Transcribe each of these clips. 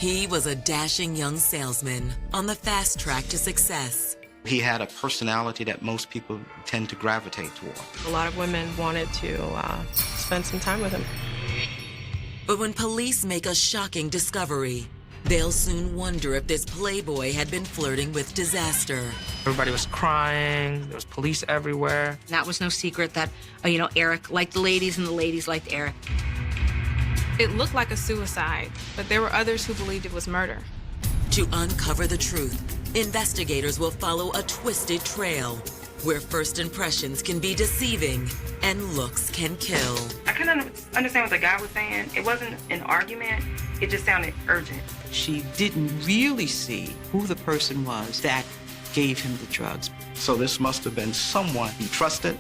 He was a dashing young salesman on the fast track to success. He had a personality that most people tend to gravitate toward. A lot of women wanted to spend some time with him. But when police make a shocking discovery, they'll soon wonder if this playboy had been flirting with disaster. Everybody was crying. There was police everywhere. That was no secret that, Eric liked the ladies and the ladies liked Eric. It looked like a suicide, but there were others who believed it was murder. To uncover the truth, investigators will follow a twisted trail where first impressions can be deceiving and looks can kill. I couldn't understand what the guy was saying. It wasn't an argument. It just sounded urgent. She didn't really see who the person was that gave him the drugs. So this must have been someone he trusted,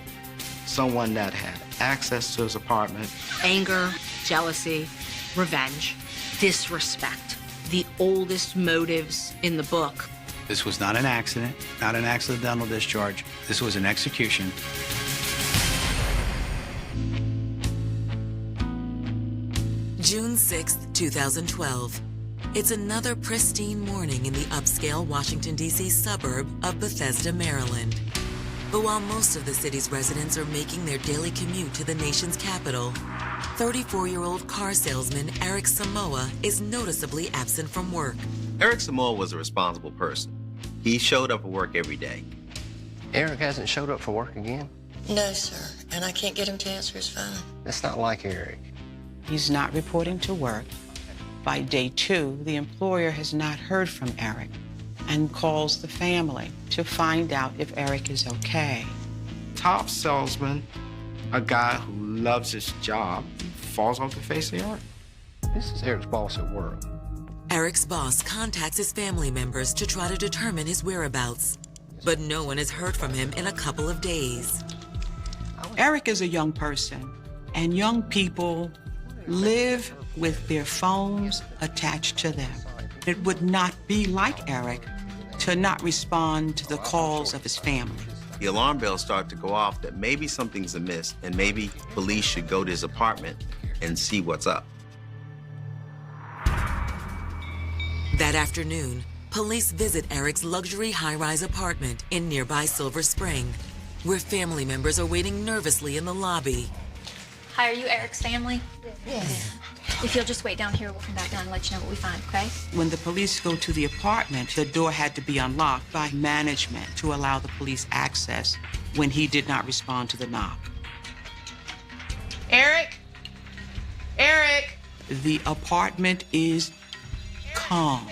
someone that had access to his apartment. Anger, jealousy, revenge, disrespect. The oldest motives in the book. This was not an accident, not an accidental discharge. This was an execution. June 6th, 2012. It's another pristine morning in the upscale Washington, D.C. suburb of Bethesda, Maryland. But while most of the city's residents are making their daily commute to the nation's capital, 34-year-old car salesman Eric Samoa is noticeably absent from work. Eric Samoa was a responsible person. He showed up for work every day. Eric hasn't showed up for work again? No, sir, and I can't get him to answer his phone. That's not like Eric. He's not reporting to work. By day 2, the employer has not heard from Eric and calls the family to find out if Eric is okay. Top salesman, a guy who loves his job, falls off the face of the earth. This is Eric's boss at work. Eric's boss contacts his family members to try to determine his whereabouts, but no one has heard from him in a couple of days. Eric is a young person, and young people live with their phones attached to them. It would not be like Eric to not respond to the calls of his family. The alarm bells start to go off that maybe something's amiss and maybe police should go to his apartment and see what's up. That afternoon, police visit Eric's luxury high-rise apartment in nearby Silver Spring, where family members are waiting nervously in the lobby. Hi, are you Eric's family? Yes. If you'll just wait down here, we'll come back down and let you know what we find, okay? When the police go to the apartment, the door had to be unlocked by management to allow the police access when he did not respond to the knock. Eric? Eric? The apartment is calm,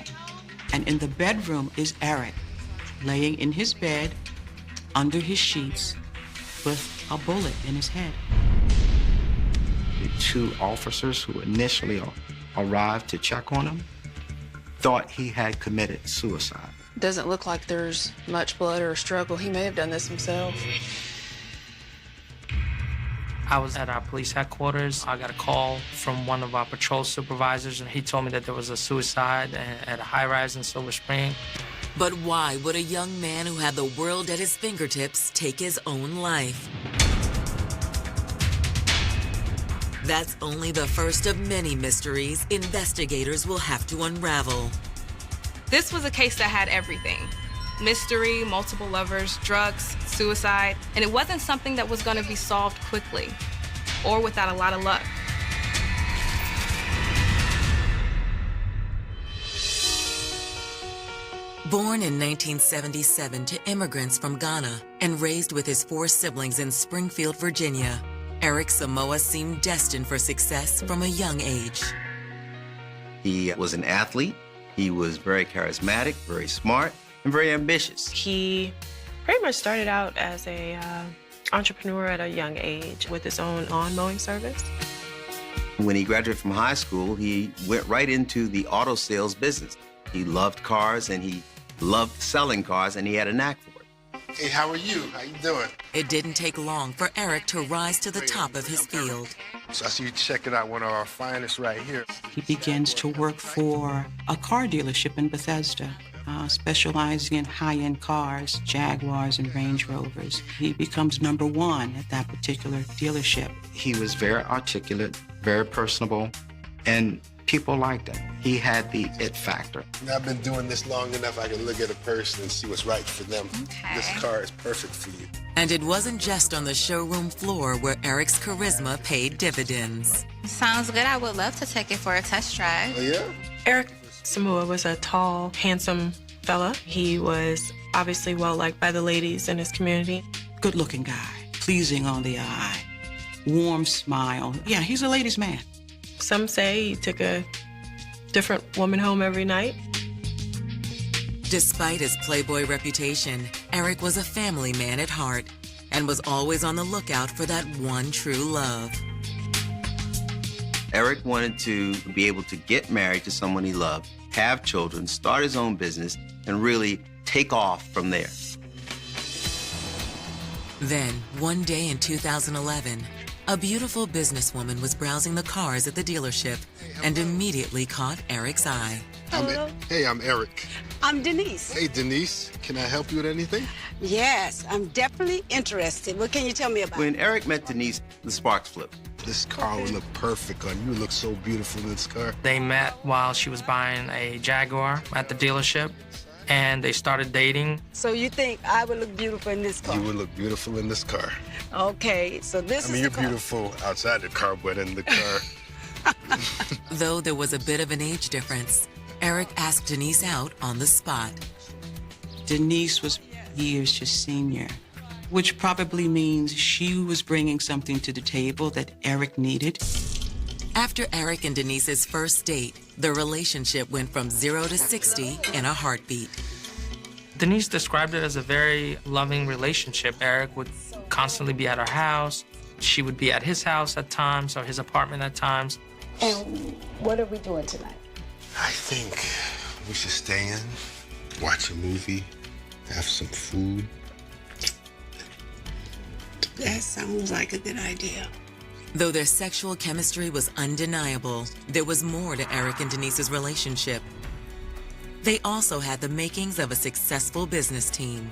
and in the bedroom is Eric, laying in his bed, under his sheets, with a bullet in his head. The 2 officers who initially arrived to check on him thought he had committed suicide. Doesn't look like there's much blood or struggle. He may have done this himself. I was at our police headquarters. I got a call from one of our patrol supervisors, and he told me that there was a suicide at a high-rise in Silver Spring. But why would a young man who had the world at his fingertips take his own life? That's only the first of many mysteries investigators will have to unravel. This was a case that had everything. Mystery, multiple lovers, drugs, suicide, and it wasn't something that was going to be solved quickly or without a lot of luck. Born in 1977 to immigrants from Ghana and raised with his 4 siblings in Springfield, Virginia, Eric Samoa seemed destined for success from a young age. He was an athlete. He was very charismatic, very smart, and very ambitious. He pretty much started out as a entrepreneur at a young age with his own lawn mowing service. When he graduated from high school, he went right into the auto sales business. He loved cars, and he loved selling cars, and he had a knack for it. Hey, how are you? How you doing? It didn't take long for Eric to rise to the top of his field. So I see you checking out one of our finest right here. He begins to work for a car dealership in Bethesda, specializing in high-end cars, Jaguars and Range Rovers. He becomes #1 at that particular dealership. He was very articulate, very personable, And people liked him. He had the it factor. I've been doing this long enough, I can look at a person and see what's right for them. Okay. This car is perfect for you. And it wasn't just on the showroom floor where Eric's charisma paid dividends. Sounds good. I would love to take it for a test drive. Oh, yeah? Eric Samoa was a tall, handsome fella. He was obviously well-liked by the ladies in his community. Good-looking guy, pleasing on the eye, warm smile. Yeah, he's a ladies' man. Some say he took a different woman home every night. Despite his playboy reputation, Eric was a family man at heart and was always on the lookout for that one true love. Eric wanted to be able to get married to someone he loved, have children, start his own business, and really take off from there. Then, one day in 2011, a beautiful businesswoman was browsing the cars at the dealership and immediately caught Eric's eye. Hey, I'm Eric. I'm Denise. Hey, Denise. Can I help you with anything? Yes, I'm definitely interested. What can you tell me about When Eric met Denise, the sparks flipped. This car would look perfect on you. You look so beautiful in this car. They met while she was buying a Jaguar at the dealership, and they started dating. So you think I would look beautiful in this car? You would look beautiful in this car. Okay, so this is you're the car. beautiful outside the car, but in the car. Though there was a bit of an age difference, Eric asked Denise out on the spot. Denise was years his senior, which probably means she was bringing something to the table that Eric needed. After Eric and Denise's first date, their relationship went from 0 to 60 in a heartbeat. Denise described it as a very loving relationship. Eric would constantly be at her house. She would be at his house at times, or his apartment at times. And what are we doing tonight? I think we should stay in, watch a movie, have some food. That sounds like a good idea. Though their sexual chemistry was undeniable, there was more to Eric and Denise's relationship. They also had the makings of a successful business team.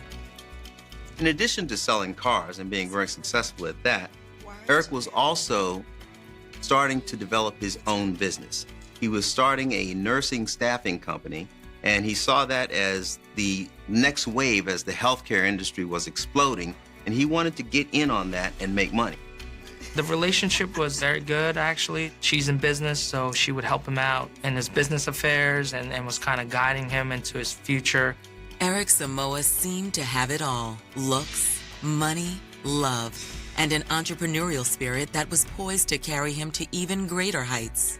In addition to selling cars and being very successful at that, Eric was also starting to develop his own business. He was starting a nursing staffing company, and he saw that as the next wave as the healthcare industry was exploding, and he wanted to get in on that and make money. The relationship was very good, actually. She's in business, so she would help him out in his business affairs and was kind of guiding him into his future. Eric Samoa seemed to have it all: looks, money, love, and an entrepreneurial spirit that was poised to carry him to even greater heights.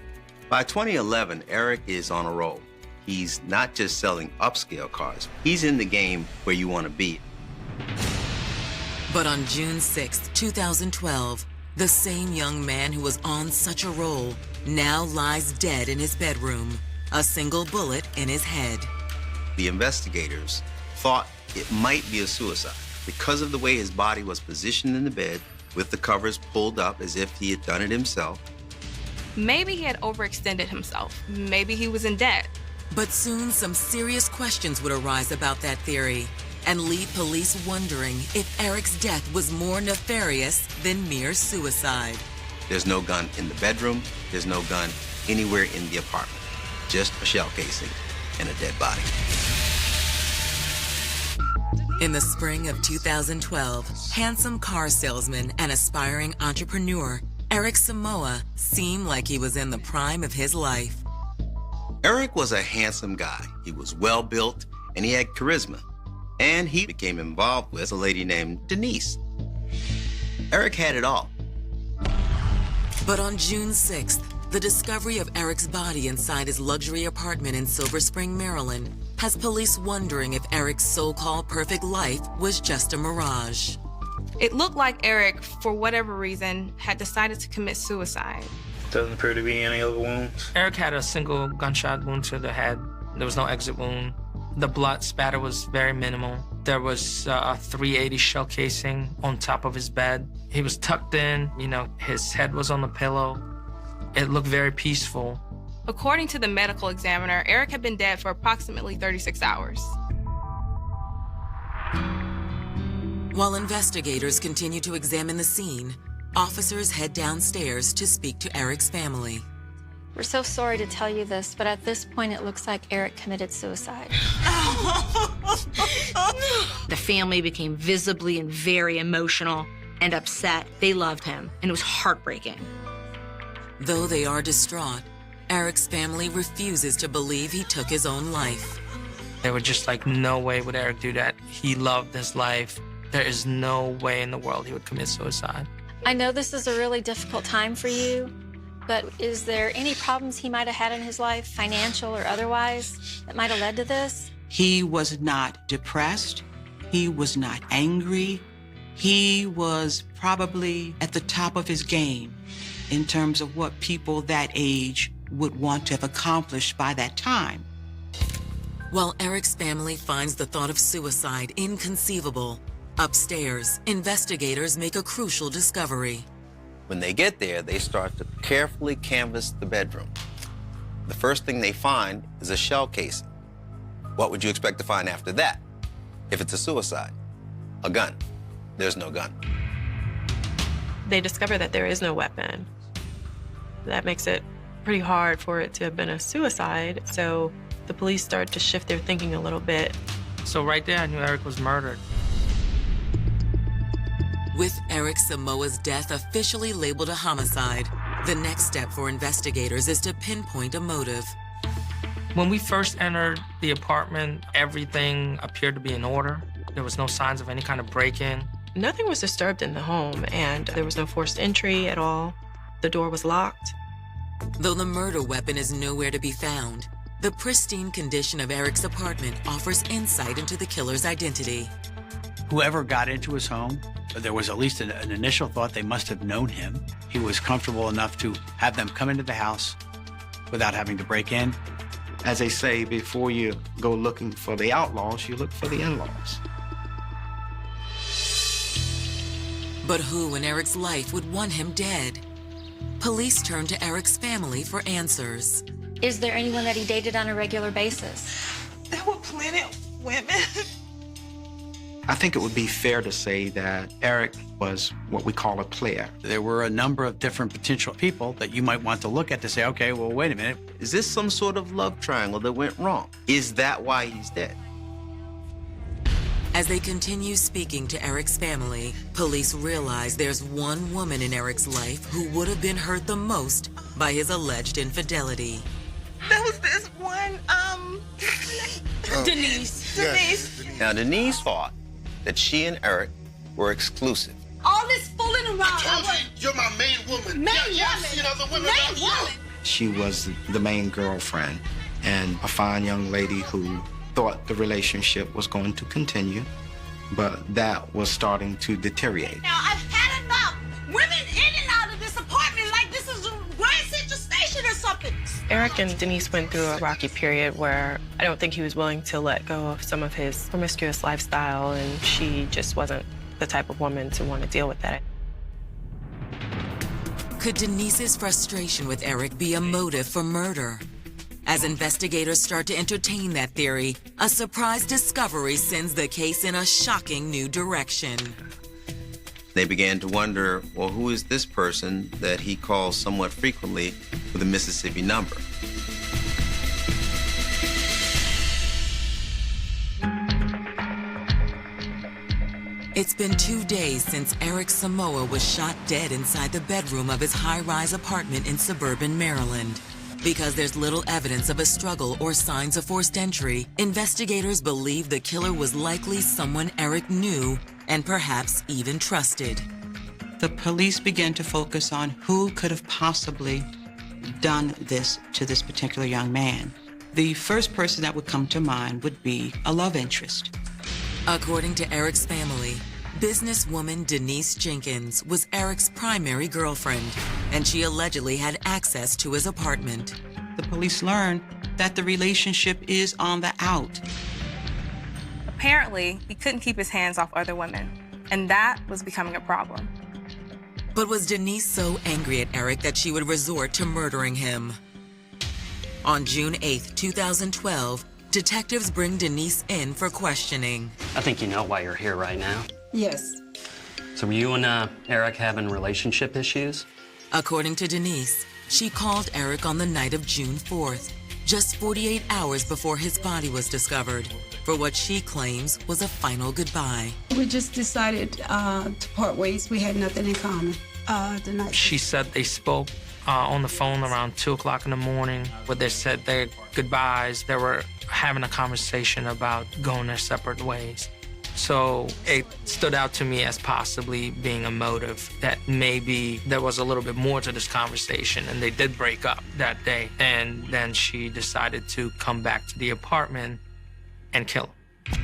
By 2011, Eric is on a roll. He's not just selling upscale cars. He's in the game where you want to be. But on June 6, 2012, the same young man who was on such a roll now lies dead in his bedroom, a single bullet in his head. The investigators thought it might be a suicide because of the way his body was positioned in the bed with the covers pulled up as if he had done it himself. Maybe he had overextended himself. Maybe he was in debt. But soon some serious questions would arise about that theory and leave police wondering if Eric's death was more nefarious than mere suicide. There's no gun in the bedroom. There's no gun anywhere in the apartment. Just a shell casing and a dead body. In the spring of 2012, handsome car salesman and aspiring entrepreneur Eric Samoa seemed like he was in the prime of his life. Eric was a handsome guy. He was well-built, and he had charisma. And he became involved with a lady named Denise. Eric had it all. But on June 6th, the discovery of Eric's body inside his luxury apartment in Silver Spring, Maryland, has police wondering if Eric's so-called perfect life was just a mirage. It looked like Eric, for whatever reason, had decided to commit suicide. Doesn't appear to be any other wounds. Eric had a single gunshot wound to the head. There was no exit wound. The blood spatter was very minimal. There was a .380 shell casing on top of his bed. He was tucked in, his head was on the pillow. It looked very peaceful. According to the medical examiner, Eric had been dead for approximately 36 hours. While investigators continue to examine the scene, officers head downstairs to speak to Eric's family. We're so sorry to tell you this, but at this point, it looks like Eric committed suicide. The family became visibly and very emotional and upset. They loved him, and it was heartbreaking. Though they are distraught, Eric's family refuses to believe he took his own life. They were just like, no way would Eric do that. He loved his life. There is no way in the world he would commit suicide. I know this is a really difficult time for you, but is there any problems he might have had in his life, financial or otherwise, that might have led to this? He was not depressed. He was not angry. He was probably at the top of his game in terms of what people that age would want to have accomplished by that time. While Eric's family finds the thought of suicide inconceivable, upstairs, investigators make a crucial discovery. When they get there, they start to carefully canvass the bedroom. The first thing they find is a shell casing. What would you expect to find after that? If it's a suicide, a gun. There's no gun. They discover that there is no weapon. That makes it pretty hard for it to have been a suicide, so the police start to shift their thinking a little bit. So right there, I knew Eric was murdered. With Eric Samoa's death officially labeled a homicide, the next step for investigators is to pinpoint a motive. When we first entered the apartment, everything appeared to be in order. There was no signs of any kind of break-in. Nothing was disturbed in the home, and there was no forced entry at all. The door was locked. Though the murder weapon is nowhere to be found, the pristine condition of Eric's apartment offers insight into the killer's identity. Whoever got into his home, there was at least an initial thought they must have known him. He was comfortable enough to have them come into the house without having to break in. As they say, before you go looking for the outlaws, you look for the in-laws. But who in Eric's life would want him dead? Police turn to Eric's family for answers. Is there anyone that he dated on a regular basis? There were plenty of women. I think it would be fair to say that Eric was what we call a player. There were a number of different potential people that you might want to look at to say, okay, well, wait a minute. Is this some sort of love triangle that went wrong? Is that why he's dead? As they continue speaking to Eric's family, police realize there's one woman in Eric's life who would have been hurt the most by his alleged infidelity. There was this one, Denise. Denise. Now, Denise thought that she and Eric were exclusive. All this fooling around. You're my main woman. Main yeah, woman. I've seen other women Main like you. woman. She was the main girlfriend and a fine young lady who thought the relationship was going to continue, but that was starting to deteriorate. Now, I've had enough. Women in and out of this apartment like this is Grand Central Station or something. Eric and Denise went through a rocky period where I don't think he was willing to let go of some of his promiscuous lifestyle, and she just wasn't the type of woman to want to deal with that. Could Denise's frustration with Eric be a motive for murder? As investigators start to entertain that theory, a surprise discovery sends the case in a shocking new direction. They began to wonder, well, who is this person that he calls somewhat frequently with a Mississippi number? It's been 2 days since Eric Samoa was shot dead inside the bedroom of his high-rise apartment in suburban Maryland. Because there's little evidence of a struggle or signs of forced entry, investigators believe the killer was likely someone Eric knew and perhaps even trusted. The police began to focus on who could have possibly done this to this particular young man. The first person that would come to mind would be a love interest. According to Eric's family, businesswoman Denise Jenkins was Eric's primary girlfriend, and she allegedly had access to his apartment. The police learned that the relationship is on the out. Apparently, he couldn't keep his hands off other women, and that was becoming a problem. But was Denise so angry at Eric that she would resort to murdering him? On June 8, 2012, detectives bring Denise in for questioning. I think you know why you're here right now. Yes. So were you and Eric having relationship issues? According to Denise, she called Eric on the night of June 4th, just 48 hours before his body was discovered, for what she claims was a final goodbye. We just decided to part ways. We had nothing in common the night. She said they spoke on the phone around 2 o'clock in the morning, where they said their goodbyes. They were having a conversation about going their separate ways. So it stood out to me as possibly being a motive, that maybe there was a little bit more to this conversation, and they did break up that day. And then she decided to come back to the apartment and kill him.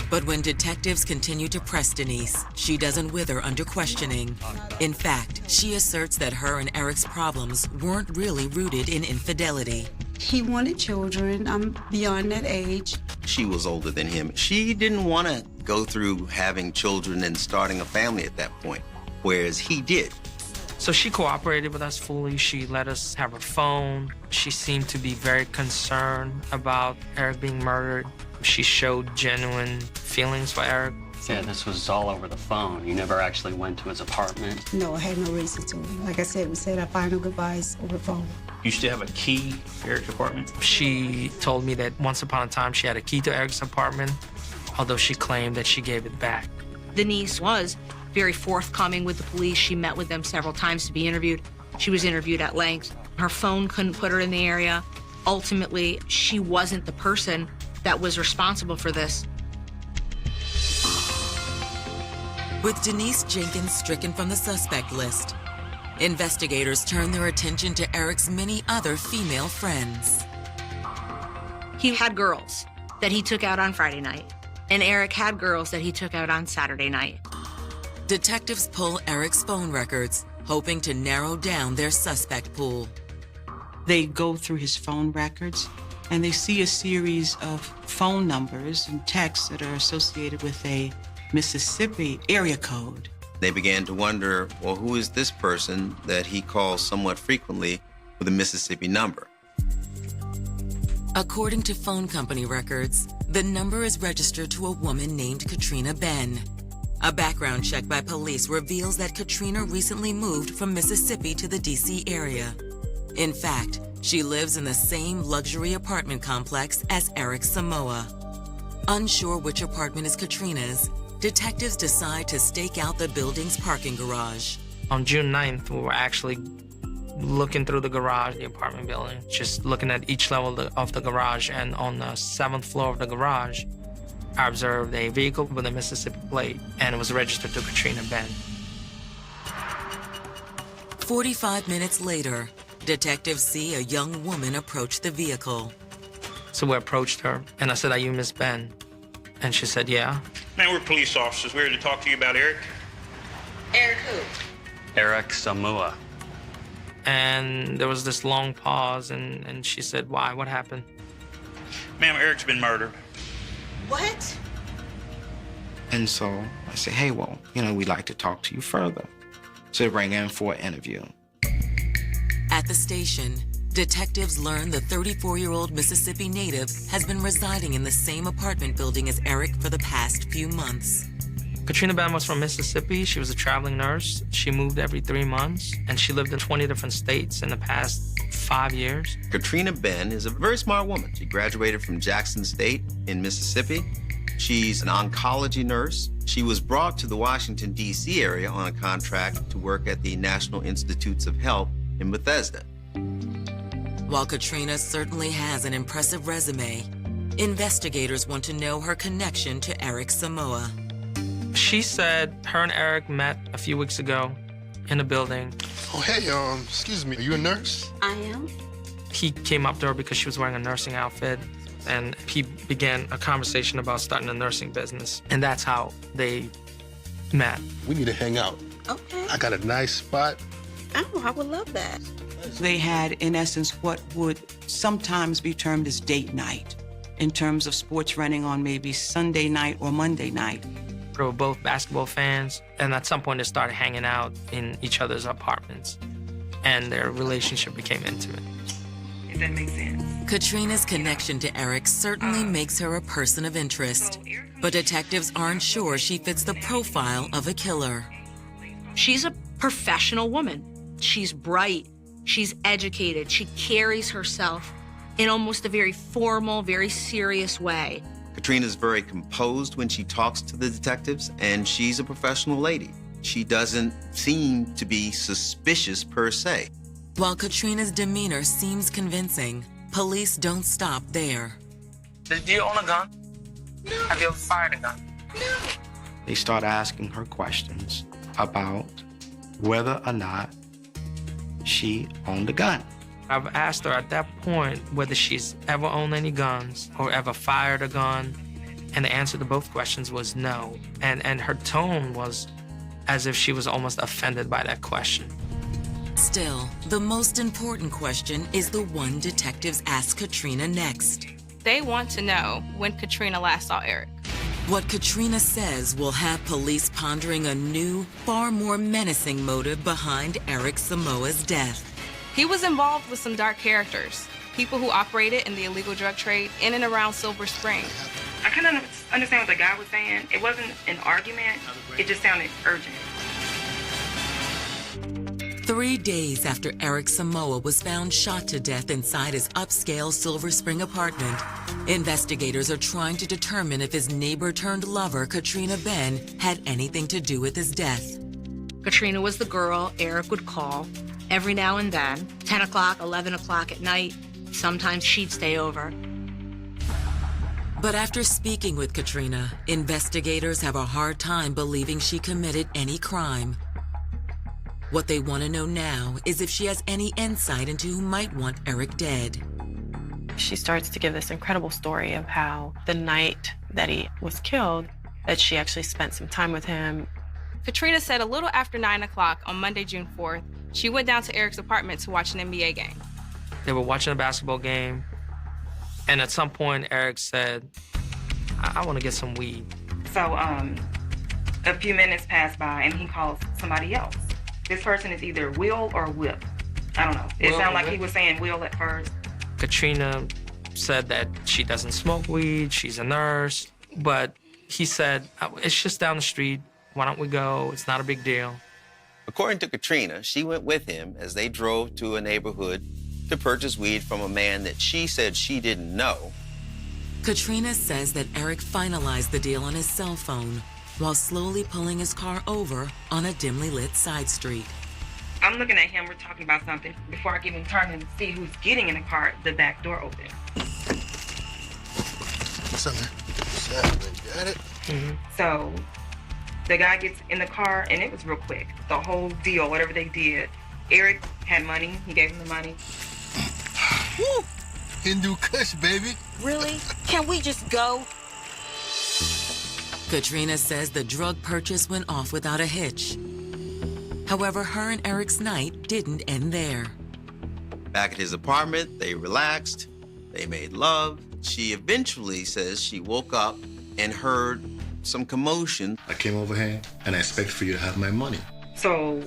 But when detectives continue to press Denise, she doesn't wither under questioning. In fact, she asserts that her and Eric's problems weren't really rooted in infidelity. He wanted children. I'm beyond that age. She was older than him. She didn't want to go through having children and starting a family at that point, whereas he did. So she cooperated with us fully. She let us have her phone. She seemed to be very concerned about Eric being murdered. She showed genuine feelings for Eric. Yeah, this was all over the phone. You never actually went to his apartment? No, I had no reason to. Like I said, we said our final goodbyes over the phone. You still have a key to Eric's apartment? She told me that once upon a time she had a key to Eric's apartment, although she claimed that she gave it back. Denise was very forthcoming with the police. She met with them several times to be interviewed. She was interviewed at length. Her phone couldn't put her in the area. Ultimately, she wasn't the person that was responsible for this. With Denise Jenkins stricken from the suspect list, investigators turn their attention to Eric's many other female friends. He had girls that he took out on Friday night, and Eric had girls that he took out on Saturday night. Detectives pull Eric's phone records, hoping to narrow down their suspect pool. They go through his phone records, and they see a series of phone numbers and texts that are associated with a Mississippi area code. They began to wonder, well, who is this person that he calls somewhat frequently with a Mississippi number? According to phone company records, the number is registered to a woman named Katrina Ben. A background check by police reveals that Katrina recently moved from Mississippi to the D.C. area. In fact, she lives in the same luxury apartment complex as Eric Samoa. Unsure which apartment is Katrina's, detectives decide to stake out the building's parking garage. On June 9th, we were actually looking through the garage, the apartment building, just looking at each level of the garage, and on the 7th floor of the garage, I observed a vehicle with a Mississippi plate, and it was registered to Katrina Ben. 45 minutes later, detectives see a young woman approach the vehicle. So we approached her, and I said, "Are you Miss Ben?" And she said, "Yeah." Man, we're police officers. We're here to talk to you about Eric. Eric who? Eric Samoa. And there was this long pause, and she said, "Why? What happened?" Ma'am, Eric's been murdered. What? And so I said, hey, well, we'd like to talk to you further. So they rang in for an interview. At the station, detectives learn the 34-year-old Mississippi native has been residing in the same apartment building as Eric for the past few months. Katrina Ben was from Mississippi. She was a traveling nurse. She moved every 3 months, and she lived in 20 different states in the past 5 years. Katrina Ben is a very smart woman. She graduated from Jackson State in Mississippi. She's an oncology nurse. She was brought to the Washington, D.C. area on a contract to work at the National Institutes of Health in Bethesda. While Katrina certainly has an impressive resume, investigators want to know her connection to Eric Samoa. She said her and Eric met a few weeks ago in a building. Oh, hey, excuse me, are you a nurse? I am. He came up to her because she was wearing a nursing outfit, and he began a conversation about starting a nursing business. And that's how they met. We need to hang out. Okay. I got a nice spot. Oh, I would love that. They had, in essence, what would sometimes be termed as date night, in terms of sports running on maybe Sunday night or Monday night. They were both basketball fans, and at some point they started hanging out in each other's apartments, and their relationship became intimate. If that makes sense. Katrina's connection to Eric certainly makes her a person of interest, but detectives aren't sure she fits the profile of a killer. She's a professional woman. She's bright. She's educated. She carries herself in almost a very formal, very serious way. Katrina's very composed when she talks to the detectives, and she's a professional lady. She doesn't seem to be suspicious per se. While Katrina's demeanor seems convincing, police don't stop there. Do you own a gun? No. Have you ever fired a gun? No. They start asking her questions about whether or not she owned a gun. I've asked her at that point whether she's ever owned any guns or ever fired a gun, and the answer to both questions was no. And her tone was as if she was almost offended by that question. Still, the most important question is the one detectives ask Katrina next. They want to know when Katrina last saw Eric. What Katrina says will have police pondering a new, far more menacing motive behind Eric Samoa's death. He was involved with some dark characters, people who operated in the illegal drug trade in and around Silver Spring. I kind of understand what the guy was saying. It wasn't an argument. It just sounded urgent. 3 days after Eric Samoa was found shot to death inside his upscale Silver Spring apartment, investigators are trying to determine if his neighbor-turned-lover, Katrina Ben, had anything to do with his death. Katrina was the girl Eric would call every now and then, 10 o'clock, 11 o'clock at night. Sometimes she'd stay over. But after speaking with Katrina, investigators have a hard time believing she committed any crime. What they want to know now is if she has any insight into who might want Eric dead. She starts to give this incredible story of how the night that he was killed, that she actually spent some time with him. Katrina said a little after 9 o'clock on Monday, June 4th, she went down to Eric's apartment to watch an NBA game. They were watching a basketball game, and at some point, Eric said, I want to get some weed. So, a few minutes passed by, and he calls somebody else. This person is either Will or Whip. I don't know. It sounded like he was saying Will at first. Katrina said that she doesn't smoke weed, she's a nurse, but he said, it's just down the street. Why don't we go? It's not a big deal. According to Katrina, she went with him as they drove to a neighborhood to purchase weed from a man that she said she didn't know. Katrina says that Eric finalized the deal on his cell phone while slowly pulling his car over on a dimly lit side street. I'm looking at him, we're talking about something. Before I can even turn and see who's getting in the car, the back door opens. What's up, man? What's up, man? You got it? Mm-hmm. So the guy gets in the car, and it was real quick. The whole deal, whatever they did. Eric had money. He gave him the money. Woo! Hindu Kush, baby. Really? Can we just go? Katrina says the drug purchase went off without a hitch. However, her and Eric's night didn't end there. Back at his apartment, they relaxed, they made love. She eventually says she woke up and heard some commotion. I came over here and I expect for you to have my money. So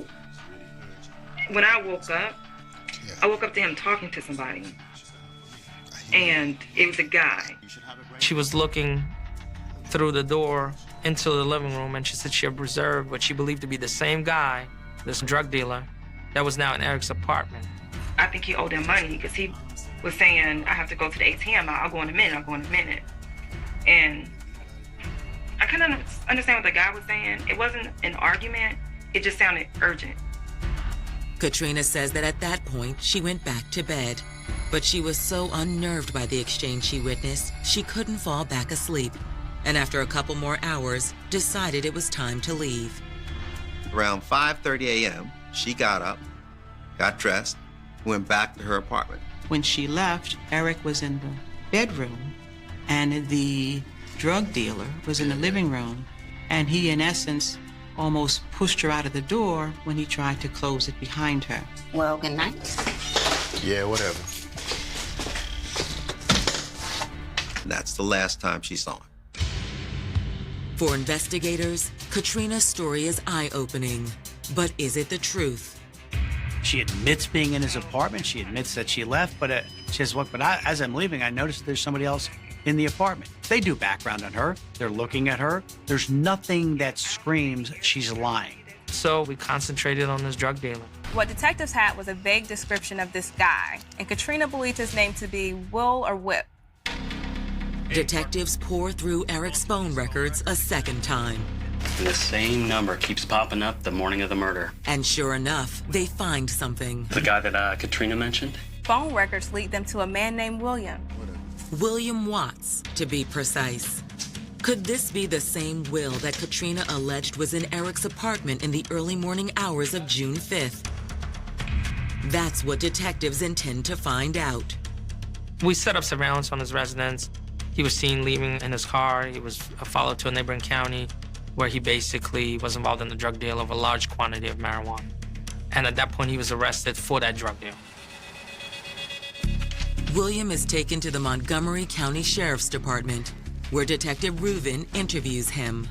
when I woke up to him talking to somebody. And it was a guy. She was looking through the door into the living room, and she said she observed what she believed to be the same guy, this drug dealer, that was now in Eric's apartment. I think he owed him money because he was saying, I have to go to the ATM. I'll go in a minute. And I kind of understand what the guy was saying. It wasn't an argument. It just sounded urgent. Katrina says that at that point, she went back to bed. But she was so unnerved by the exchange she witnessed, she couldn't fall back asleep. And after a couple more hours, decided it was time to leave. Around 5:30 a.m., she got up, got dressed, went back to her apartment. When she left, Eric was in the bedroom, and the drug dealer was in the living room. And he, in essence, almost pushed her out of the door when he tried to close it behind her. Well, good night. Yeah, whatever. That's the last time she saw him. For investigators, Katrina's story is eye-opening. But is it the truth? She admits being in his apartment. She admits that she left, but she says, look, but as I'm leaving, I noticed there's somebody else in the apartment. They do background on her. They're looking at her. There's nothing that screams she's lying. So we concentrated on this drug dealer. What detectives had was a vague description of this guy, and Katrina believed his name to be Will or Whip. Detectives pour through Eric's phone records a second time. And the same number keeps popping up the morning of the murder. And sure enough, they find something. The guy that Katrina mentioned? Phone records lead them to a man named William. William Watts, to be precise. Could this be the same Will that Katrina alleged was in Eric's apartment in the early morning hours of June 5th? That's what detectives intend to find out. We set up surveillance on his residence. He was seen leaving in his car. He was followed to a neighboring county where he basically was involved in the drug deal of a large quantity of marijuana. And at that point, he was arrested for that drug deal. William is taken to the Montgomery County Sheriff's Department, where Detective Rubin interviews him.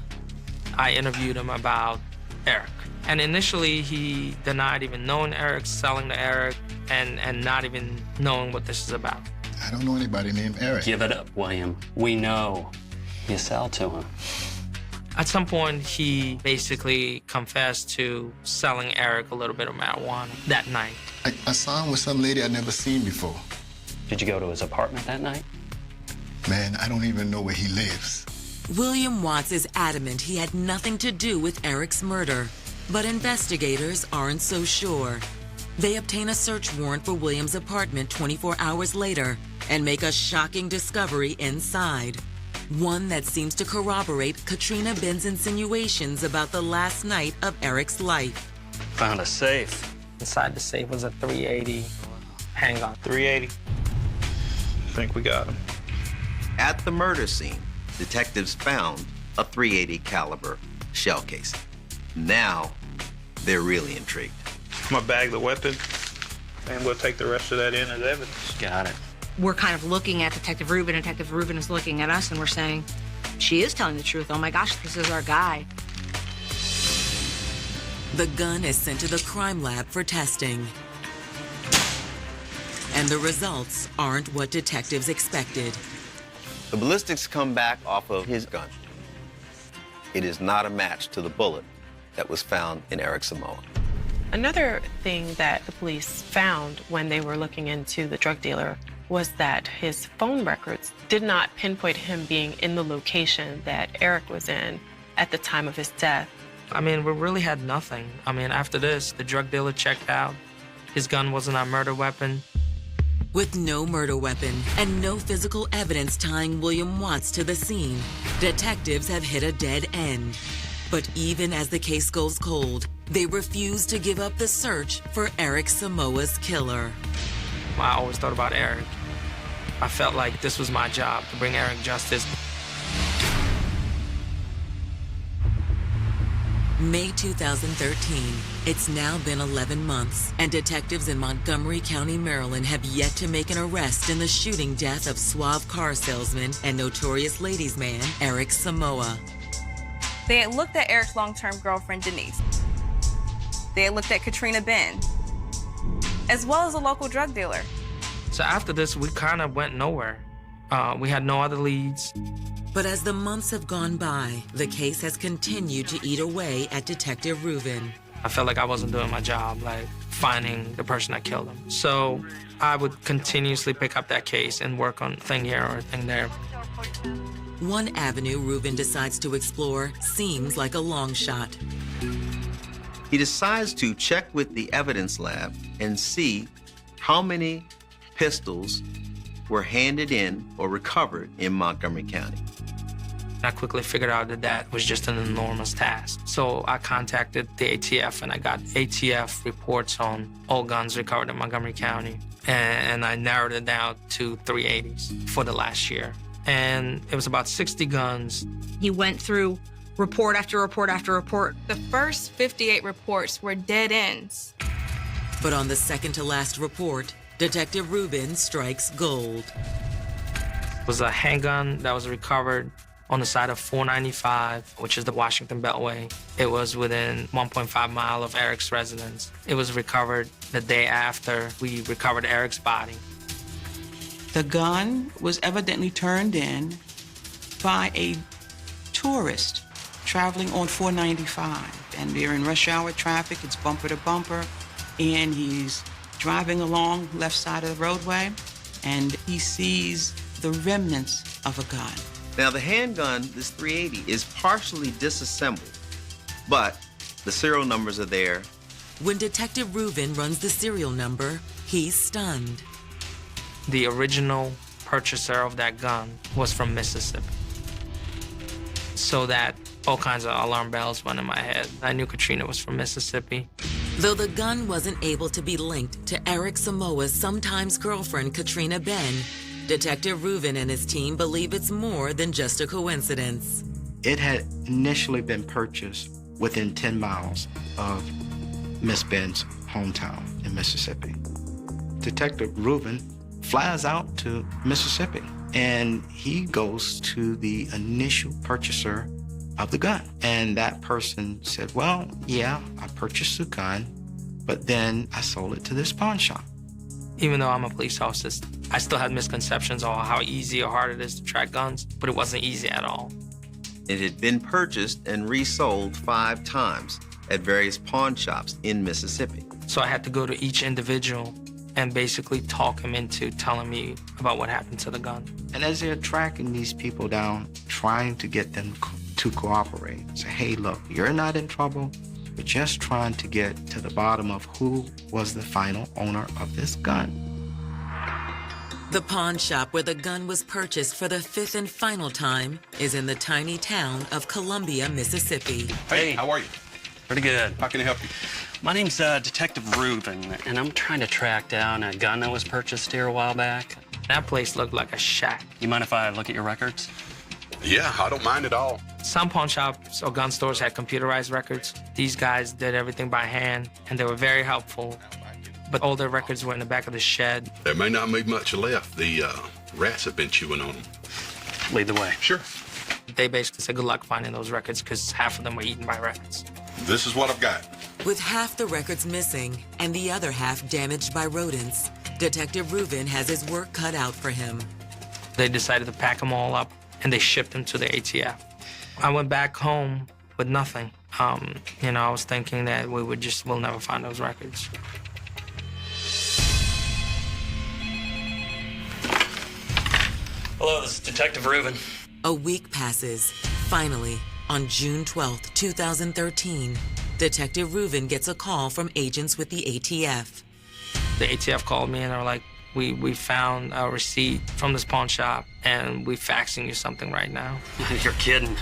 I interviewed him about Eric. And initially, he denied even knowing Eric, selling to Eric, and not even knowing what this is about. I don't know anybody named Eric. Give it up, William. We know you sell to him. At some point, he basically confessed to selling Eric a little bit of marijuana that night. I saw him with some lady I'd never seen before. Did you go to his apartment that night? Man, I don't even know where he lives. William Watts is adamant he had nothing to do with Eric's murder, but investigators aren't so sure. They obtain a search warrant for William's apartment 24 hours later and make a shocking discovery inside. One that seems to corroborate Katrina Ben's insinuations about the last night of Eric's life. Found a safe. Inside the safe was a .380 handgun. 380. I think we got him. At the murder scene, detectives found a .380 caliber shell casing. Now, they're really intrigued. I'm gonna bag the weapon, and we'll take the rest of that in as evidence. Got it. We're kind of looking at Detective Rubin, and Detective Rubin is looking at us, and we're saying, she is telling the truth. Oh my gosh, this is our guy. The gun is sent to the crime lab for testing. And the results aren't what detectives expected. The ballistics come back off of his gun. It is not a match to the bullet that was found in Eric Samoa. Another thing that the police found when they were looking into the drug dealer was that his phone records did not pinpoint him being in the location that Eric was in at the time of his death. I mean, we really had nothing. I mean, after this, the drug dealer checked out. His gun wasn't our murder weapon. With no murder weapon and no physical evidence tying William Watts to the scene, detectives have hit a dead end. But even as the case goes cold, they refuse to give up the search for Eric Samoa's killer. I always thought about Eric. I felt like this was my job, to bring Eric justice. May 2013. It's now been 11 months, and detectives in Montgomery County, Maryland have yet to make an arrest in the shooting death of suave car salesman and notorious ladies' man, Eric Samoa. They had looked at Eric's long-term girlfriend, Denise. They had looked at Katrina Ben, as well as a local drug dealer. So after this, we kind of went nowhere. We had no other leads. But as the months have gone by, the case has continued to eat away at Detective Rubin. I felt like I wasn't doing my job, like finding the person that killed him. So I would continuously pick up that case and work on a thing here or a thing there. One avenue Rubin decides to explore seems like a long shot. He decides to check with the evidence lab and see how many pistols were handed in or recovered in Montgomery County. I quickly figured out that that was just an enormous task. So I contacted the ATF, and I got ATF reports on all guns recovered in Montgomery County. And I narrowed it down to .380s for the last year. And it was about 60 guns. He went through report after report after report. The first 58 reports were dead ends. But on the second to last report, Detective Rubin strikes gold. It was a handgun that was recovered on the side of 495, which is the Washington Beltway. It was within 1.5 mile of Eric's residence. It was recovered the day after we recovered Eric's body. The gun was evidently turned in by a tourist traveling on 495. And they're in rush hour traffic, it's bumper to bumper. and he's driving along left side of the roadway, and he sees the remnants of a gun. Now, the handgun, this .380, is partially disassembled, but the serial numbers are there. When Detective Reuben runs the serial number, he's stunned. The original purchaser of that gun was from Mississippi. So that all kinds of alarm bells went in my head. I knew Katrina was from Mississippi. Though the gun wasn't able to be linked to Eric Samoa's sometimes girlfriend, Katrina Ben, Detective Reuben and his team believe it's more than just a coincidence. It had initially been purchased within 10 miles of Miss Ben's hometown in Mississippi. Detective Reuben flies out to Mississippi, and he goes to the initial purchaser of the gun. And that person said, well, yeah, I purchased the gun, but then I sold it to this pawn shop. Even though I'm a police officer, I still had misconceptions on how easy or hard it is to track guns, but it wasn't easy at all. It had been purchased and resold 5 times at various pawn shops in Mississippi. So I had to go to each individual and basically talk him into telling me about what happened to the gun. And as they're tracking these people down, trying to get them to cooperate, say, hey, look, you're not in trouble. We're just trying to get to the bottom of who was the final owner of this gun. The pawn shop where the gun was purchased for the 5th and final time is in the tiny town of Columbia, Mississippi. Hey, how are you? Pretty good. How can I help you? My name's Detective Reuben, and I'm trying to track down a gun that was purchased here a while back. That place looked like a shack. You mind if I look at your records? Yeah, I don't mind at all. Some pawn shops or gun stores had computerized records. These guys did everything by hand, and they were very helpful. But all their records were in the back of the shed. There may not be much left. The rats have been chewing on them. Lead the way. Sure. They basically said good luck finding those records because half of them were eaten by rats. This is what I've got. With half the records missing and the other half damaged by rodents, Detective Reuben has his work cut out for him. They decided to pack them all up, and they shipped them to the ATF. I went back home with nothing. I was thinking that we'll never find those records. Hello, this is Detective Reuben. A week passes. Finally, on June 12th, 2013, Detective Reuben gets a call from agents with the ATF. The ATF called me and they were like, we found a receipt from this pawn shop and we're faxing you something right now. You're kidding.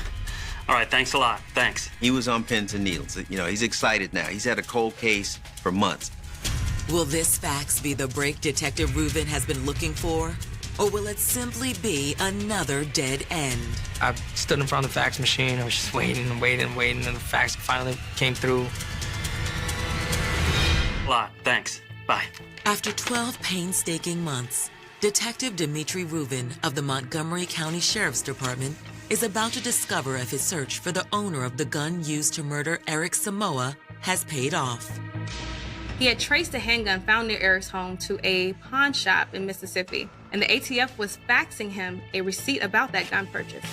All right, thanks a lot. Thanks. He was on pins and needles. He's excited now. He's had a cold case for months. Will this fax be the break Detective Reuben has been looking for? Or will it simply be another dead end? I stood in front of the fax machine. I was just waiting and waiting and waiting, and the fax finally came through. A lot. Thanks. Bye. After 12 painstaking months, Detective Dimitri Reuben of the Montgomery County Sheriff's Department is about to discover if his search for the owner of the gun used to murder Eric Samoa has paid off. He had traced a handgun found near Eric's home to a pawn shop in Mississippi, and the ATF was faxing him a receipt about that gun purchase.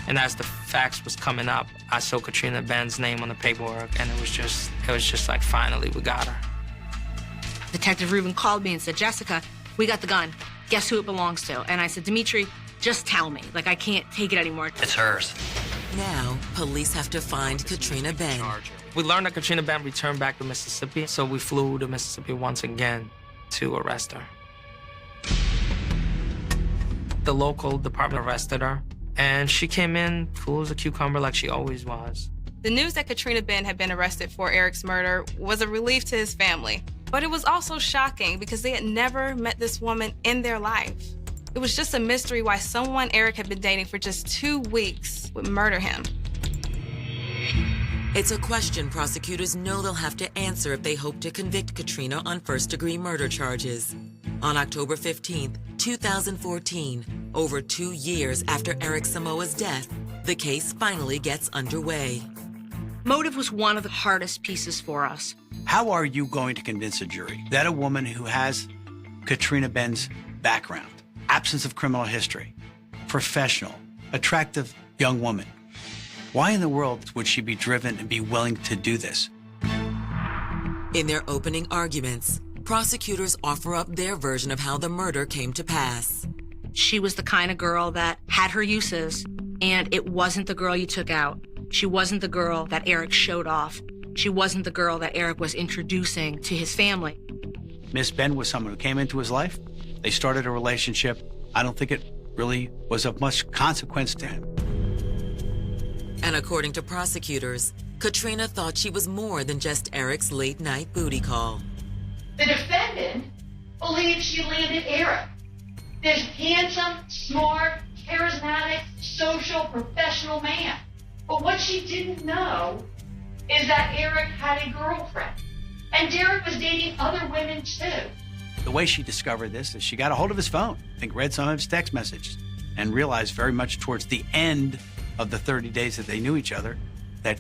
And as the fax was coming up, I saw Katrina Ben's name on the paperwork, and it was just like, finally, we got her. Detective Reuben called me and said, Jessica, we got the gun. Guess who it belongs to? And I said, Dimitri, just tell me. I can't take it anymore. It's hers. Now, police have to find Katrina Ben. We learned that Katrina Ben returned back to Mississippi, so we flew to Mississippi once again to arrest her. The local department arrested her, and she came in cool as a cucumber like she always was. The news that Katrina Ben had been arrested for Eric's murder was a relief to his family, but it was also shocking because they had never met this woman in their life. It was just a mystery why someone Eric had been dating for just 2 weeks would murder him. It's a question prosecutors know they'll have to answer if they hope to convict Katrina on first-degree murder charges. On October 15th, 2014, over 2 years after Eric Samoa's death, the case finally gets underway. Motive was one of the hardest pieces for us. How are you going to convince a jury that a woman who has Katrina Ben's background, absence of criminal history, professional, attractive young woman, why in the world would she be driven and be willing to do this? In their opening arguments, prosecutors offer up their version of how the murder came to pass. She was the kind of girl that had her uses, and it wasn't the girl you took out. She wasn't the girl that Eric showed off. She wasn't the girl that Eric was introducing to his family. Miss Ben was someone who came into his life. They started a relationship. I don't think it really was of much consequence to him. And according to prosecutors, Katrina thought she was more than just Eric's late-night booty call. The defendant believed she landed Eric, this handsome, smart, charismatic, social, professional man. But what she didn't know is that Eric had a girlfriend. And Derek was dating other women too. The way she discovered this is she got a hold of his phone, I think read some of his text messages, and realized very much towards the end of the 30 days that they knew each other that,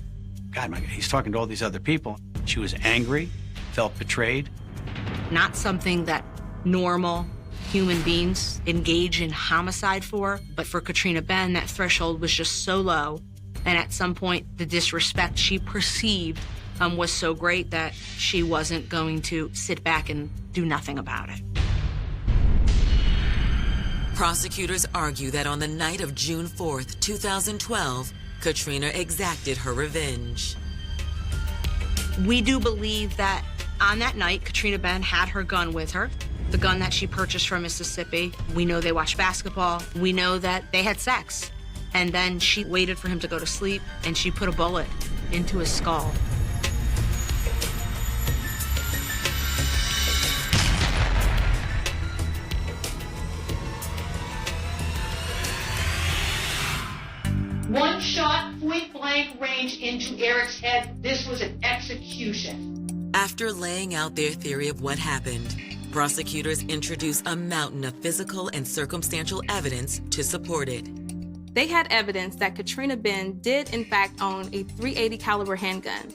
God, my God, he's talking to all these other people. She was angry, felt betrayed. Not something that normal human beings engage in homicide for, but for Katrina Ben, that threshold was just so low. And at some point, the disrespect she perceived was so great that she wasn't going to sit back and do nothing about it. Prosecutors argue that on the night of June 4th, 2012, Katrina exacted her revenge. We do believe that on that night, Katrina Ben had her gun with her, the gun that she purchased from Mississippi. We know they watched basketball. We know that they had sex. And then she waited for him to go to sleep, and she put a bullet into his skull. One shot, point blank range into Eric's head. This was an execution. After laying out their theory of what happened, prosecutors introduced a mountain of physical and circumstantial evidence to support it. They had evidence that Katrina Ben did in fact own a .380 caliber handgun,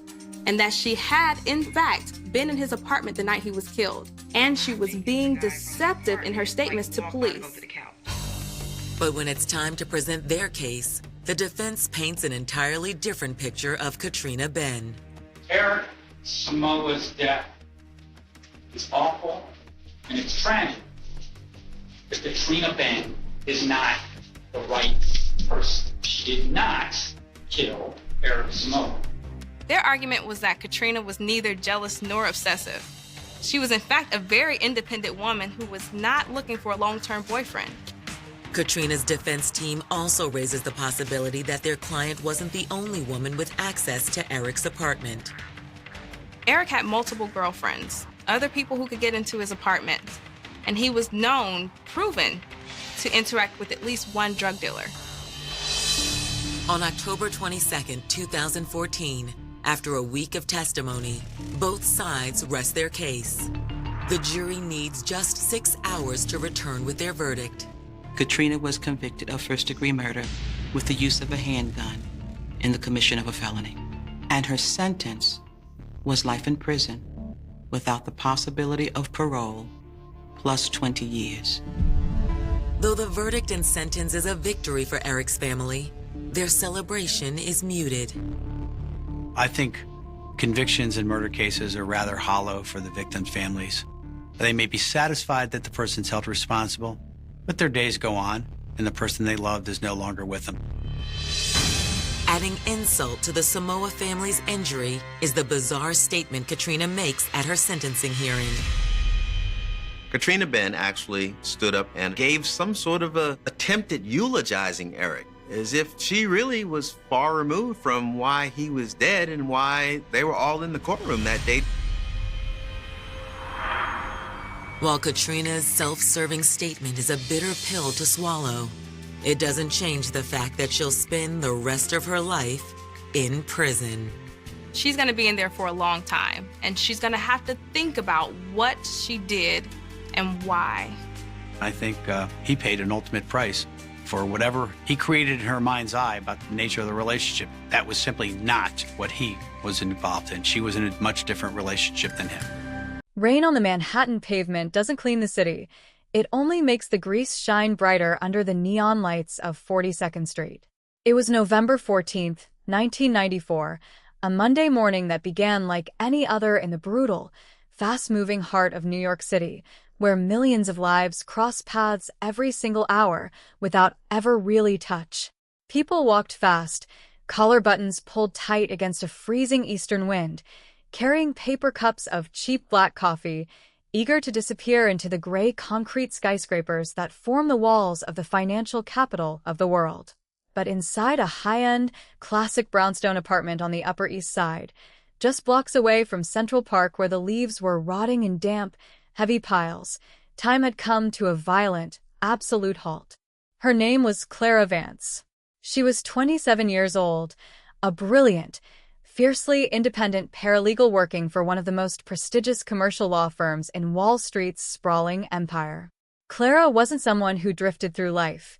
and that she had in fact been in his apartment the night he was killed, and she was being deceptive in her statements to police. But when it's time to present their case, the defense paints an entirely different picture of Katrina Ben. Eric Samoa's death is awful and it's tragic. But Katrina Ben is not the right person. She did not kill Eric Samoa. Their argument was that Katrina was neither jealous nor obsessive. She was in fact a very independent woman who was not looking for a long-term boyfriend. Katrina's defense team also raises the possibility that their client wasn't the only woman with access to Eric's apartment. Eric had multiple girlfriends, other people who could get into his apartment, and he was proven to interact with at least one drug dealer. On October 22, 2014, after a week of testimony, both sides rest their case. The jury needs just 6 hours to return with their verdict. Katrina was convicted of first-degree murder with the use of a handgun in the commission of a felony. And her sentence was life in prison without the possibility of parole, plus 20 years. Though the verdict and sentence is a victory for Eric's family, their celebration is muted. I think convictions in murder cases are rather hollow for the victims' families. They may be satisfied that the person's held responsible, but their days go on, and the person they loved is no longer with them. Adding insult to the Samoa family's injury is the bizarre statement Katrina makes at her sentencing hearing. Katrina Ben actually stood up and gave some sort of a attempt at eulogizing Eric, as if she really was far removed from why he was dead and why they were all in the courtroom that day. While Katrina's self-serving statement is a bitter pill to swallow, it doesn't change the fact that she'll spend the rest of her life in prison. She's going to be in there for a long time, and she's going to have to think about what she did and why. I think he paid an ultimate price for whatever he created in her mind's eye about the nature of the relationship. That was simply not what he was involved in. She was in a much different relationship than him. Rain on the Manhattan pavement doesn't clean the city. It only makes the grease shine brighter under the neon lights of 42nd Street. It was November 14th, 1994. A Monday morning that began like any other in the brutal, fast-moving heart of New York City, where millions of lives cross paths every single hour without ever really touch. People walked fast, collar buttons pulled tight against a freezing eastern wind, carrying paper cups of cheap black coffee, eager to disappear into the gray concrete skyscrapers that form the walls of the financial capital of the world. But inside a high-end, classic brownstone apartment on the Upper East Side, just blocks away from Central Park where the leaves were rotting in damp, heavy piles, time had come to a violent, absolute halt. Her name was Clara Vance. She was 27 years old, a brilliant, fiercely independent paralegal working for one of the most prestigious commercial law firms in Wall Street's sprawling empire. Clara wasn't someone who drifted through life.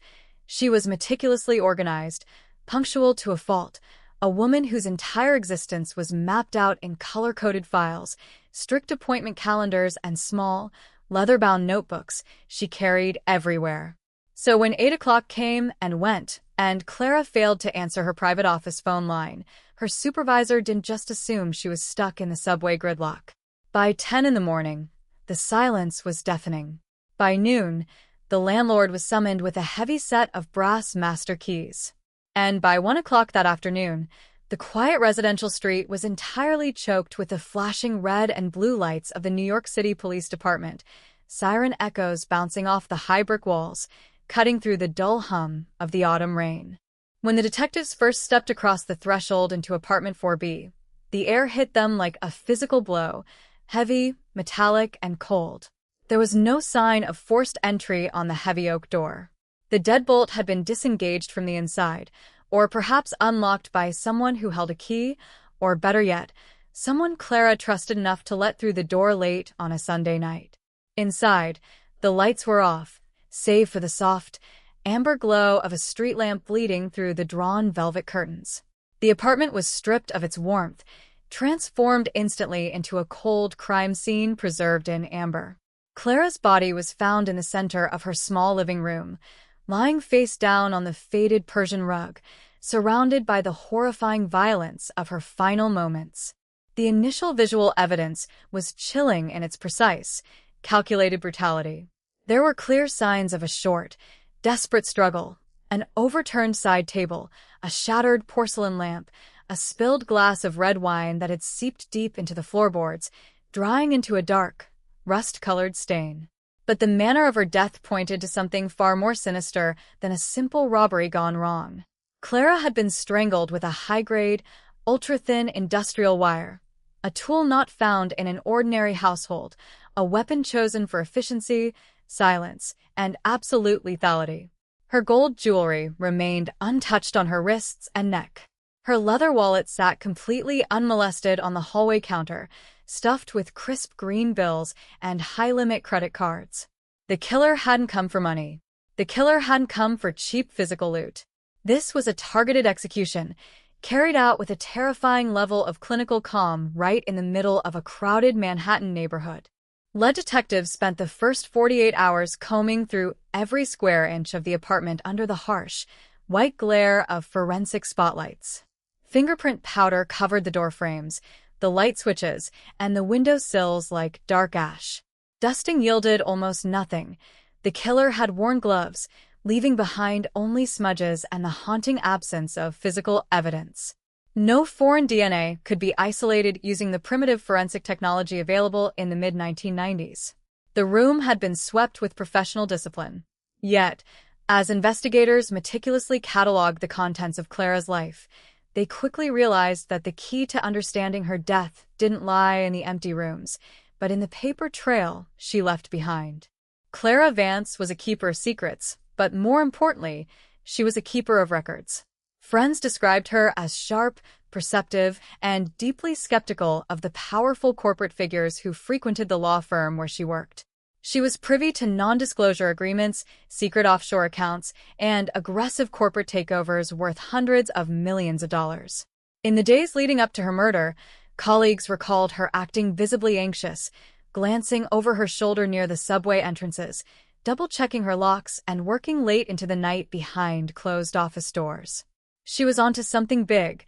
She was meticulously organized, punctual to a fault, a woman whose entire existence was mapped out in color-coded files, strict appointment calendars, and small, leather-bound notebooks she carried everywhere. So when 8 o'clock came and went, and Clara failed to answer her private office phone line, her supervisor didn't just assume she was stuck in the subway gridlock. By 10 in the morning, the silence was deafening. By noon, the landlord was summoned with a heavy set of brass master keys. And by 1 o'clock that afternoon, the quiet residential street was entirely choked with the flashing red and blue lights of the New York City Police Department, siren echoes bouncing off the high brick walls, cutting through the dull hum of the autumn rain. When the detectives first stepped across the threshold into apartment 4B, the air hit them like a physical blow, heavy, metallic, and cold. There was no sign of forced entry on the heavy oak door. The deadbolt had been disengaged from the inside, or perhaps unlocked by someone who held a key, or better yet, someone Clara trusted enough to let through the door late on a Sunday night. Inside, the lights were off, save for the soft, amber glow of a street lamp bleeding through the drawn velvet curtains. The apartment was stripped of its warmth, transformed instantly into a cold crime scene preserved in amber. Clara's body was found in the center of her small living room, lying face down on the faded Persian rug, surrounded by the horrifying violence of her final moments. The initial visual evidence was chilling in its precise, calculated brutality. There were clear signs of a short, desperate struggle: an overturned side table, a shattered porcelain lamp, a spilled glass of red wine that had seeped deep into the floorboards, drying into a dark, rust-colored stain. But the manner of her death pointed to something far more sinister than a simple robbery gone wrong. Clara had been strangled with a high-grade, ultra-thin industrial wire, a tool not found in an ordinary household, a weapon chosen for efficiency, silence, and absolute lethality. Her gold jewelry remained untouched on her wrists and neck. Her leather wallet sat completely unmolested on the hallway counter, stuffed with crisp green bills and high-limit credit cards. The killer hadn't come for money. The killer hadn't come for cheap physical loot. This was a targeted execution, carried out with a terrifying level of clinical calm right in the middle of a crowded Manhattan neighborhood. Lead detectives spent the first 48 hours combing through every square inch of the apartment under the harsh, white glare of forensic spotlights. Fingerprint powder covered the door frames, the light switches, and the window sills like dark ash. Dusting yielded almost nothing. The killer had worn gloves, leaving behind only smudges and the haunting absence of physical evidence. No foreign DNA could be isolated using the primitive forensic technology available in the mid-1990s. The room had been swept with professional discipline. Yet, as investigators meticulously cataloged the contents of Clara's life, they quickly realized that the key to understanding her death didn't lie in the empty rooms, but in the paper trail she left behind. Clara Vance was a keeper of secrets, but more importantly, she was a keeper of records. Friends described her as sharp, perceptive, and deeply skeptical of the powerful corporate figures who frequented the law firm where she worked. She was privy to non-disclosure agreements, secret offshore accounts, and aggressive corporate takeovers worth hundreds of millions of dollars. In the days leading up to her murder, colleagues recalled her acting visibly anxious, glancing over her shoulder near the subway entrances, double-checking her locks, and working late into the night behind closed office doors. She was onto something big,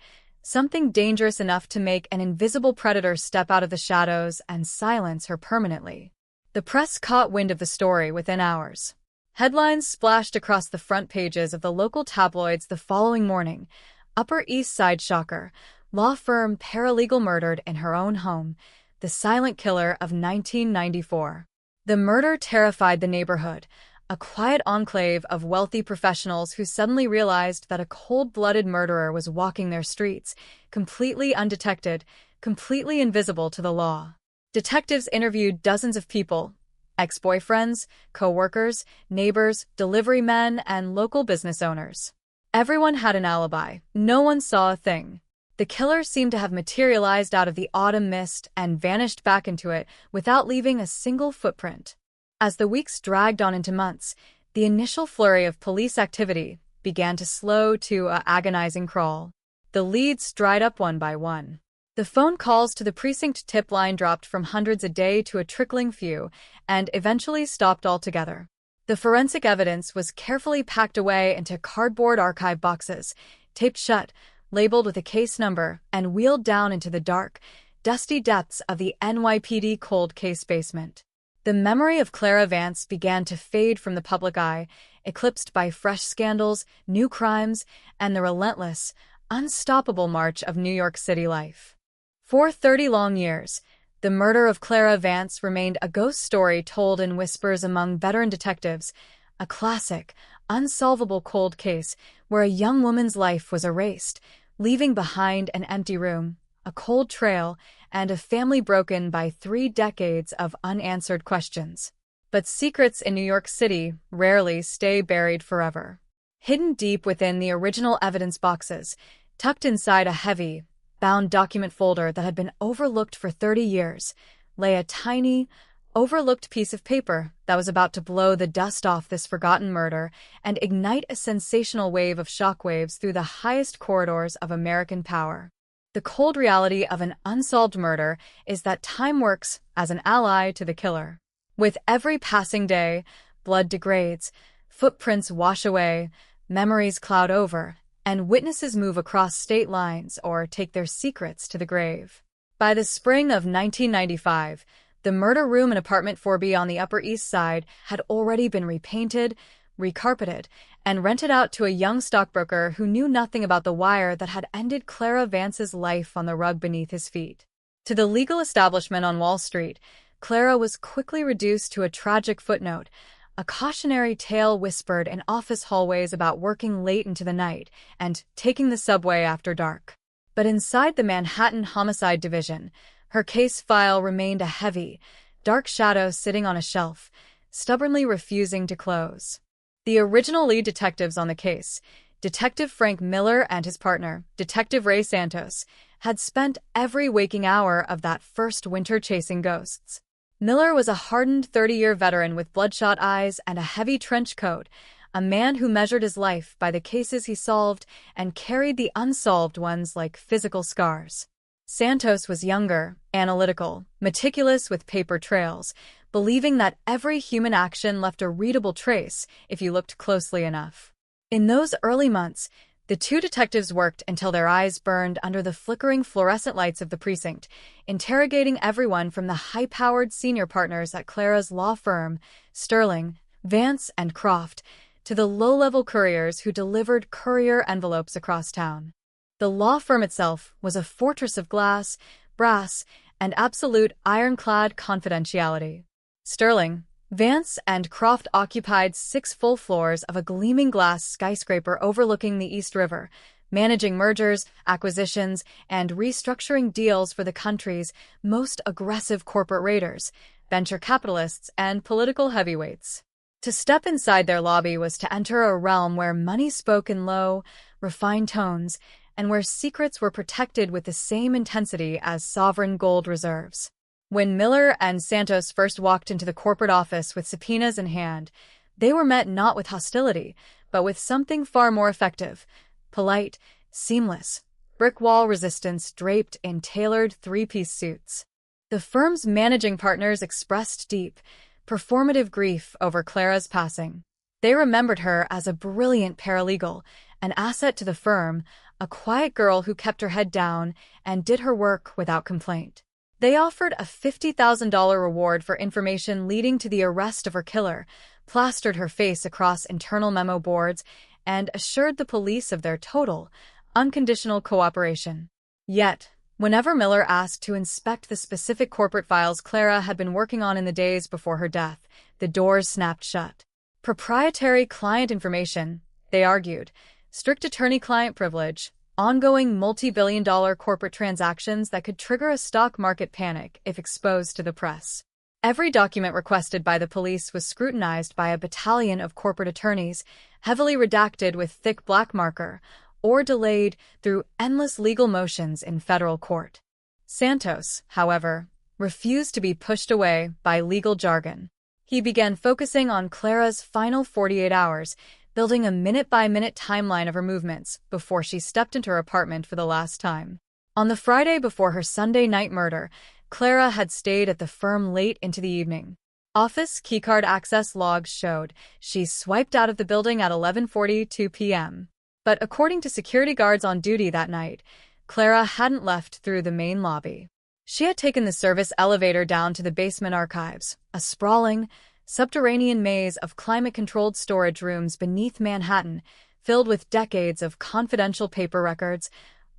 something dangerous enough to make an invisible predator step out of the shadows and silence her permanently. The press caught wind of the story within hours. Headlines splashed across the front pages of the local tabloids the following morning. Upper East Side shocker. Law firm paralegal murdered in her own home. The silent killer of 1994. The murder terrified the neighborhood, a quiet enclave of wealthy professionals who suddenly realized that a cold-blooded murderer was walking their streets, completely undetected, completely invisible to the law. Detectives interviewed dozens of people, ex-boyfriends, co-workers, neighbors, delivery men, and local business owners. Everyone had an alibi. No one saw a thing. The killer seemed to have materialized out of the autumn mist and vanished back into it without leaving a single footprint. As the weeks dragged on into months, the initial flurry of police activity began to slow to an agonizing crawl. The leads dried up one by one. The phone calls to the precinct tip line dropped from hundreds a day to a trickling few, and eventually stopped altogether. The forensic evidence was carefully packed away into cardboard archive boxes, taped shut, labeled with a case number, and wheeled down into the dark, dusty depths of the NYPD cold case basement. The memory of Clara Vance began to fade from the public eye, eclipsed by fresh scandals, new crimes, and the relentless, unstoppable march of New York City life. For 30 long years, the murder of Clara Vance remained a ghost story told in whispers among veteran detectives, a classic, unsolvable cold case where a young woman's life was erased, leaving behind an empty room, a cold trail, and a family broken by 3 decades of unanswered questions. But secrets in New York City rarely stay buried forever. Hidden deep within the original evidence boxes, tucked inside a heavy, bound document folder that had been overlooked for 30 years, lay a tiny, overlooked piece of paper that was about to blow the dust off this forgotten murder and ignite a sensational wave of shockwaves through the highest corridors of American power. The cold reality of an unsolved murder is that time works as an ally to the killer. With every passing day, blood degrades, footprints wash away, memories cloud over, and witnesses move across state lines or take their secrets to the grave. By the spring of 1995, the murder room in apartment 4B on the Upper East Side had already been repainted, recarpeted, and rented out to a young stockbroker who knew nothing about the wire that had ended Clara Vance's life on the rug beneath his feet. To the legal establishment on Wall Street, Clara was quickly reduced to a tragic footnote, a cautionary tale whispered in office hallways about working late into the night and taking the subway after dark. But inside the Manhattan Homicide Division, her case file remained a heavy, dark shadow sitting on a shelf, stubbornly refusing to close. The original lead detectives on the case, Detective Frank Miller and his partner, Detective Ray Santos, had spent every waking hour of that first winter chasing ghosts. Miller was a hardened 30-year veteran with bloodshot eyes and a heavy trench coat, a man who measured his life by the cases he solved and carried the unsolved ones like physical scars. Santos was younger, analytical, meticulous with paper trails, believing that every human action left a readable trace if you looked closely enough. In those early months, the two detectives worked until their eyes burned under the flickering fluorescent lights of the precinct, interrogating everyone from the high-powered senior partners at Clara's law firm, Sterling, Vance, and Croft, to the low-level couriers who delivered courier envelopes across town. The law firm itself was a fortress of glass, brass, and absolute ironclad confidentiality. Sterling, Vance, and Croft occupied 6 full floors of a gleaming glass skyscraper overlooking the East River, managing mergers, acquisitions, and restructuring deals for the country's most aggressive corporate raiders, venture capitalists, and political heavyweights. To step inside their lobby was to enter a realm where money spoke in low, refined tones, and where secrets were protected with the same intensity as sovereign gold reserves. When Miller and Santos first walked into the corporate office with subpoenas in hand, they were met not with hostility, but with something far more effective, polite, seamless, brick wall resistance draped in tailored 3-piece suits. The firm's managing partners expressed deep, performative grief over Clara's passing. They remembered her as a brilliant paralegal, an asset to the firm, a quiet girl who kept her head down and did her work without complaint. They offered a $50,000 reward for information leading to the arrest of her killer, plastered her face across internal memo boards, and assured the police of their total, unconditional cooperation. Yet, whenever Miller asked to inspect the specific corporate files Clara had been working on in the days before her death, the doors snapped shut. Proprietary client information, they argued, strict attorney-client privilege, ongoing multi-billion-dollar corporate transactions that could trigger a stock market panic if exposed to the press. Every document requested by the police was scrutinized by a battalion of corporate attorneys, heavily redacted with thick black marker, or delayed through endless legal motions in federal court. Santos, however, refused to be pushed away by legal jargon. He began focusing on Clara's final 48 hours, building a minute-by-minute timeline of her movements before she stepped into her apartment for the last time. On the Friday before her Sunday night murder, Clara had stayed at the firm late into the evening. Office keycard access logs showed she swiped out of the building at 11:42 p.m. But according to security guards on duty that night, Clara hadn't left through the main lobby. She had taken the service elevator down to the basement archives, a sprawling, subterranean maze of climate-controlled storage rooms beneath Manhattan, filled with decades of confidential paper records,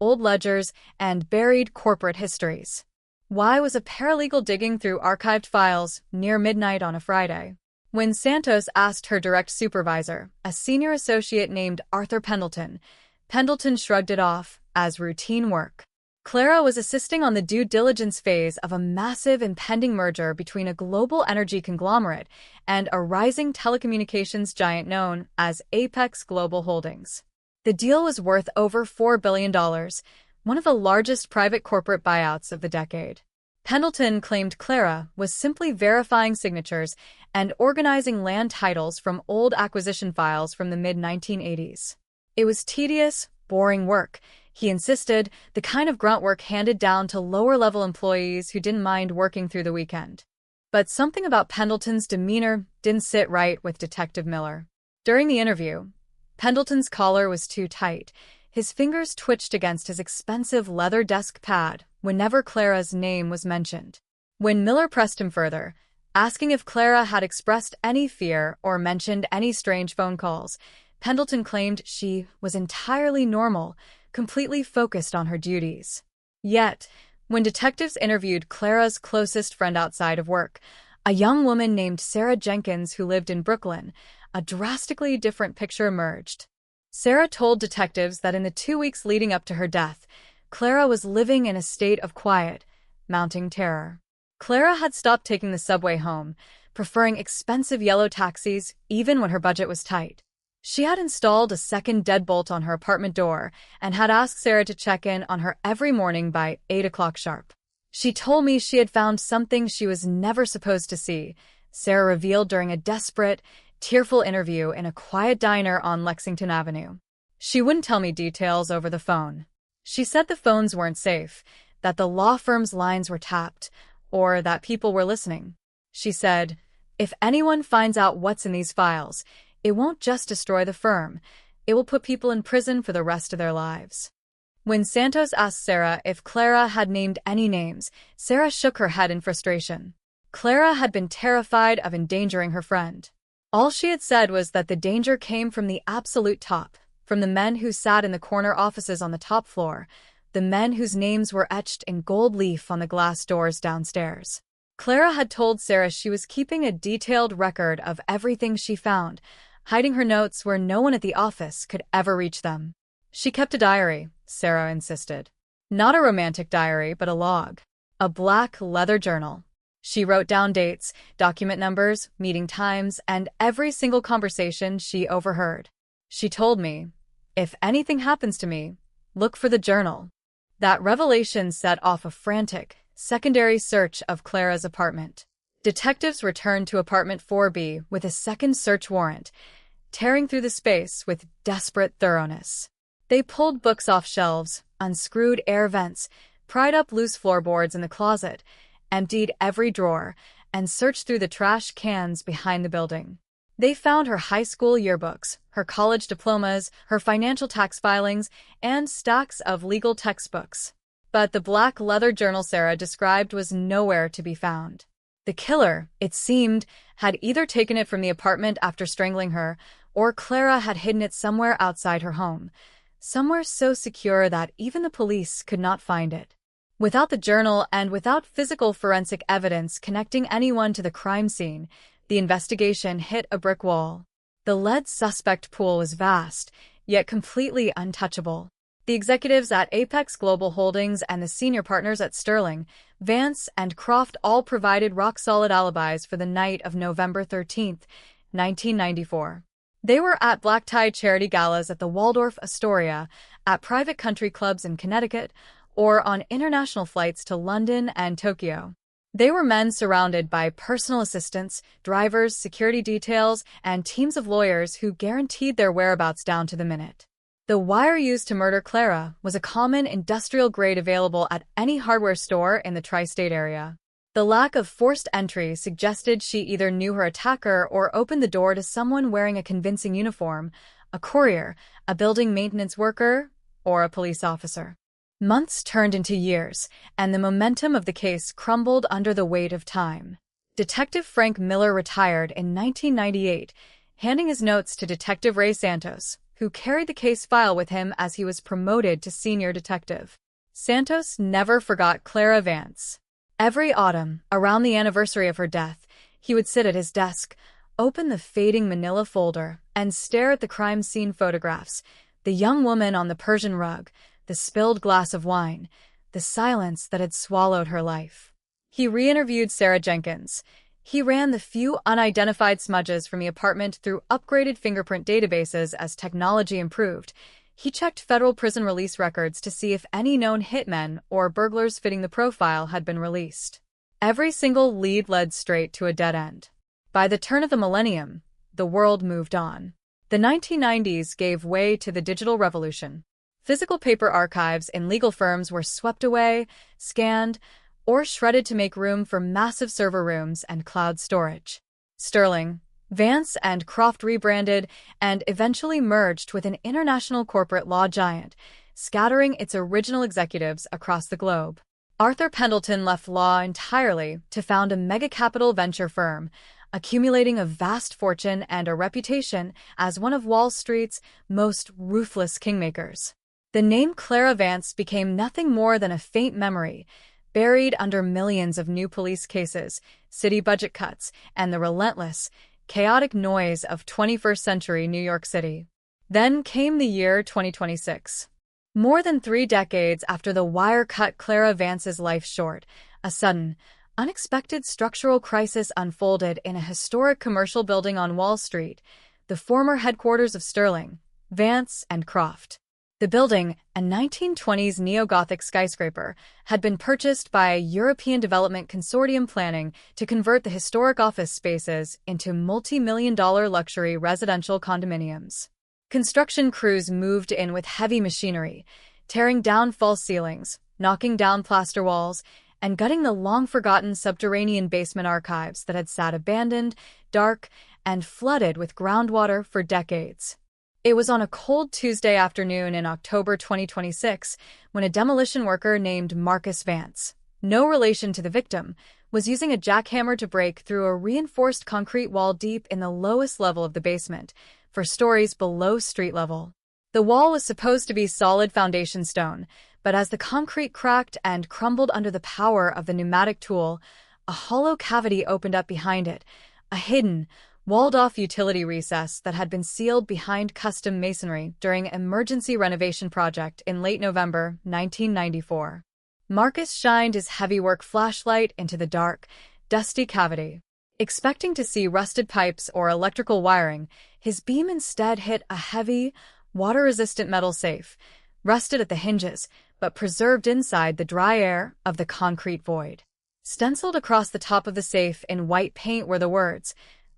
old ledgers, and buried corporate histories. Why was a paralegal digging through archived files near midnight on a Friday? When Santos asked her direct supervisor, a senior associate named Arthur Pendleton, Pendleton shrugged it off as routine work. Clara was assisting on the due diligence phase of a massive impending merger between a global energy conglomerate and a rising telecommunications giant known as Apex Global Holdings. The deal was worth over $4 billion, one of the largest private corporate buyouts of the decade. Pendleton claimed Clara was simply verifying signatures and organizing land titles from old acquisition files from the mid-1980s. It was tedious, boring work, he insisted, the kind of grunt work handed down to lower-level employees who didn't mind working through the weekend. But something about Pendleton's demeanor didn't sit right with Detective Miller. During the interview, Pendleton's collar was too tight. His fingers twitched against his expensive leather desk pad whenever Clara's name was mentioned. When Miller pressed him further, asking if Clara had expressed any fear or mentioned any strange phone calls, Pendleton claimed she was entirely normal, completely focused on her duties. Yet, when detectives interviewed Clara's closest friend outside of work, a young woman named Sarah Jenkins who lived in Brooklyn, a drastically different picture emerged. Sarah told detectives that in the 2 weeks leading up to her death, Clara was living in a state of quiet, mounting terror. Clara had stopped taking the subway home, preferring expensive yellow taxis even when her budget was tight. She had installed a second deadbolt on her apartment door and had asked Sarah to check in on her every morning by 8 o'clock sharp. She told me she had found something she was never supposed to see, Sarah revealed during a desperate, tearful interview in a quiet diner on Lexington Avenue. She wouldn't tell me details over the phone. She said the phones weren't safe, that the law firm's lines were tapped, or that people were listening. She said, "If anyone finds out what's in these files, it won't just destroy the firm, it will put people in prison for the rest of their lives." When Santos asked Sarah if Clara had named any names, Sarah shook her head in frustration. Clara had been terrified of endangering her friend. All she had said was that the danger came from the absolute top, from the men who sat in the corner offices on the top floor, the men whose names were etched in gold leaf on the glass doors downstairs. Clara had told Sarah she was keeping a detailed record of everything she found, hiding her notes where no one at the office could ever reach them. She kept a diary, Sarah insisted. Not a romantic diary, but a log. A black leather journal. She wrote down dates, document numbers, meeting times, and every single conversation she overheard. She told me, "If anything happens to me, look for the journal." That revelation set off a frantic, secondary search of Clara's apartment. Detectives returned to apartment 4B with a second search warrant, tearing through the space with desperate thoroughness. They pulled books off shelves, unscrewed air vents, pried up loose floorboards in the closet, emptied every drawer, and searched through the trash cans behind the building. They found her high school yearbooks, her college diplomas, her financial tax filings, and stacks of legal textbooks. But the black leather journal Sarah described was nowhere to be found. The killer, it seemed, had either taken it from the apartment after strangling her, or Clara had hidden it somewhere outside her home, somewhere so secure that even the police could not find it. Without the journal and without physical forensic evidence connecting anyone to the crime scene, the investigation hit a brick wall. The lead suspect pool was vast, yet completely untouchable. The executives at Apex Global Holdings and the senior partners at Sterling, Vance, and Croft all provided rock-solid alibis for the night of November 13, 1994. They were at black-tie charity galas at the Waldorf Astoria, at private country clubs in Connecticut, or on international flights to London and Tokyo. They were men surrounded by personal assistants, drivers, security details, and teams of lawyers who guaranteed their whereabouts down to the minute. The wire used to murder Clara was a common industrial grade available at any hardware store in the tri-state area. The lack of forced entry suggested she either knew her attacker or opened the door to someone wearing a convincing uniform, a courier, a building maintenance worker, or a police officer. Months turned into years, and the momentum of the case crumbled under the weight of time. Detective Frank Miller retired in 1998, handing his notes to Detective Ray Santos, who carried the case file with him as he was promoted to senior detective. Santos never forgot Clara Vance. Every autumn, around the anniversary of her death, he would sit at his desk, open the fading manila folder, and stare at the crime scene photographs, the young woman on the Persian rug, the spilled glass of wine, the silence that had swallowed her life. He re-interviewed Sarah Jenkins. He ran the few unidentified smudges from the apartment through upgraded fingerprint databases as technology improved. He checked federal prison release records to see if any known hitmen or burglars fitting the profile had been released. Every single lead led straight to a dead end. By the turn of the millennium, the world moved on. The 1990s gave way to the digital revolution. Physical paper archives in legal firms were swept away, scanned, or shredded to make room for massive server rooms and cloud storage. Sterling, Vance, and Croft rebranded and eventually merged with an international corporate law giant, scattering its original executives across the globe. Arthur Pendleton left law entirely to found a mega-capital venture firm, accumulating a vast fortune and a reputation as one of Wall Street's most ruthless kingmakers. The name Clara Vance became nothing more than a faint memory, buried under millions of new police cases, city budget cuts, and the relentless, chaotic noise of 21st century New York City. Then came the year 2026. More than 3 decades after the wire cut Clara Vance's life short, a sudden, unexpected structural crisis unfolded in a historic commercial building on Wall Street, the former headquarters of Sterling, Vance, and Croft. The building, a 1920s neo-Gothic skyscraper, had been purchased by a European development consortium planning to convert the historic office spaces into multi-million-dollar luxury residential condominiums. Construction crews moved in with heavy machinery, tearing down false ceilings, knocking down plaster walls, and gutting the long-forgotten subterranean basement archives that had sat abandoned, dark, and flooded with groundwater for decades. It was on a cold Tuesday afternoon in October 2026 when a demolition worker named Marcus Vance, no relation to the victim, was using a jackhammer to break through a reinforced concrete wall deep in the lowest level of the basement, for stories below street level. The wall was supposed to be solid foundation stone, but as the concrete cracked and crumbled under the power of the pneumatic tool, a hollow cavity opened up behind it, a hidden, walled-off utility recess that had been sealed behind custom masonry during an emergency renovation project in late November 1994. Marcus shined his heavy-work flashlight into the dark, dusty cavity. Expecting to see rusted pipes or electrical wiring, his beam instead hit a heavy, water-resistant metal safe, rusted at the hinges, but preserved inside the dry air of the concrete void. Stenciled across the top of the safe in white paint were the words,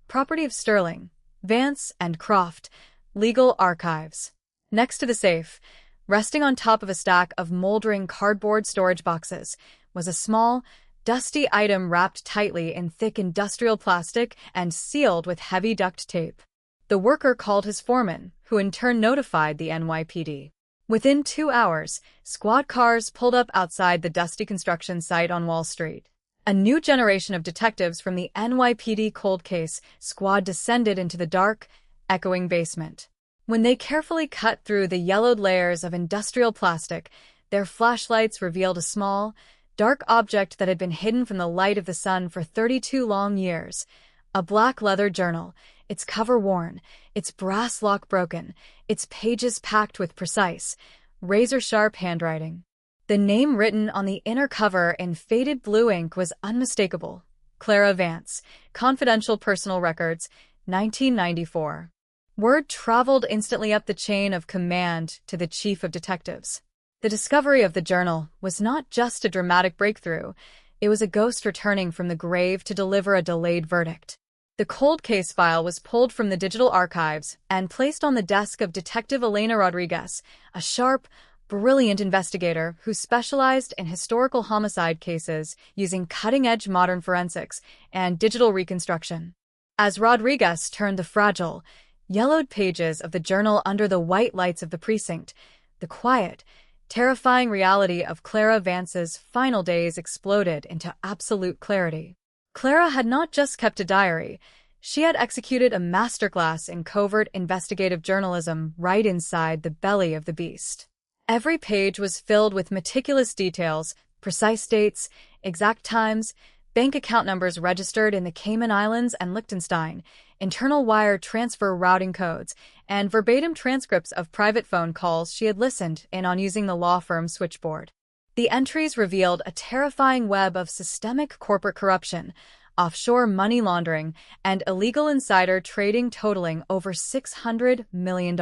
"Property of Sterling, Vance and Croft, Legal Archives." Next to the safe, resting on top of a stack of moldering cardboard storage boxes, was a small, dusty item wrapped tightly in thick industrial plastic and sealed with heavy duct tape. The worker called his foreman, who in turn notified the NYPD. Within 2 hours, squad cars pulled up outside the dusty construction site on Wall Street. A new generation of detectives from the NYPD cold case squad descended into the dark, echoing basement. When they carefully cut through the yellowed layers of industrial plastic, their flashlights revealed a small, dark object that had been hidden from the light of the sun for 32 long years. A black leather journal, its cover worn, its brass lock broken, its pages packed with precise, razor-sharp handwriting. The name written on the inner cover in faded blue ink was unmistakable. Clara Vance, Confidential Personal Records, 1994. Word traveled instantly up the chain of command to the chief of detectives. The discovery of the journal was not just a dramatic breakthrough, it was a ghost returning from the grave to deliver a delayed verdict. The cold case file was pulled from the digital archives and placed on the desk of Detective Elena Rodriguez, a sharp, brilliant investigator who specialized in historical homicide cases using cutting-edge modern forensics and digital reconstruction. As Rodriguez turned the fragile, yellowed pages of the journal under the white lights of the precinct, the quiet, terrifying reality of Clara Vance's final days exploded into absolute clarity. Clara had not just kept a diary, she had executed a masterclass in covert investigative journalism right inside the belly of the beast. Every page was filled with meticulous details, precise dates, exact times, bank account numbers registered in the Cayman Islands and Liechtenstein, internal wire transfer routing codes, and verbatim transcripts of private phone calls she had listened in on using the law firm's switchboard. The entries revealed a terrifying web of systemic corporate corruption, offshore money laundering, and illegal insider trading totaling over $600 million.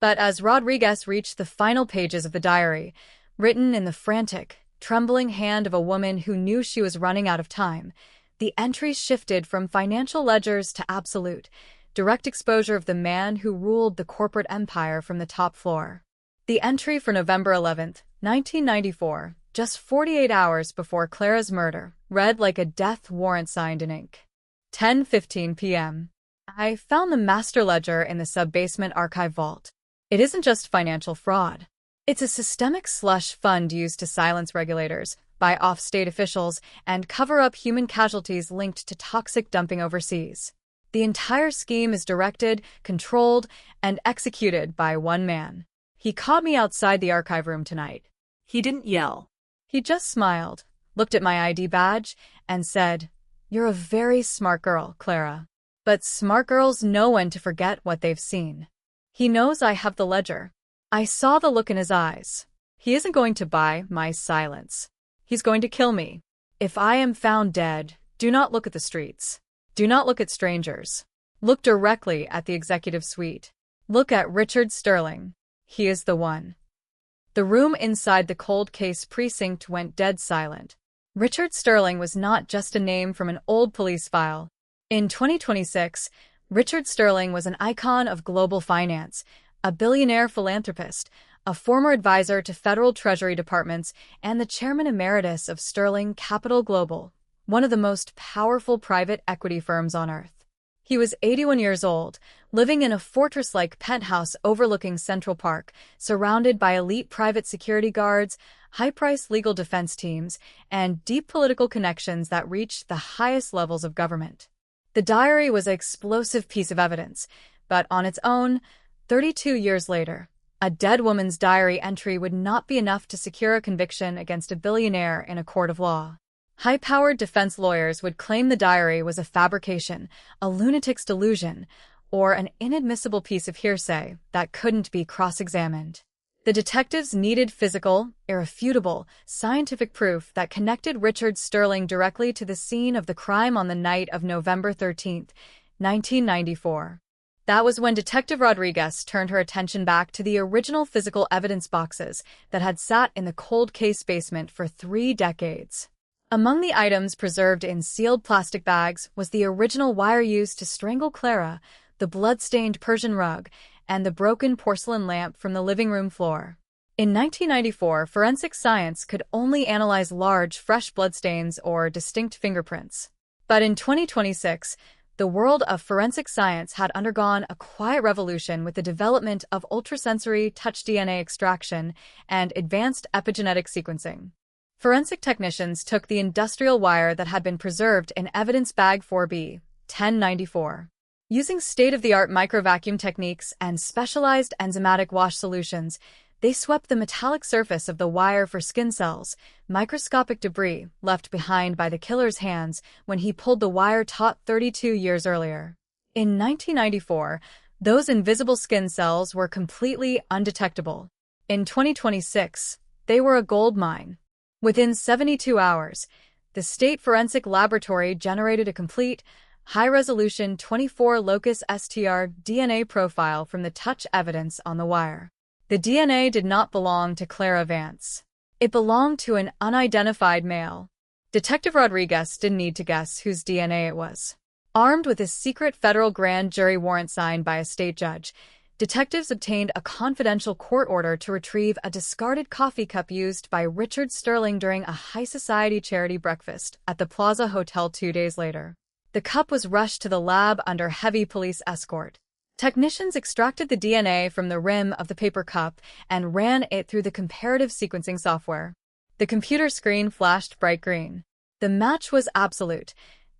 But as Rodriguez reached the final pages of the diary, written in the frantic, trembling hand of a woman who knew she was running out of time, the entries shifted from financial ledgers to absolute, direct exposure of the man who ruled the corporate empire from the top floor. The entry for November 11th, 1994, just 48 hours before Clara's murder, read like a death warrant signed in ink. 10:15 p.m. I found the master ledger in the sub-basement archive vault. It isn't just financial fraud. It's a systemic slush fund used to silence regulators, buy off state officials, and cover up human casualties linked to toxic dumping overseas. The entire scheme is directed, controlled, and executed by one man. He caught me outside the archive room tonight. He didn't yell. He just smiled, looked at my ID badge, and said, "You're a very smart girl, Clara. But smart girls know when to forget what they've seen." He knows I have the ledger. I saw the look in his eyes. He isn't going to buy my silence. He's going to kill me. If I am found dead, do not look at the streets. Do not look at strangers. Look directly at the executive suite. Look at Richard Sterling. He is the one. The room inside the cold case precinct went dead silent. Richard Sterling was not just a name from an old police file. In 2026, Richard Sterling was an icon of global finance, a billionaire philanthropist, a former advisor to federal treasury departments, and the chairman emeritus of Sterling Capital Global, one of the most powerful private equity firms on earth. He was 81 years old, living in a fortress-like penthouse overlooking Central Park, surrounded by elite private security guards, high-priced legal defense teams, and deep political connections that reached the highest levels of government. The diary was an explosive piece of evidence, but on its own, 32 years later, a dead woman's diary entry would not be enough to secure a conviction against a billionaire in a court of law. High-powered defense lawyers would claim the diary was a fabrication, a lunatic's delusion, or an inadmissible piece of hearsay that couldn't be cross-examined. The detectives needed physical, irrefutable, scientific proof that connected Richard Sterling directly to the scene of the crime on the night of November 13, 1994. That was when Detective Rodriguez turned her attention back to the original physical evidence boxes that had sat in the cold case basement for 3 decades. Among the items preserved in sealed plastic bags was the original wire used to strangle Clara, the blood-stained Persian rug, and the broken porcelain lamp from the living room floor. In 1994, forensic science could only analyze large, fresh bloodstains or distinct fingerprints. But in 2026, the world of forensic science had undergone a quiet revolution with the development of ultrasensory touch DNA extraction and advanced epigenetic sequencing. Forensic technicians took the industrial wire that had been preserved in evidence bag 4B, 1094. Using state-of-the-art microvacuum techniques and specialized enzymatic wash solutions, they swept the metallic surface of the wire for skin cells, microscopic debris left behind by the killer's hands when he pulled the wire taut 32 years earlier. In 1994, those invisible skin cells were completely undetectable. In 2026, they were a gold mine. Within 72 hours, the State Forensic Laboratory generated a complete, high-resolution 24-locus STR DNA profile from the touch evidence on the wire. The DNA did not belong to Clara Vance. It belonged to an unidentified male. Detective Rodriguez didn't need to guess whose DNA it was. Armed with a secret federal grand jury warrant signed by a state judge, detectives obtained a confidential court order to retrieve a discarded coffee cup used by Richard Sterling during a high-society charity breakfast at the Plaza Hotel 2 days later. The cup was rushed to the lab under heavy police escort. Technicians extracted the DNA from the rim of the paper cup and ran it through the comparative sequencing software. The computer screen flashed bright green. The match was absolute,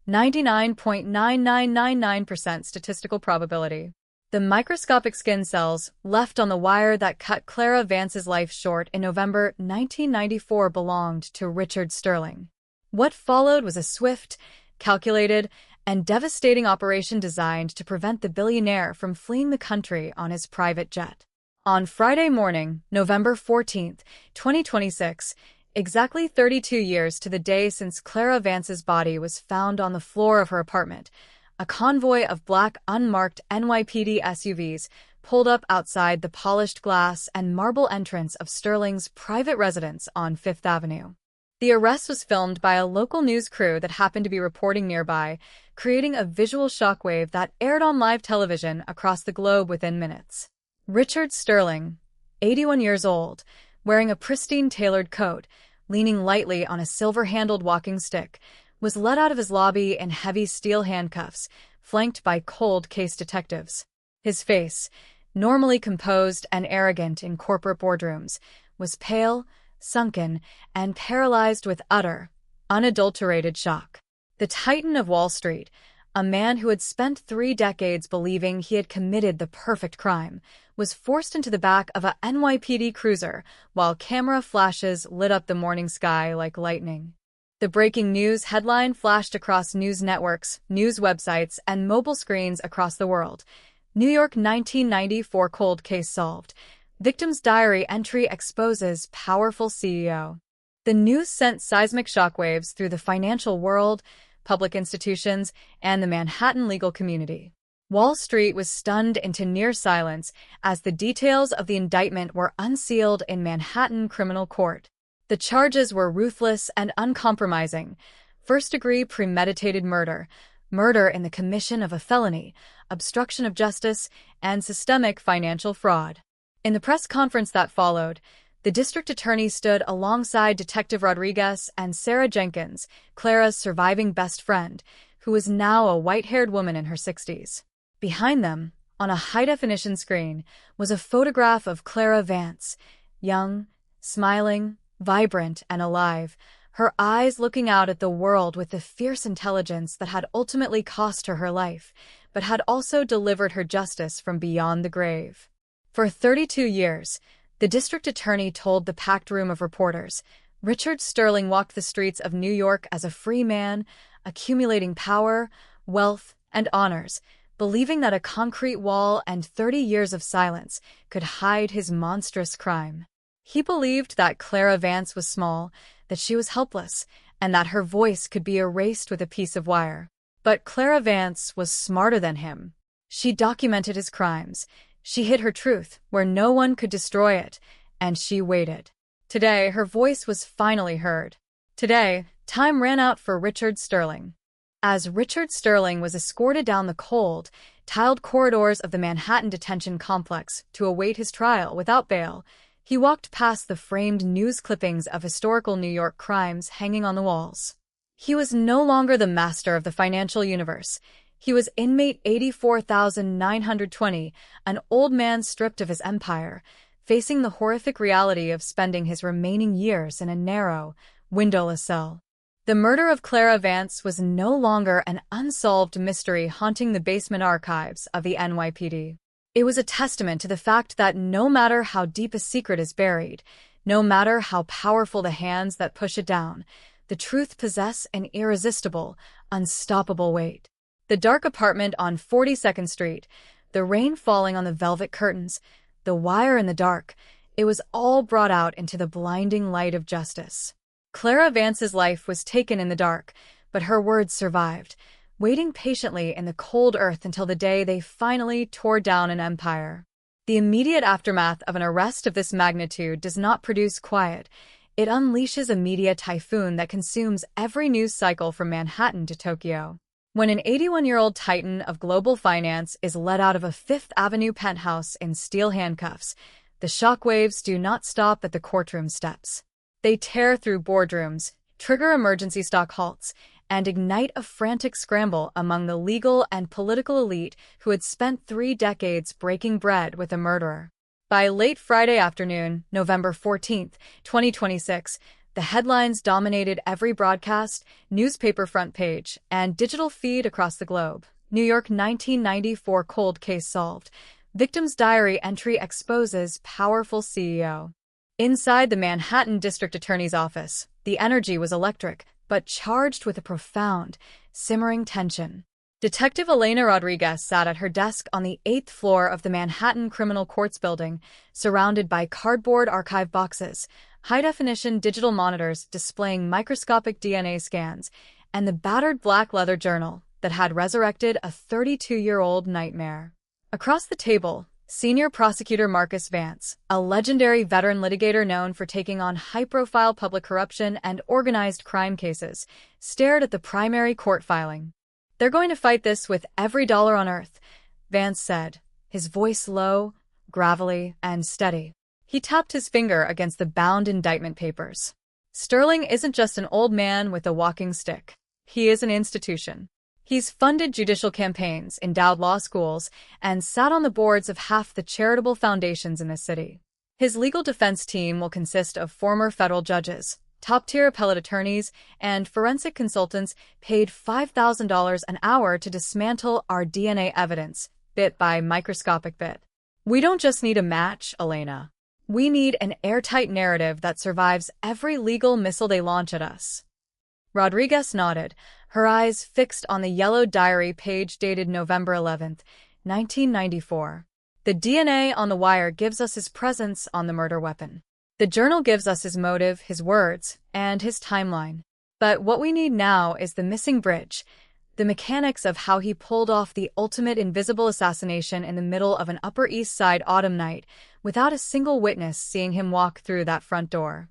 99.9999% statistical probability. The microscopic skin cells left on the wire that cut Clara Vance's life short in November 1994 belonged to Richard Sterling. What followed was a swift, calculated, and devastating operation designed to prevent the billionaire from fleeing the country on his private jet. On Friday morning, November 14, 2026, exactly 32 years to the day since Clara Vance's body was found on the floor of her apartment, a convoy of black unmarked NYPD SUVs pulled up outside the polished glass and marble entrance of Sterling's private residence on Fifth Avenue. The arrest was filmed by a local news crew that happened to be reporting nearby, creating a visual shockwave that aired on live television across the globe within minutes. Richard Sterling, 81 years old, wearing a pristine tailored coat, leaning lightly on a silver-handled walking stick, was led out of his lobby in heavy steel handcuffs, flanked by cold case detectives. His face, normally composed and arrogant in corporate boardrooms, was pale, sunken, and paralyzed with utter, unadulterated shock. The Titan of Wall Street, a man who had spent 3 decades believing he had committed the perfect crime, was forced into the back of a NYPD cruiser while camera flashes lit up the morning sky like lightning. The breaking news headline flashed across news networks, news websites, and mobile screens across the world. New York 1994 cold case solved. Victim's diary entry exposes powerful CEO. The news sent seismic shockwaves through the financial world, public institutions, and the Manhattan legal community. Wall Street was stunned into near silence as the details of the indictment were unsealed in Manhattan criminal court. The charges were ruthless and uncompromising: first-degree premeditated murder, murder in the commission of a felony, obstruction of justice, and systemic financial fraud. In the press conference that followed, the district attorney stood alongside Detective Rodriguez and Sarah Jenkins, Clara's surviving best friend, who was now a white-haired woman in her 60s. Behind them, on a high-definition screen, was a photograph of Clara Vance, young, smiling, vibrant, and alive, her eyes looking out at the world with the fierce intelligence that had ultimately cost her her life, but had also delivered her justice from beyond the grave. For 32 years, the district attorney told the packed room of reporters, Richard Sterling walked the streets of New York as a free man, accumulating power, wealth, and honors, believing that a concrete wall and 30 years of silence could hide his monstrous crime. He believed that Clara Vance was small, that she was helpless, and that her voice could be erased with a piece of wire. But Clara Vance was smarter than him. She documented his crimes. She hid her truth where no one could destroy it, and she waited. Today, her voice was finally heard. Today, time ran out for Richard Sterling. As Richard Sterling was escorted down the cold, tiled corridors of the Manhattan detention complex to await his trial without bail, He walked past the framed news clippings of historical New York crimes hanging on the walls. He was no longer the master of the financial universe. He was inmate 84,920, an old man stripped of his empire, facing the horrific reality of spending his remaining years in a narrow, windowless cell. The murder of Clara Vance was no longer an unsolved mystery haunting the basement archives of the NYPD. It was a testament to the fact that no matter how deep a secret is buried, no matter how powerful the hands that push it down, the truth possesses an irresistible, unstoppable weight. The dark apartment on 42nd Street, the rain falling on the velvet curtains, the wire in the dark, it was all brought out into the blinding light of justice. Clara Vance's life was taken in the dark, but her words survived, waiting patiently in the cold earth until the day they finally tore down an empire. The immediate aftermath of an arrest of this magnitude does not produce quiet. It unleashes a media typhoon that consumes every news cycle from Manhattan to Tokyo. When an 81-year-old titan of global finance is let out of a Fifth Avenue penthouse in steel handcuffs, the shockwaves do not stop at the courtroom steps. They tear through boardrooms, trigger emergency stock halts, and ignite a frantic scramble among the legal and political elite who had spent 3 decades breaking bread with a murderer. By late Friday afternoon, November 14, 2026, the headlines dominated every broadcast, newspaper front page, and digital feed across the globe. New York 1994 cold case solved. Victim's diary entry exposes powerful CEO. Inside the Manhattan District Attorney's office, the energy was electric, but charged with a profound, simmering tension. Detective Elena Rodriguez sat at her desk on the 8th floor of the Manhattan Criminal Courts building, surrounded by cardboard archive boxes, high-definition digital monitors displaying microscopic DNA scans, and the battered black leather journal that had resurrected a 32-year-old nightmare. Across the table, Senior Prosecutor Marcus Vance, a legendary veteran litigator known for taking on high-profile public corruption and organized crime cases, stared at the primary court filing. "They're going to fight this with every dollar on earth," Vance said, his voice low, gravelly, and steady. He tapped his finger against the bound indictment papers. "Sterling isn't just an old man with a walking stick. He is an institution. He's funded judicial campaigns, endowed law schools, and sat on the boards of half the charitable foundations in the city. His legal defense team will consist of former federal judges, top-tier appellate attorneys, and forensic consultants paid $5,000 an hour to dismantle our DNA evidence, bit by microscopic bit. We don't just need a match, Elena. We need an airtight narrative that survives every legal missile they launch at us." Rodriguez nodded, her eyes fixed on the yellow diary page dated November 11, 1994. "The DNA on the wire gives us his presence on the murder weapon. The journal gives us his motive, his words, and his timeline. But what we need now is the missing bridge, the mechanics of how he pulled off the ultimate invisible assassination in the middle of an Upper East Side autumn night without a single witness seeing him walk through that front door."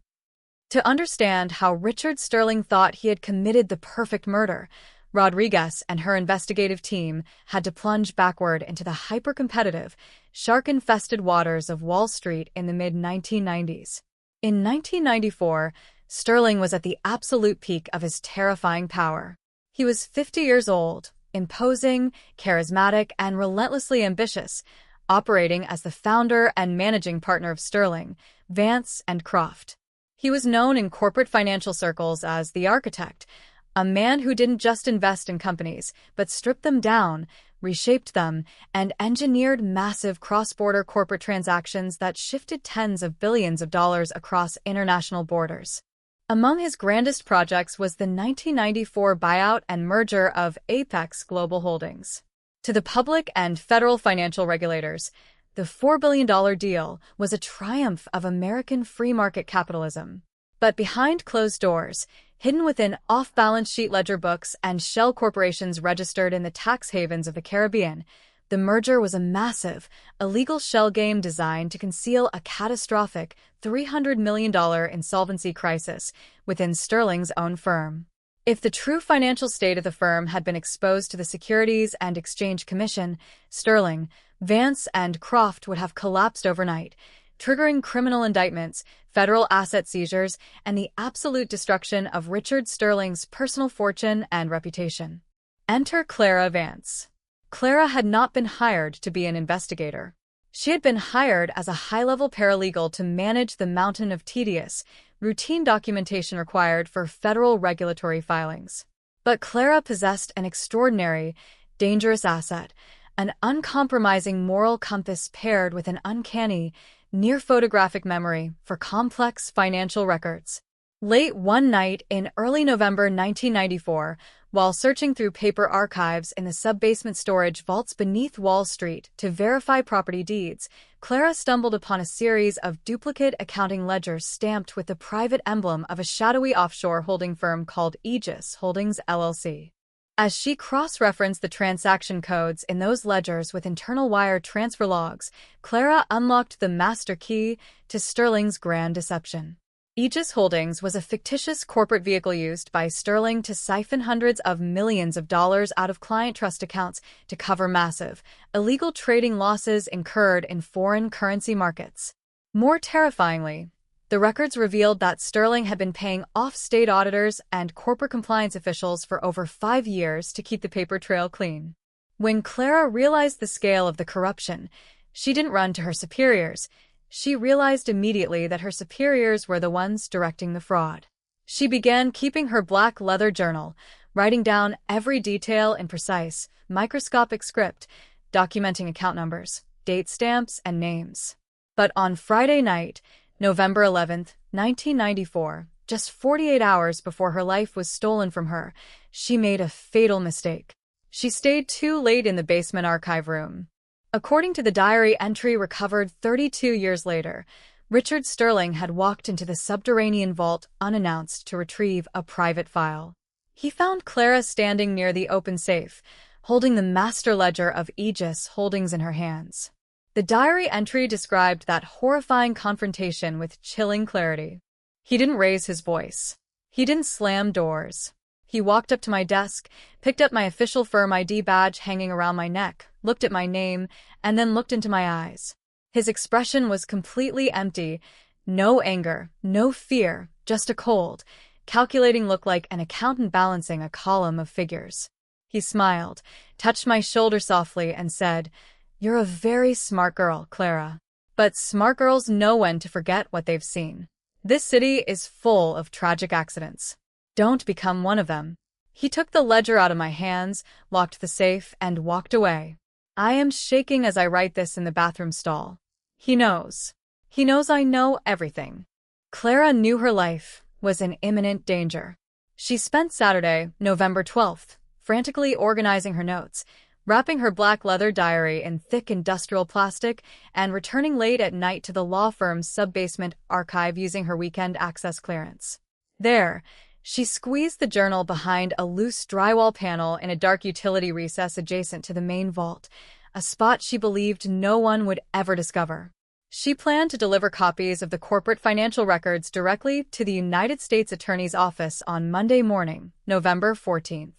To understand how Richard Sterling thought he had committed the perfect murder, Rodriguez and her investigative team had to plunge backward into the hyper-competitive, shark-infested waters of Wall Street in the mid-1990s. In 1994, Sterling was at the absolute peak of his terrifying power. He was 50 years old, imposing, charismatic, and relentlessly ambitious, operating as the founder and managing partner of Sterling, Vance, and Croft. He was known in corporate financial circles as the architect, a man who didn't just invest in companies, but stripped them down, reshaped them, and engineered massive cross-border corporate transactions that shifted tens of billions of dollars across international borders. Among his grandest projects was the 1994 buyout and merger of Apex Global Holdings. To the public and federal financial regulators, the $4 billion deal was a triumph of American free market capitalism. But behind closed doors, hidden within off-balance sheet ledger books and shell corporations registered in the tax havens of the Caribbean, the merger was a massive, illegal shell game designed to conceal a catastrophic $300 million insolvency crisis within Sterling's own firm. If the true financial state of the firm had been exposed to the Securities and Exchange Commission, Sterling, Vance, and Croft would have collapsed overnight, triggering criminal indictments, federal asset seizures, and the absolute destruction of Richard Sterling's personal fortune and reputation. Enter Clara Vance. Clara had not been hired to be an investigator. She had been hired as a high-level paralegal to manage the mountain of tedious, routine documentation required for federal regulatory filings. But Clara possessed an extraordinary, dangerous asset, an uncompromising moral compass paired with an uncanny, near-photographic memory for complex financial records. Late one night in early November 1994, while searching through paper archives in the sub-basement storage vaults beneath Wall Street to verify property deeds, Clara stumbled upon a series of duplicate accounting ledgers stamped with the private emblem of a shadowy offshore holding firm called Aegis Holdings LLC. As she cross-referenced the transaction codes in those ledgers with internal wire transfer logs, Clara unlocked the master key to Sterling's grand deception. Aegis Holdings was a fictitious corporate vehicle used by Sterling to siphon hundreds of millions of dollars out of client trust accounts to cover massive, illegal trading losses incurred in foreign currency markets. More terrifyingly, the records revealed that Sterling had been paying off state auditors and corporate compliance officials for over 5 years to keep the paper trail clean. When Clara realized the scale of the corruption, she didn't run to her superiors. She realized immediately that her superiors were the ones directing the fraud. She began keeping her black leather journal, writing down every detail in precise, microscopic script, documenting account numbers, date stamps, and names. But on Friday night, November 11th, 1994, just 48 hours before her life was stolen from her, she made a fatal mistake. She stayed too late in the basement archive room. According to the diary entry recovered 32 years later, Richard Sterling had walked into the subterranean vault unannounced to retrieve a private file. He found Clara standing near the open safe, holding the master ledger of Aegis Holdings in her hands. The diary entry described that horrifying confrontation with chilling clarity. He didn't raise his voice. He didn't slam doors. He walked up to my desk, picked up my official firm ID badge hanging around my neck, looked at my name, and then looked into my eyes. His expression was completely empty. No anger, no fear, just a cold, calculating look like an accountant balancing a column of figures. He smiled, touched my shoulder softly, and said, "You're a very smart girl, Clara. But smart girls know when to forget what they've seen. This city is full of tragic accidents. Don't become one of them." He took the ledger out of my hands, locked the safe, and walked away. I am shaking as I write this in the bathroom stall. He knows. He knows I know everything. Clara knew her life was in imminent danger. She spent Saturday, November 12th, frantically organizing her notes, wrapping her black leather diary in thick industrial plastic, and returning late at night to the law firm's sub-basement archive using her weekend access clearance. There, she squeezed the journal behind a loose drywall panel in a dark utility recess adjacent to the main vault, a spot she believed no one would ever discover. She planned to deliver copies of the corporate financial records directly to the United States Attorney's Office on Monday morning, November 14th.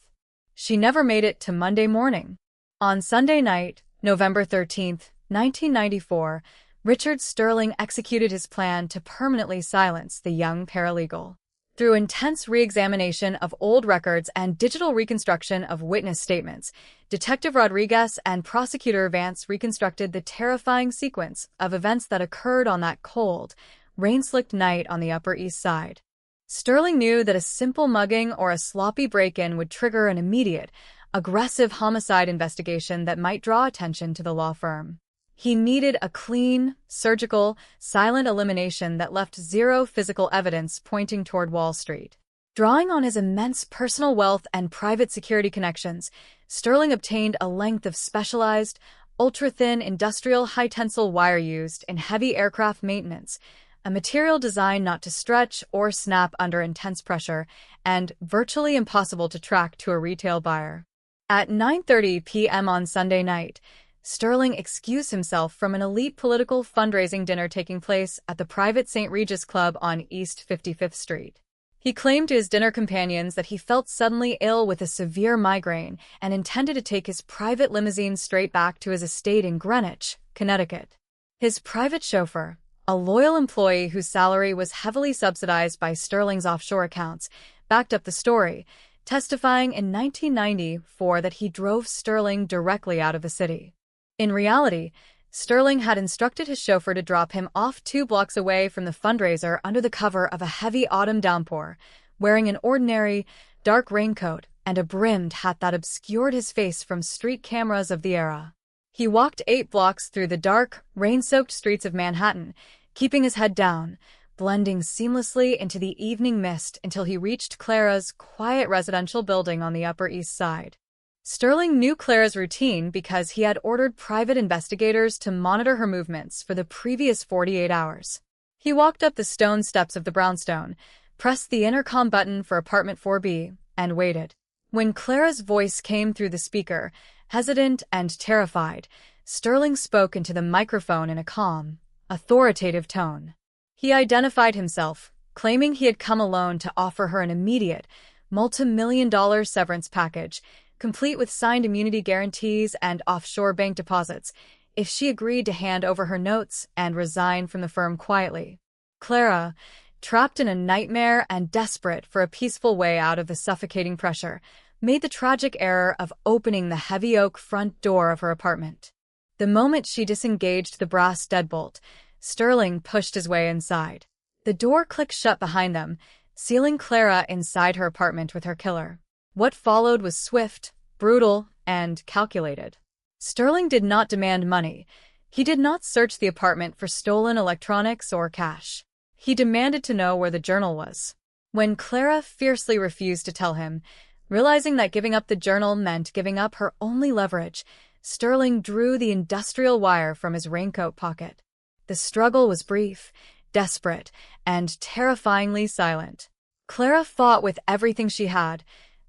She never made it to Monday morning. On Sunday night, November 13th, 1994, Richard Sterling executed his plan to permanently silence the young paralegal. Through intense re-examination of old records and digital reconstruction of witness statements, Detective Rodriguez and Prosecutor Vance reconstructed the terrifying sequence of events that occurred on that cold, rain-slicked night on the Upper East Side. Sterling knew that a simple mugging or a sloppy break-in would trigger an immediate, aggressive homicide investigation that might draw attention to the law firm. He needed a clean, surgical, silent elimination that left zero physical evidence pointing toward Wall Street. Drawing on his immense personal wealth and private security connections, Sterling obtained a length of specialized, ultra-thin industrial high-tensile wire used in heavy aircraft maintenance, a material designed not to stretch or snap under intense pressure, and virtually impossible to track to a retail buyer. At 9:30 p.m. on Sunday night, Sterling excused himself from an elite political fundraising dinner taking place at the private St. Regis Club on East 55th Street. He claimed to his dinner companions that he felt suddenly ill with a severe migraine and intended to take his private limousine straight back to his estate in Greenwich, Connecticut. His private chauffeur, A loyal employee whose salary was heavily subsidized by Sterling's offshore accounts, backed up the story, testifying in 1994 that he drove Sterling directly out of the city. In reality, Sterling had instructed his chauffeur to drop him off 2 blocks away from the fundraiser under the cover of a heavy autumn downpour, wearing an ordinary, dark raincoat and a brimmed hat that obscured his face from street cameras of the era. He walked 8 blocks through the dark, rain-soaked streets of Manhattan, keeping his head down, blending seamlessly into the evening mist until he reached Clara's quiet residential building on the Upper East Side. Sterling knew Clara's routine because he had ordered private investigators to monitor her movements for the previous 48 hours. He walked up the stone steps of the brownstone, pressed the intercom button for apartment 4B, and waited. When Clara's voice came through the speaker, hesitant and terrified, Sterling spoke into the microphone in a calm, authoritative tone. He identified himself, claiming he had come alone to offer her an immediate, multi-million-dollar severance package, complete with signed immunity guarantees and offshore bank deposits, if she agreed to hand over her notes and resign from the firm quietly. Clara, trapped in a nightmare and desperate for a peaceful way out of the suffocating pressure, made the tragic error of opening the heavy oak front door of her apartment. The moment she disengaged the brass deadbolt, Sterling pushed his way inside. The door clicked shut behind them, sealing Clara inside her apartment with her killer. What followed was swift, brutal, and calculated. Sterling did not demand money. He did not search the apartment for stolen electronics or cash. He demanded to know where the journal was. When Clara fiercely refused to tell him, realizing that giving up the journal meant giving up her only leverage, Sterling drew the industrial wire from his raincoat pocket. The struggle was brief, desperate, and terrifyingly silent. Clara fought with everything she had,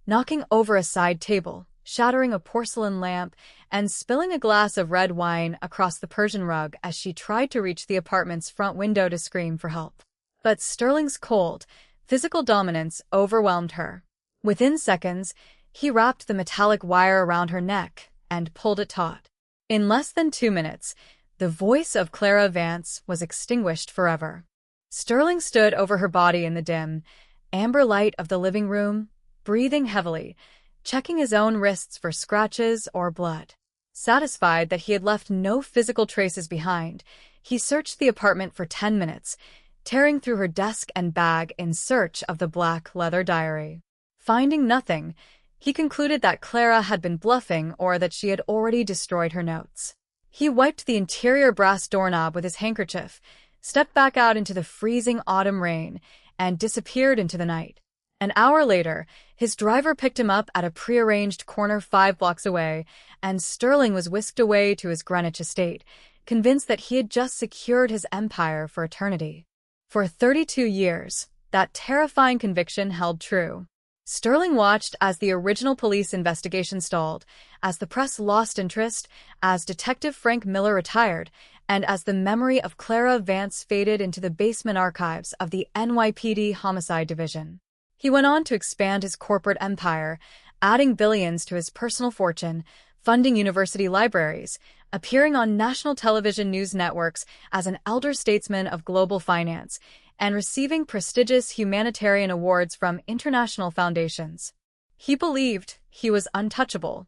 knocking over a side table, shattering a porcelain lamp, and spilling a glass of red wine across the Persian rug as she tried to reach the apartment's front window to scream for help. But Sterling's cold, physical dominance overwhelmed her. Within seconds, he wrapped the metallic wire around her neck and pulled it taut. In less than 2 minutes, the voice of Clara Vance was extinguished forever. Sterling stood over her body in the dim, amber light of the living room, breathing heavily, checking his own wrists for scratches or blood. Satisfied that he had left no physical traces behind, he searched the apartment for 10 minutes, tearing through her desk and bag in search of the black leather diary. Finding nothing, he concluded that Clara had been bluffing or that she had already destroyed her notes. He wiped the interior brass doorknob with his handkerchief, stepped back out into the freezing autumn rain, and disappeared into the night. An hour later, his driver picked him up at a prearranged corner 5 blocks away, and Sterling was whisked away to his Greenwich estate, convinced that he had just secured his empire for eternity. For 32 years, that terrifying conviction held true. Sterling watched as the original police investigation stalled, as the press lost interest, as Detective Frank Miller retired, and as the memory of Clara Vance faded into the basement archives of the NYPD Homicide Division. He went on to expand his corporate empire, adding billions to his personal fortune, funding university libraries, appearing on national television news networks as an elder statesman of global finance, and receiving prestigious humanitarian awards from international foundations. He believed he was untouchable.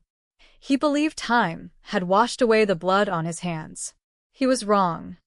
He believed time had washed away the blood on his hands. He was wrong.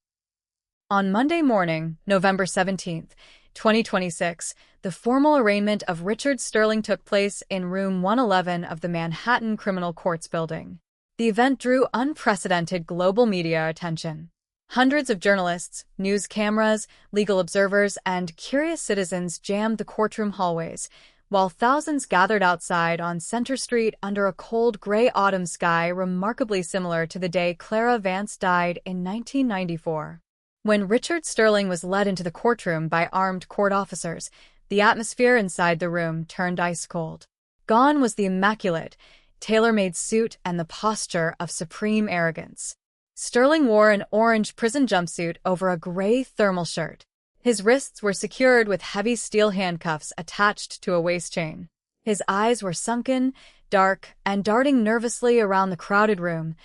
On Monday morning, November 17th, 2026, the formal arraignment of Richard Sterling took place in room 111 of the Manhattan Criminal Courts building. The event drew unprecedented global media attention. Hundreds of journalists, news cameras, legal observers, and curious citizens jammed the courtroom hallways, while thousands gathered outside on Center Street under a cold gray autumn sky remarkably similar to the day Clara Vance died in 1994. When Richard Sterling was led into the courtroom by armed court officers, the atmosphere inside the room turned ice cold. Gone was the immaculate, tailor-made suit and the posture of supreme arrogance. Sterling wore an orange prison jumpsuit over a gray thermal shirt. His wrists were secured with heavy steel handcuffs attached to a waist chain. His eyes were sunken, dark, and darting nervously around the crowded room,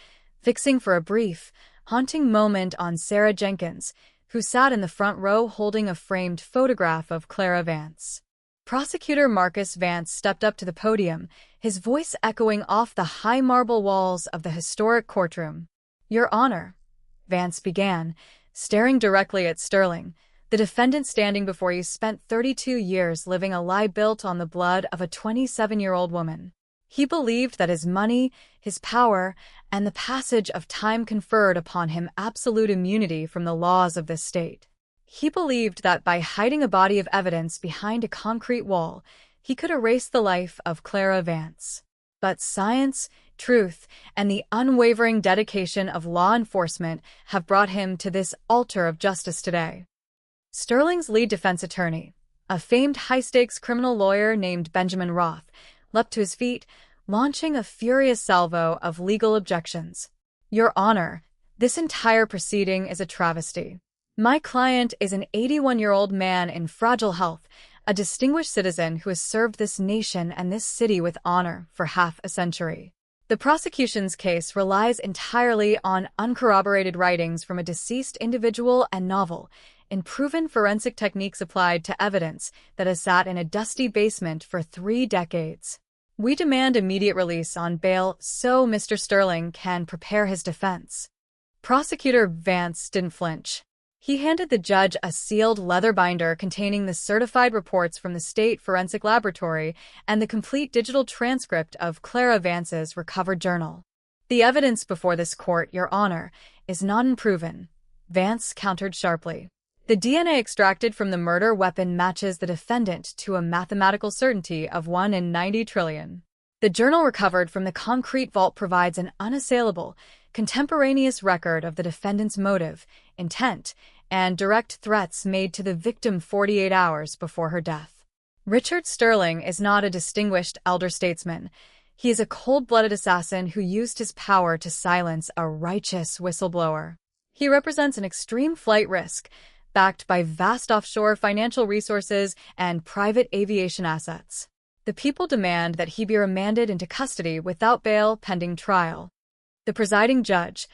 fixing for a brief, haunting moment on Sarah Jenkins, who sat in the front row holding a framed photograph of Clara Vance. Prosecutor Marcus Vance stepped up to the podium, his voice echoing off the high marble walls of the historic courtroom. "Your Honor," Vance began, staring directly at Sterling. "The defendant standing before you spent 32 years living a lie built on the blood of a 27-year-old woman. He believed that his money, his power, and the passage of time conferred upon him absolute immunity from the laws of this state. He believed that by hiding a body of evidence behind a concrete wall, he could erase the life of Clara Vance. But science, truth, and the unwavering dedication of law enforcement have brought him to this altar of justice today." Sterling's lead defense attorney, a famed high-stakes criminal lawyer named Benjamin Roth, leapt to his feet, launching a furious salvo of legal objections. "Your Honor, this entire proceeding is a travesty. My client is an 81-year-old man in fragile health, a distinguished citizen who has served this nation and this city with honor for half a century. The prosecution's case relies entirely on uncorroborated writings from a deceased individual and novel, in proven forensic techniques applied to evidence that has sat in a dusty basement for 3 decades. We demand immediate release on bail so Mr. Sterling can prepare his defense." Prosecutor Vance didn't flinch. He handed the judge a sealed leather binder containing the certified reports from the State Forensic Laboratory and the complete digital transcript of Clara Vance's recovered journal. "The evidence before this court, Your Honor, is not unproven," Vance countered sharply. "The DNA extracted from the murder weapon matches the defendant to a mathematical certainty of 1 in 90 trillion. The journal recovered from the concrete vault provides an unassailable, contemporaneous record of the defendant's motive, intent, and direct threats made to the victim 48 hours before her death. Richard Sterling is not a distinguished elder statesman. He is a cold-blooded assassin who used his power to silence a righteous whistleblower. He represents an extreme flight risk, backed by vast offshore financial resources and private aviation assets. The people demand that he be remanded into custody without bail pending trial." The presiding judge,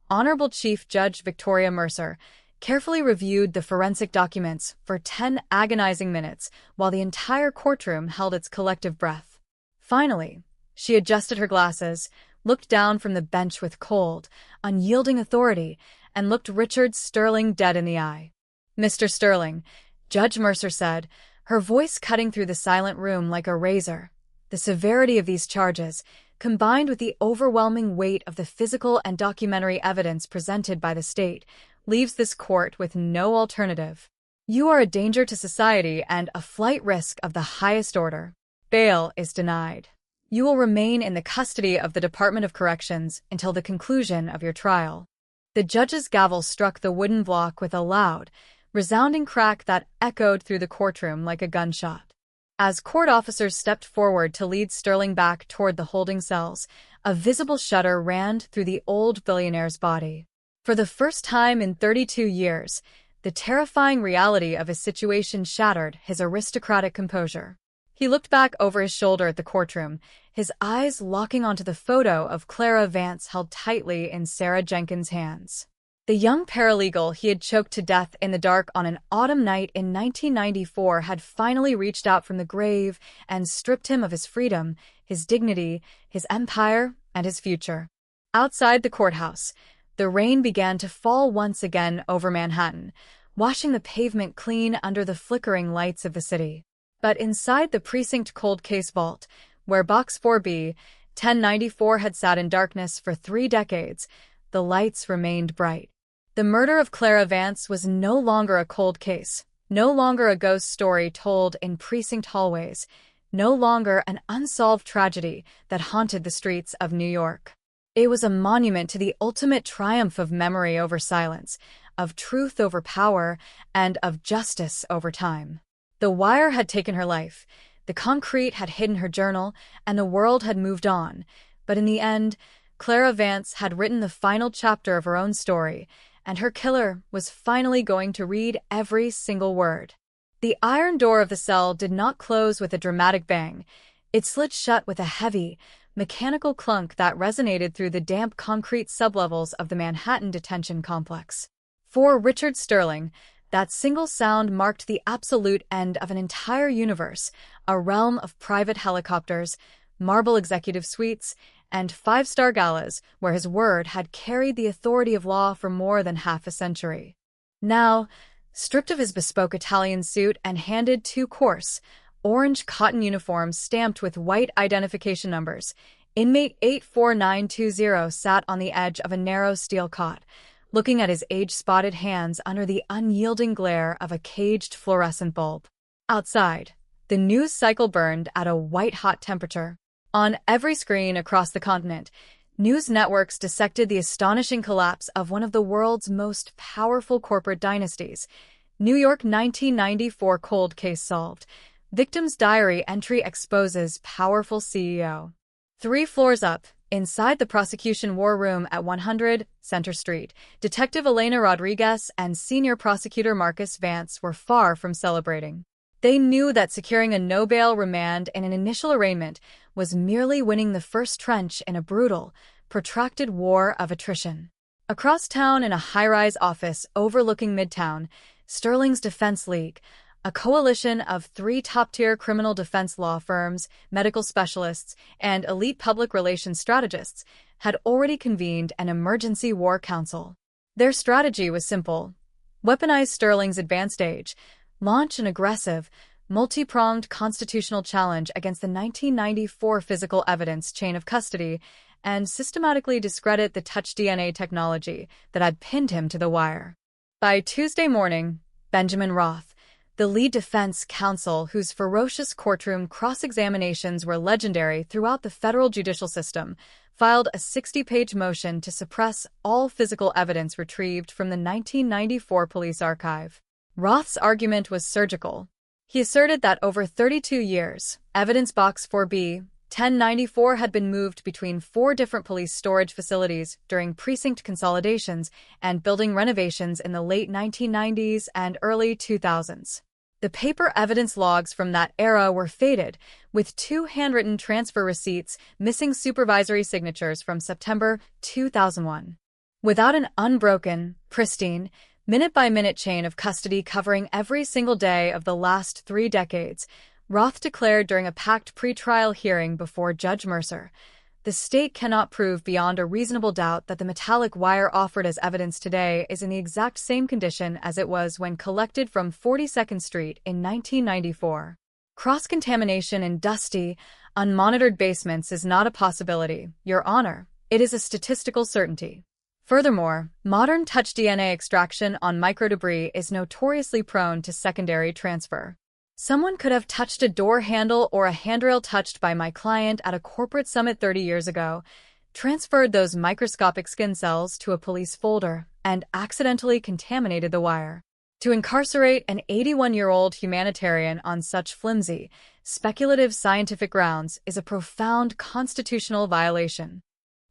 Honorable Chief Judge Victoria Mercer, carefully reviewed the forensic documents for 10 agonizing minutes while the entire courtroom held its collective breath. Finally, she adjusted her glasses, looked down from the bench with cold, unyielding authority, and looked Richard Sterling dead in the eye. "Mr. Sterling," Judge Mercer said, her voice cutting through the silent room like a razor, "the severity of these charges, combined with the overwhelming weight of the physical and documentary evidence presented by the state, leaves this court with no alternative. You are a danger to society and a flight risk of the highest order. Bail is denied. You will remain in the custody of the Department of Corrections until the conclusion of your trial." The judge's gavel struck the wooden block with a loud, resounding crack that echoed through the courtroom like a gunshot. As court officers stepped forward to lead Sterling back toward the holding cells, a visible shudder ran through the old billionaire's body. For the first time in 32 years, the terrifying reality of his situation shattered his aristocratic composure. He looked back over his shoulder at the courtroom, his eyes locking onto the photo of Clara Vance held tightly in Sarah Jenkins' hands. The young paralegal he had choked to death in the dark on an autumn night in 1994 had finally reached out from the grave and stripped him of his freedom, his dignity, his empire, and his future. Outside the courthouse, the rain began to fall once again over Manhattan, washing the pavement clean under the flickering lights of the city. But inside the precinct cold case vault, where Box 4B, 1094 had sat in darkness for 3 decades, the lights remained bright. The murder of Clara Vance was no longer a cold case, no longer a ghost story told in precinct hallways, no longer an unsolved tragedy that haunted the streets of New York. It was a monument to the ultimate triumph of memory over silence, of truth over power, and of justice over time. The wire had taken her life, the concrete had hidden her journal, and the world had moved on. But in the end, Clara Vance had written the final chapter of her own story, and her killer was finally going to read every single word. The iron door of the cell did not close with a dramatic bang. It slid shut with a heavy, mechanical clunk that resonated through the damp concrete sublevels of the Manhattan detention complex. For Richard Sterling, that single sound marked the absolute end of an entire universe, a realm of private helicopters, marble executive suites, and five-star galas where his word had carried the authority of law for more than half a century. Now, stripped of his bespoke Italian suit and handed two coarse, orange cotton uniforms stamped with white identification numbers, inmate 84920 sat on the edge of a narrow steel cot, looking at his age-spotted hands under the unyielding glare of a caged fluorescent bulb. Outside, the news cycle burned at a white-hot temperature. On every screen across the continent, news networks dissected the astonishing collapse of one of the world's most powerful corporate dynasties. New York 1994 cold case solved. Victim's diary entry exposes powerful CEO. 3 floors up, inside the prosecution war room at 100 Center Street, Detective Elena Rodriguez and Senior Prosecutor Marcus Vance were far from celebrating. They knew that securing a no-bail remand in an initial arraignment was merely winning the first trench in a brutal, protracted war of attrition. Across town in a high-rise office overlooking Midtown, Sterling's Defense League, a coalition of 3 top-tier criminal defense law firms, medical specialists, and elite public relations strategists, had already convened an emergency war council. Their strategy was simple: weaponize Sterling's advanced age, launch an aggressive, multi-pronged constitutional challenge against the 1994 physical evidence chain of custody, and systematically discredit the touch DNA technology that had pinned him to the wire. By Tuesday morning, Benjamin Roth, the lead defense counsel whose ferocious courtroom cross-examinations were legendary throughout the federal judicial system, filed a 60-page motion to suppress all physical evidence retrieved from the 1994 police archive. Roth's argument was surgical. He asserted that over 32 years, evidence box 4B, 1094 had been moved between 4 different police storage facilities during precinct consolidations and building renovations in the late 1990s and early 2000s. The paper evidence logs from that era were faded, with 2 handwritten transfer receipts missing supervisory signatures from September 2001. Without an unbroken, pristine, minute-by-minute chain of custody covering every single day of the last 3 decades, Roth declared during a packed pretrial hearing before Judge Mercer, the state cannot prove beyond a reasonable doubt that the metallic wire offered as evidence today is in the exact same condition as it was when collected from 42nd Street in 1994. Cross-contamination in dusty, unmonitored basements is not a possibility, Your Honor. It is a statistical certainty. Furthermore, modern touch DNA extraction on microdebris is notoriously prone to secondary transfer. Someone could have touched a door handle or a handrail touched by my client at a corporate summit 30 years ago, transferred those microscopic skin cells to a police folder, and accidentally contaminated the wire. To incarcerate an 81-year-old humanitarian on such flimsy, speculative scientific grounds is a profound constitutional violation.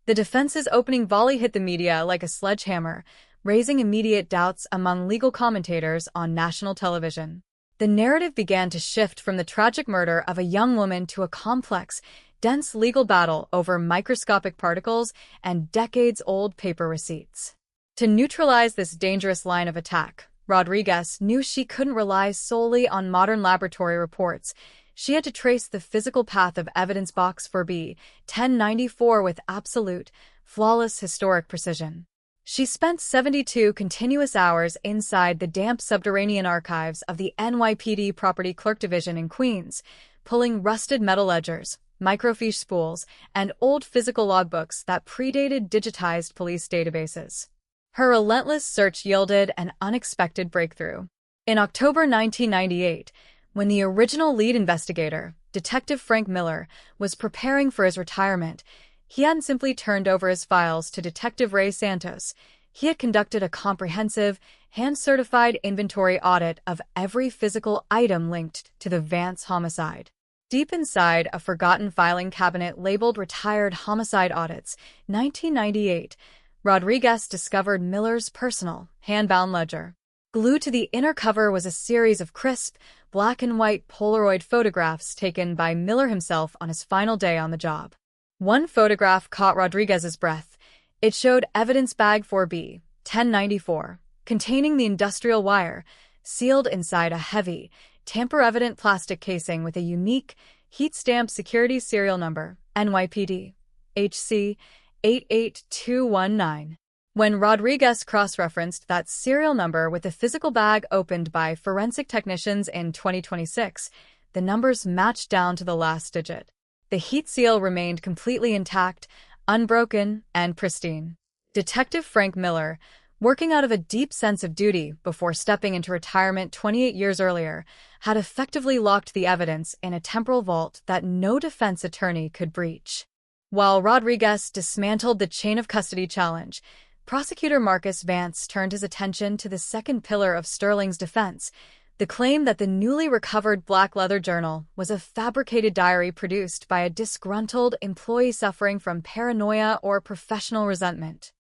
The defense's opening volley hit the media like a sledgehammer, raising immediate doubts among legal commentators on national television. The narrative began to shift from the tragic murder of a young woman to a complex, dense legal battle over microscopic particles and decades-old paper receipts. To neutralize this dangerous line of attack, Rodriguez knew she couldn't rely solely on modern laboratory reports. She had to trace the physical path of evidence box 4B, 1094 with absolute, flawless historic precision. She spent 72 continuous hours inside the damp subterranean archives of the NYPD Property Clerk Division in Queens, pulling rusted metal ledgers, microfiche spools, and old physical logbooks that predated digitized police databases. Her relentless search yielded an unexpected breakthrough. In October 1998, when the original lead investigator, Detective Frank Miller, was preparing for his retirement, he hadn't simply turned over his files to Detective Ray Santos. He had conducted a comprehensive, hand-certified inventory audit of every physical item linked to the Vance homicide. Deep inside a forgotten filing cabinet labeled Retired Homicide Audits, 1998, Rodriguez discovered Miller's personal, hand-bound ledger. Glued to the inner cover was a series of crisp, black-and-white Polaroid photographs taken by Miller himself on his final day on the job. One photograph caught Rodriguez's breath. It showed evidence bag 4B, 1094, containing the industrial wire, sealed inside a heavy, tamper-evident plastic casing with a unique, heat-stamped security serial number, NYPD, HC 88219. When Rodriguez cross-referenced that serial number with a physical bag opened by forensic technicians in 2026, the numbers matched down to the last digit. The heat seal remained completely intact, unbroken, and pristine. Detective Frank Miller, working out of a deep sense of duty before stepping into retirement 28 years earlier, had effectively locked the evidence in a temporal vault that no defense attorney could breach. While Rodriguez dismantled the chain of custody challenge, prosecutor Marcus Vance turned his attention to the second pillar of Sterling's defense, the claim that the newly recovered black leather journal was a fabricated diary produced by a disgruntled employee suffering from paranoia or professional resentment.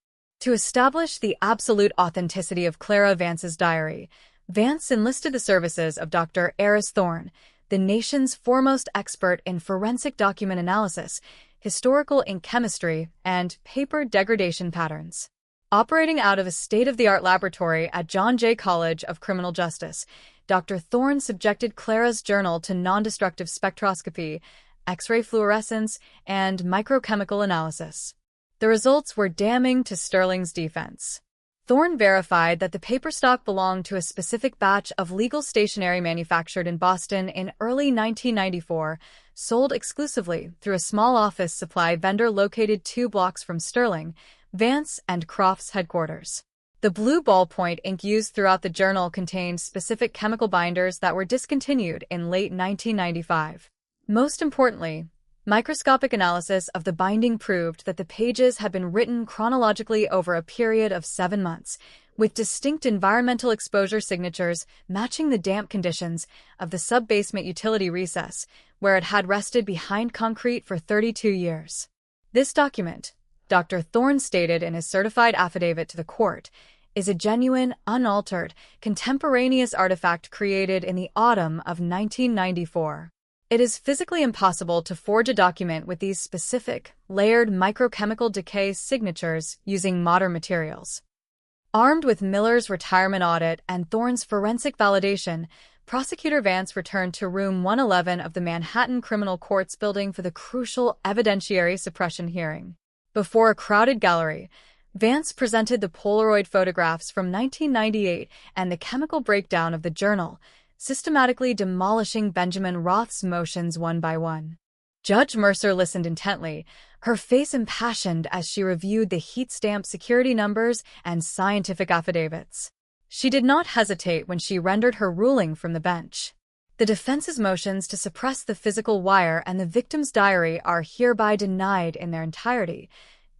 To establish the absolute authenticity of Clara Vance's diary, Vance enlisted the services of Dr. Eris Thorne, the nation's foremost expert in forensic document analysis, historical ink chemistry, and paper degradation patterns. Operating out of a state-of-the-art laboratory at John Jay College of Criminal Justice, Dr. Thorne subjected Clara's journal to non-destructive spectroscopy, X-ray fluorescence, and microchemical analysis. The results were damning to Sterling's defense. Thorne verified that the paper stock belonged to a specific batch of legal stationery manufactured in Boston in early 1994, sold exclusively through a small office supply vendor located 2 blocks from Sterling, Vance, and Croft's headquarters. The blue ballpoint ink used throughout the journal contained specific chemical binders that were discontinued in late 1995. Most importantly, microscopic analysis of the binding proved that the pages had been written chronologically over a period of 7 months, with distinct environmental exposure signatures matching the damp conditions of the sub-basement utility recess, where it had rested behind concrete for 32 years. This document, Dr. Thorne stated in his certified affidavit to the court, is a genuine, unaltered, contemporaneous artifact created in the autumn of 1994. It is physically impossible to forge a document with these specific, layered microchemical decay signatures using modern materials. Armed with Miller's retirement audit and Thorne's forensic validation, Prosecutor Vance returned to Room 111 of the Manhattan Criminal Courts building for the crucial evidentiary suppression hearing. Before a crowded gallery, Vance presented the Polaroid photographs from 1998 and the chemical breakdown of the journal, systematically demolishing Benjamin Roth's motions one by one. Judge Mercer listened intently, her face impassioned as she reviewed the heat-stamped security numbers and scientific affidavits. She did not hesitate when she rendered her ruling from the bench. The defense's motions to suppress the physical wire and the victim's diary are hereby denied in their entirety,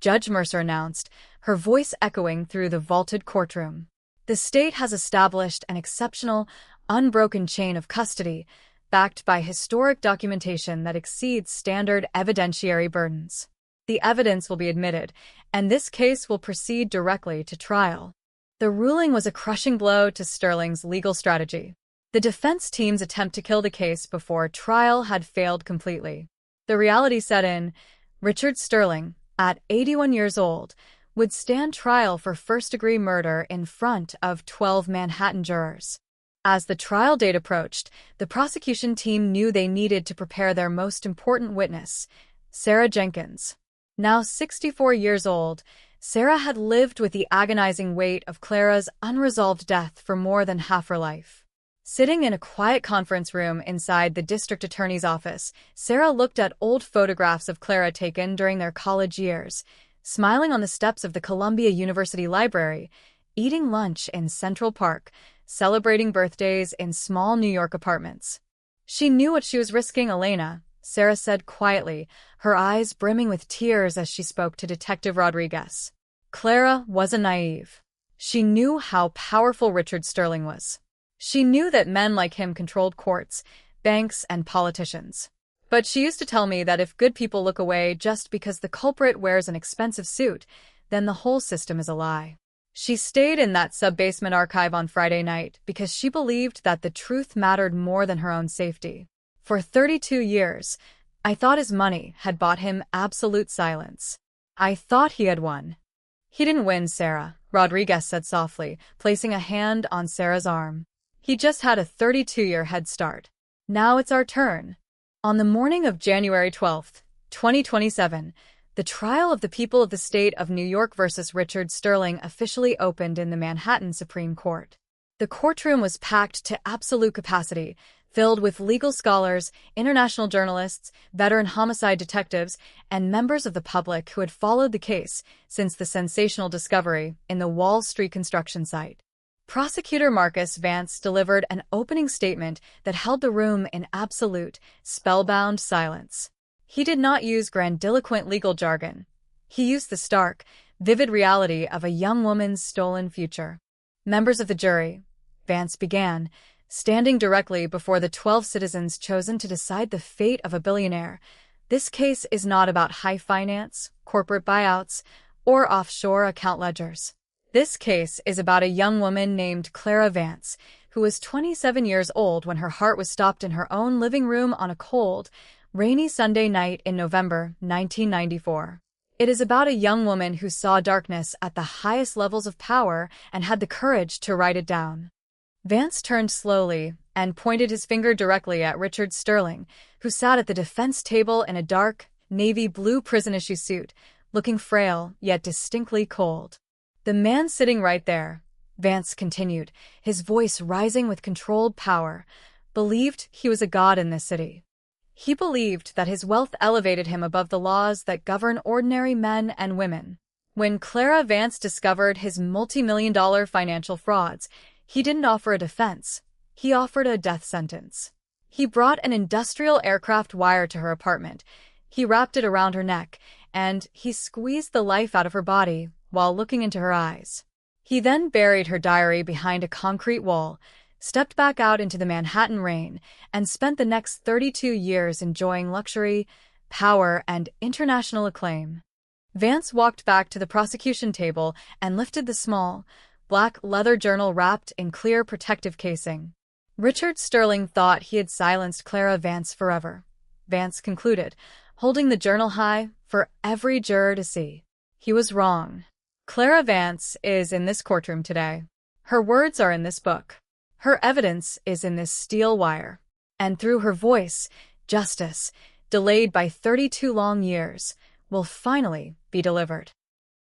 Judge Mercer announced, her voice echoing through the vaulted courtroom. The state has established an exceptional, unbroken chain of custody, backed by historic documentation that exceeds standard evidentiary burdens. The evidence will be admitted, and this case will proceed directly to trial. The ruling was a crushing blow to Sterling's legal strategy. The defense team's attempt to kill the case before trial had failed completely. The reality set in. Richard Sterling, at 81 years old, would stand trial for first-degree murder in front of 12 Manhattan jurors. As the trial date approached, the prosecution team knew they needed to prepare their most important witness, Sarah Jenkins. Now 64 years old, Sarah had lived with the agonizing weight of Clara's unresolved death for more than half her life. Sitting in a quiet conference room inside the district attorney's office, Sarah looked at old photographs of Clara taken during their college years, smiling on the steps of the Columbia University Library, eating lunch in Central Park, celebrating birthdays in small New York apartments. She knew what she was risking, Elena, Sarah said quietly, her eyes brimming with tears as she spoke to Detective Rodriguez. Clara wasn't naive. She knew how powerful Richard Sterling was. She knew that men like him controlled courts, banks, and politicians. But she used to tell me that if good people look away just because the culprit wears an expensive suit, then the whole system is a lie. She stayed in that sub-basement archive on Friday night because she believed that the truth mattered more than her own safety. For 32 years, I thought his money had bought him absolute silence. I thought he had won. He didn't win, Sarah, Rodriguez said softly, placing a hand on Sarah's arm. He just had a 32-year head start. Now it's our turn. On the morning of January 12, 2027, the trial of the people of the state of New York versus Richard Sterling officially opened in the Manhattan Supreme Court. The courtroom was packed to absolute capacity, filled with legal scholars, international journalists, veteran homicide detectives, and members of the public who had followed the case since the sensational discovery in the Wall Street construction site. Prosecutor Marcus Vance delivered an opening statement that held the room in absolute, spellbound silence. He did not use grandiloquent legal jargon. He used the stark, vivid reality of a young woman's stolen future. Members of the jury, Vance began, standing directly before the 12 citizens chosen to decide the fate of a billionaire. This case is not about high finance, corporate buyouts, or offshore account ledgers. This case is about a young woman named Clara Vance, who was 27 years old when her heart was stopped in her own living room on a cold, rainy Sunday night in November 1994. It is about a young woman who saw darkness at the highest levels of power and had the courage to write it down. Vance turned slowly and pointed his finger directly at Richard Sterling, who sat at the defense table in a dark, navy blue prison-issue suit, looking frail yet distinctly cold. The man sitting right there, Vance continued, his voice rising with controlled power, believed he was a god in this city. He believed that his wealth elevated him above the laws that govern ordinary men and women. When Clara Vance discovered his multi-million-dollar financial frauds, he didn't offer a defense. He offered a death sentence. He brought an industrial aircraft wire to her apartment. He wrapped it around her neck, and he squeezed the life out of her body while looking into her eyes. He then buried her diary behind a concrete wall, stepped back out into the Manhattan rain, and spent the next 32 years enjoying luxury, power, and international acclaim. Vance walked back to the prosecution table and lifted the small, black leather journal wrapped in clear protective casing. Richard Sterling thought he had silenced Clara Vance forever, Vance concluded, holding the journal high for every juror to see. He was wrong. Clara Vance is in this courtroom today. Her words are in this book. Her evidence is in this steel wire. And through her voice, justice, delayed by 32 long years, will finally be delivered.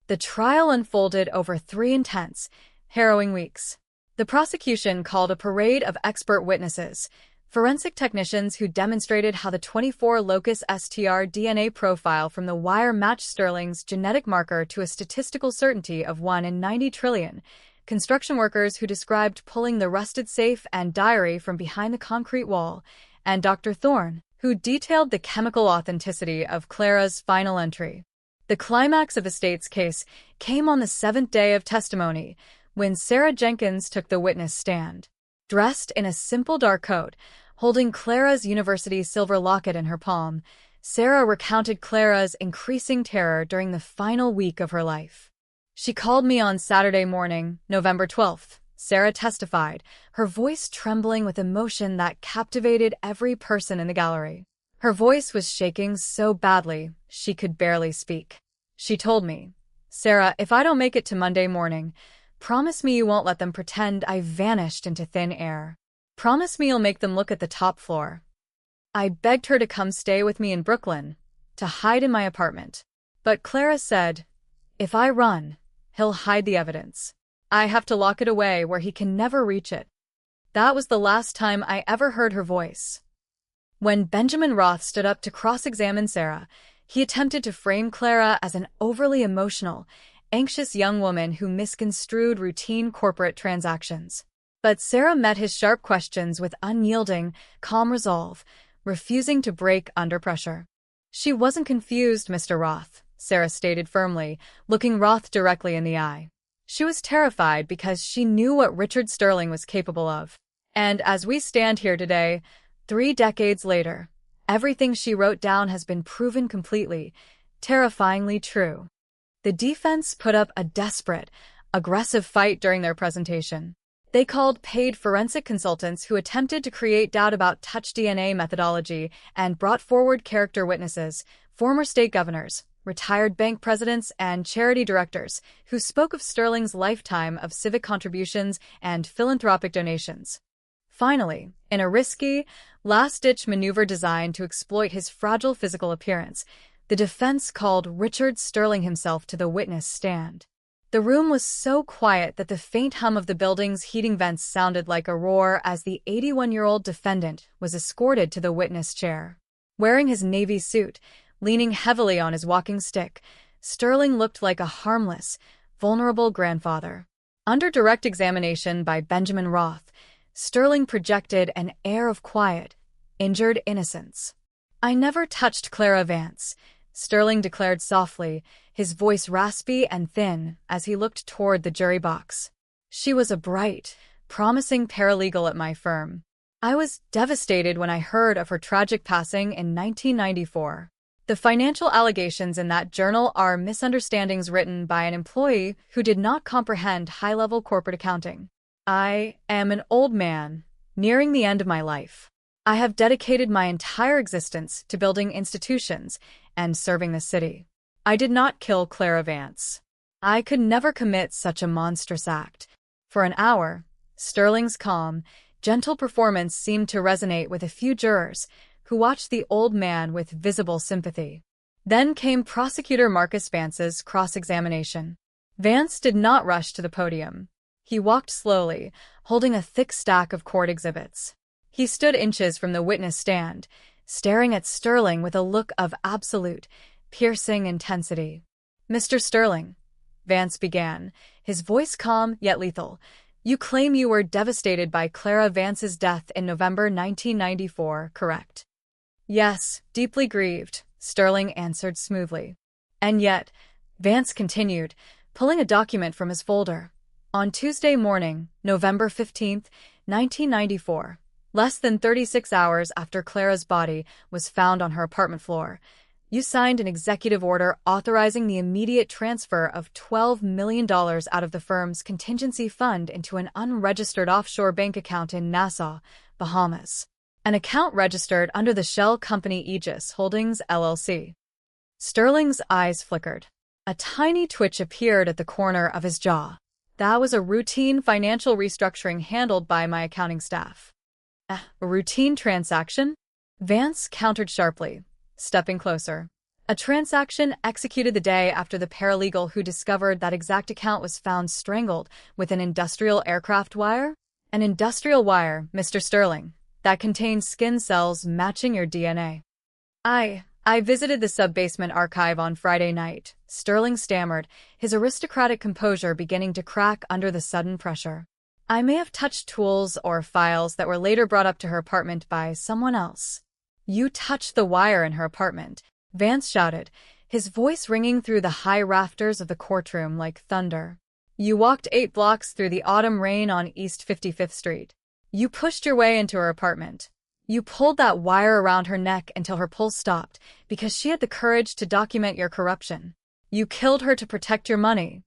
The trial unfolded over 3 intense, harrowing weeks. The prosecution called a parade of expert witnesses, forensic technicians who demonstrated how the 24-locus STR DNA profile from the wire matched Sterling's genetic marker to a statistical certainty of 1 in 90 trillion, construction workers who described pulling the rusted safe and diary from behind the concrete wall, and Dr. Thorne, who detailed the chemical authenticity of Clara's final entry. The climax of the state's case came on the 7th day of testimony, when Sarah Jenkins took the witness stand. Dressed in a simple dark coat, holding Clara's university silver locket in her palm, Sarah recounted Clara's increasing terror during the final week of her life. She called me on Saturday morning, November 12th, Sarah testified, her voice trembling with emotion that captivated every person in the gallery. Her voice was shaking so badly, she could barely speak. She told me, "Sarah, if I don't make it to Monday morning, promise me you won't let them pretend I vanished into thin air. Promise me you'll make them look at the top floor." I begged her to come stay with me in Brooklyn, to hide in my apartment. But Clara said, "If I run, he'll hide the evidence. I have to lock it away where he can never reach it." That was the last time I ever heard her voice. When Benjamin Roth stood up to cross-examine Sarah, he attempted to frame Clara as an overly emotional, anxious young woman who misconstrued routine corporate transactions. But Sarah met his sharp questions with unyielding, calm resolve, refusing to break under pressure. "She wasn't confused, Mr. Roth," Sarah stated firmly, looking Roth directly in the eye. "She was terrified because she knew what Richard Sterling was capable of. And as we stand here today, 3 decades later, everything she wrote down has been proven completely, terrifyingly true." The defense put up a desperate, aggressive fight during their presentation. They called paid forensic consultants who attempted to create doubt about touch DNA methodology and brought forward character witnesses, former state governors, retired bank presidents, and charity directors who spoke of Sterling's lifetime of civic contributions and philanthropic donations. Finally, in a risky, last-ditch maneuver designed to exploit his fragile physical appearance, the defense called Richard Sterling himself to the witness stand. The room was so quiet that the faint hum of the building's heating vents sounded like a roar as the 81-year-old defendant was escorted to the witness chair. Wearing his navy suit, leaning heavily on his walking stick, Sterling looked like a harmless, vulnerable grandfather. Under direct examination by Benjamin Roth, Sterling projected an air of quiet, injured innocence. "I never touched Clara Vance," Sterling declared softly, his voice raspy and thin as he looked toward the jury box. "She was a bright, promising paralegal at my firm. I was devastated when I heard of her tragic passing in 1994. The financial allegations in that journal are misunderstandings written by an employee who did not comprehend high-level corporate accounting. I am an old man, nearing the end of my life. I have dedicated my entire existence to building institutions and serving the city. I did not kill Clara Vance. I could never commit such a monstrous act." For an hour, Sterling's calm, gentle performance seemed to resonate with a few jurors who watched the old man with visible sympathy. Then came Prosecutor Marcus Vance's cross-examination. Vance did not rush to the podium. He walked slowly, holding a thick stack of court exhibits. He stood inches from the witness stand, staring at Sterling with a look of absolute, piercing intensity. "Mr. Sterling," Vance began, his voice calm yet lethal, "you claim you were devastated by Clara Vance's death in November 1994, correct?" "Yes, deeply grieved," Sterling answered smoothly. "And yet," Vance continued, pulling a document from his folder, "on Tuesday morning, November 15th, 1994, less than 36 hours after Clara's body was found on her apartment floor, you signed an executive order authorizing the immediate transfer of $12 million out of the firm's contingency fund into an unregistered offshore bank account in Nassau, Bahamas. An account registered under the shell company Aegis Holdings, LLC. Sterling's eyes flickered. A tiny twitch appeared at the corner of his jaw. "That was a routine financial restructuring handled by my accounting staff." A routine transaction? Vance countered sharply, stepping closer. "A transaction executed the day after the paralegal who discovered that exact account was found strangled with an industrial aircraft wire? An industrial wire, Mr. Sterling, that contains skin cells matching your DNA. I visited the sub-basement archive on Friday night," Sterling stammered, his aristocratic composure beginning to crack under the sudden pressure. "I may have touched tools or files that were later brought up to her apartment by someone else." "You touched the wire in her apartment," Vance shouted, his voice ringing through the high rafters of the courtroom like thunder. "You walked 8 blocks through the autumn rain on East 55th Street. You pushed your way into her apartment. You pulled that wire around her neck until her pulse stopped because she had the courage to document your corruption. You killed her to protect your money.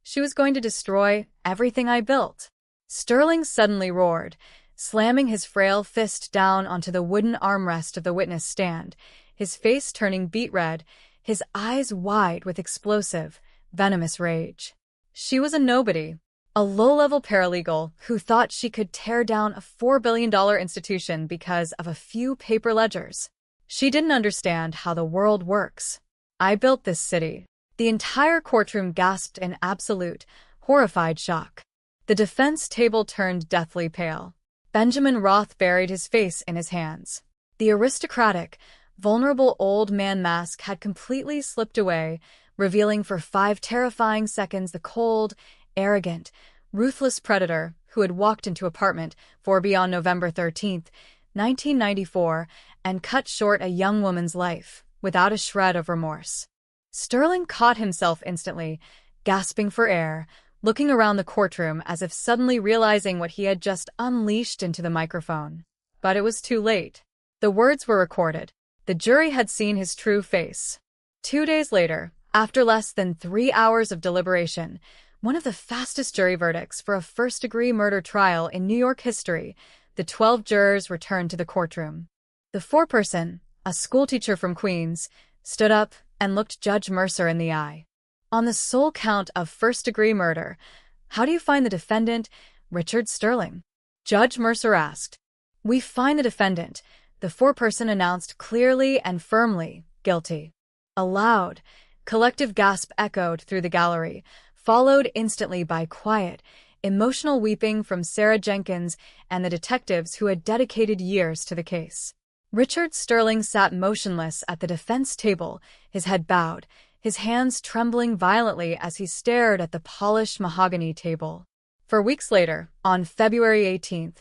She was going to destroy everything I built." Sterling suddenly roared, slamming his frail fist down onto the wooden armrest of the witness stand, his face turning beet red, his eyes wide with explosive, venomous rage. She was a nobody, a low-level paralegal who thought she could tear down a $4 billion institution because of a few paper ledgers. She didn't understand how the world works. "I built this city." The entire courtroom gasped in absolute, horrified shock. The defense table turned deathly pale. Benjamin Roth buried his face in his hands. The aristocratic, vulnerable old man mask had completely slipped away, revealing for 5 terrifying seconds the cold, arrogant, ruthless predator who had walked into apartment 4B on November 13th, 1994, and cut short a young woman's life without a shred of remorse. Sterling caught himself instantly, gasping for air, looking around the courtroom as if suddenly realizing what he had just unleashed into the microphone. But it was too late. The words were recorded. The jury had seen his true face. 2 days later, after less than 3 hours of deliberation, one of the fastest jury verdicts for a first-degree murder trial in New York history, the 12 jurors returned to the courtroom. The foreperson, a schoolteacher from Queens, stood up, and looked Judge Mercer in the eye. On the sole count of first-degree murder, how do you find the defendant, Richard Sterling? Judge Mercer asked. We find the defendant, the foreperson announced clearly and firmly, guilty. A loud, collective gasp echoed through the gallery, followed instantly by quiet, emotional weeping from Sarah Jenkins and the detectives who had dedicated years to the case. Richard Sterling sat motionless at the defense table, his head bowed, his hands trembling violently as he stared at the polished mahogany table. For weeks later, on February 18,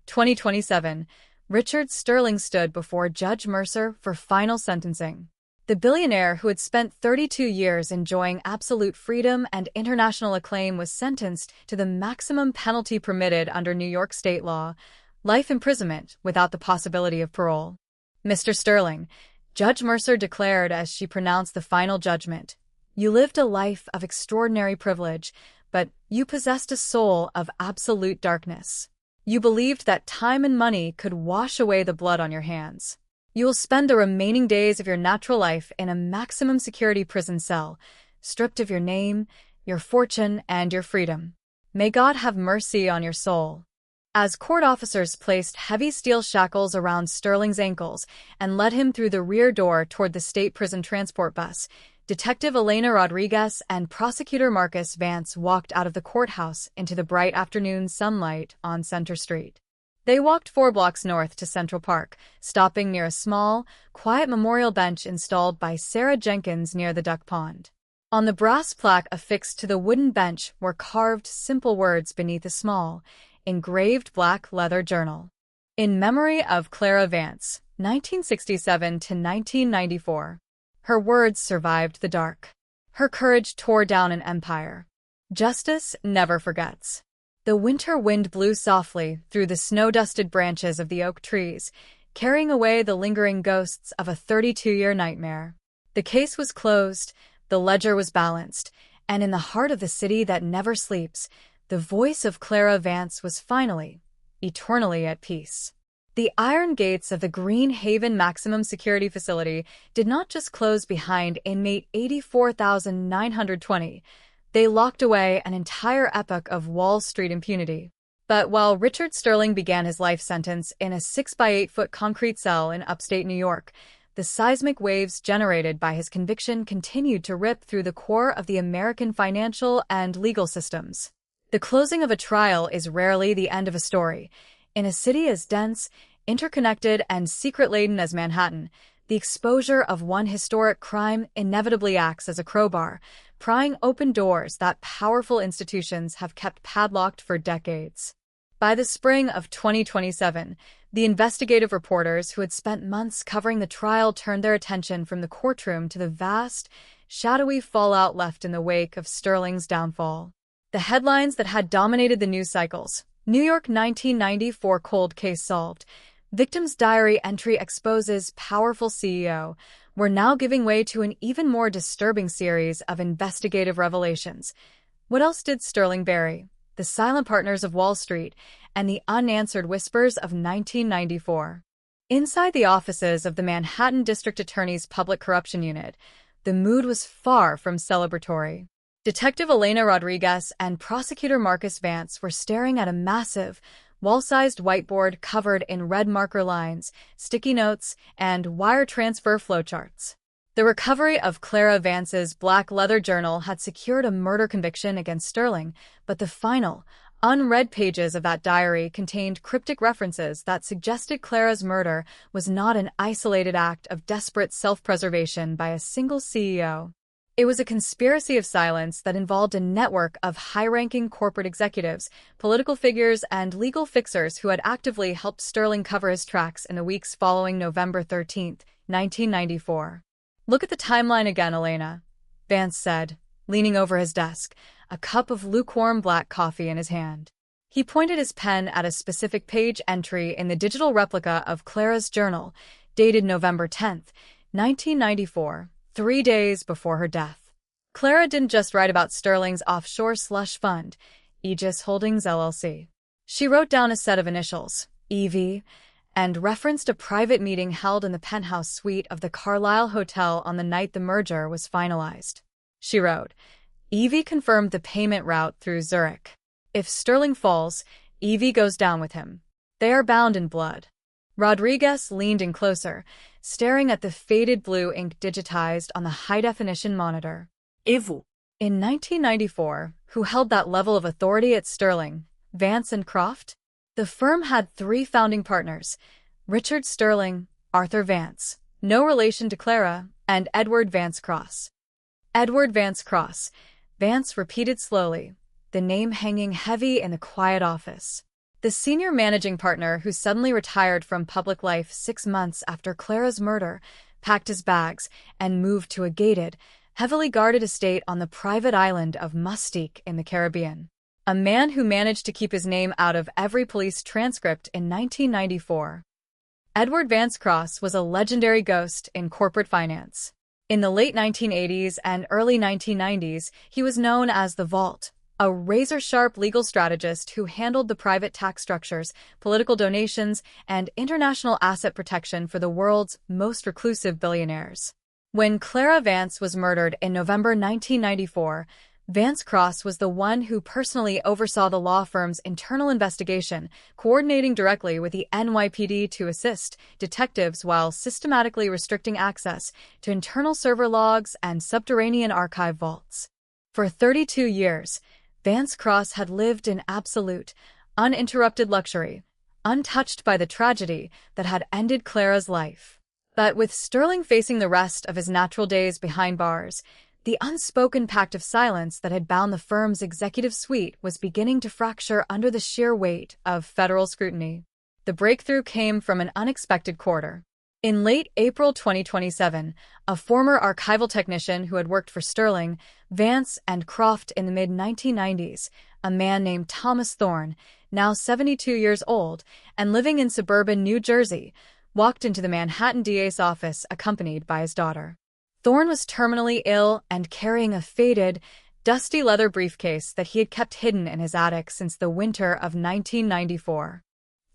2027, Richard Sterling stood before Judge Mercer for final sentencing. The billionaire who had spent 32 years enjoying absolute freedom and international acclaim was sentenced to the maximum penalty permitted under New York state law, life imprisonment without the possibility of parole. Mr. Sterling, Judge Mercer declared as she pronounced the final judgment, you lived a life of extraordinary privilege, but you possessed a soul of absolute darkness. You believed that time and money could wash away the blood on your hands. You will spend the remaining days of your natural life in a maximum security prison cell, stripped of your name, your fortune, and your freedom. May God have mercy on your soul. As court officers placed heavy steel shackles around Sterling's ankles and led him through the rear door toward the state prison transport bus, Detective Elena Rodriguez and Prosecutor Marcus Vance walked out of the courthouse into the bright afternoon sunlight on Center Street. They walked 4 blocks north to Central Park, stopping near a small, quiet memorial bench installed by Sarah Jenkins near the duck pond. On the brass plaque affixed to the wooden bench were carved simple words beneath a small, engraved black leather journal. In memory of Clara Vance, 1967 to 1994. Her words survived the dark. Her courage tore down an empire. Justice never forgets. The winter wind blew softly through the snow-dusted branches of the oak trees, carrying away the lingering ghosts of a 32-year nightmare. The case was closed, the ledger was balanced, and in the heart of the city that never sleeps, the voice of Clara Vance was finally, eternally at peace. The iron gates of the Green Haven Maximum Security Facility did not just close behind inmate 84,920, they locked away an entire epoch of Wall Street impunity. But while Richard Sterling began his life sentence in a 6-by-8-foot concrete cell in upstate New York, the seismic waves generated by his conviction continued to rip through the core of the American financial and legal systems. The closing of a trial is rarely the end of a story. In a city as dense, interconnected, and secret-laden as Manhattan, the exposure of one historic crime inevitably acts as a crowbar, prying open doors that powerful institutions have kept padlocked for decades. By the spring of 2027, the investigative reporters who had spent months covering the trial turned their attention from the courtroom to the vast, shadowy fallout left in the wake of Sterling's downfall. The headlines that had dominated the news cycles, New York 1994 cold case solved, victim's diary entry exposes powerful CEO, were now giving way to an even more disturbing series of investigative revelations. What else did Sterling bury? The silent partners of Wall Street and the unanswered whispers of 1994. Inside the offices of the Manhattan District Attorney's Public Corruption Unit, the mood was far from celebratory. Detective Elena Rodriguez and Prosecutor Marcus Vance were staring at a massive, wall-sized whiteboard covered in red marker lines, sticky notes, and wire transfer flowcharts. The recovery of Clara Vance's black leather journal had secured a murder conviction against Sterling, but the final, unread pages of that diary contained cryptic references that suggested Clara's murder was not an isolated act of desperate self-preservation by a single CEO. It was a conspiracy of silence that involved a network of high-ranking corporate executives, political figures, and legal fixers who had actively helped Sterling cover his tracks in the weeks following November 13, 1994. Look at the timeline again, Elena, Vance said, leaning over his desk, a cup of lukewarm black coffee in his hand. He pointed his pen at a specific page entry in the digital replica of Clara's journal, dated November 10, 1994. 3 days before her death. Clara didn't just write about Sterling's offshore slush fund, Aegis Holdings LLC. She wrote down a set of initials, EV, and referenced a private meeting held in the penthouse suite of the Carlisle Hotel on the night the merger was finalized. She wrote, Evie confirmed the payment route through Zurich. If Sterling falls, Evie goes down with him. They are bound in blood. Rodriguez leaned in closer, staring at the faded blue ink digitized on the high-definition monitor. Evo. In 1994, who held that level of authority at Sterling? Vance and Croft? The firm had 3 founding partners, Richard Sterling, Arthur Vance, no relation to Clara, and Edward Vance Cross. Edward Vance Cross, Vance repeated slowly, the name hanging heavy in the quiet office. The senior managing partner who suddenly retired from public life 6 months after Clara's murder packed his bags and moved to a gated, heavily guarded estate on the private island of Mustique in the Caribbean. A man who managed to keep his name out of every police transcript in 1994. Edward Vance Cross was a legendary ghost in corporate finance. In the late 1980s and early 1990s, he was known as the Vault, a razor-sharp legal strategist who handled the private tax structures, political donations, and international asset protection for the world's most reclusive billionaires. When Clara Vance was murdered in November 1994, Vance Cross was the one who personally oversaw the law firm's internal investigation, coordinating directly with the NYPD to assist detectives while systematically restricting access to internal server logs and subterranean archive vaults. For 32 years, Vance Cross had lived in absolute, uninterrupted luxury, untouched by the tragedy that had ended Clara's life. But with Sterling facing the rest of his natural days behind bars, the unspoken pact of silence that had bound the firm's executive suite was beginning to fracture under the sheer weight of federal scrutiny. The breakthrough came from an unexpected quarter. In late April 2027, a former archival technician who had worked for Sterling, Vance, and Croft in the mid-1990s, a man named Thomas Thorne, now 72 years old and living in suburban New Jersey, walked into the Manhattan DA's office accompanied by his daughter. Thorne was terminally ill and carrying a faded, dusty leather briefcase that he had kept hidden in his attic since the winter of 1994.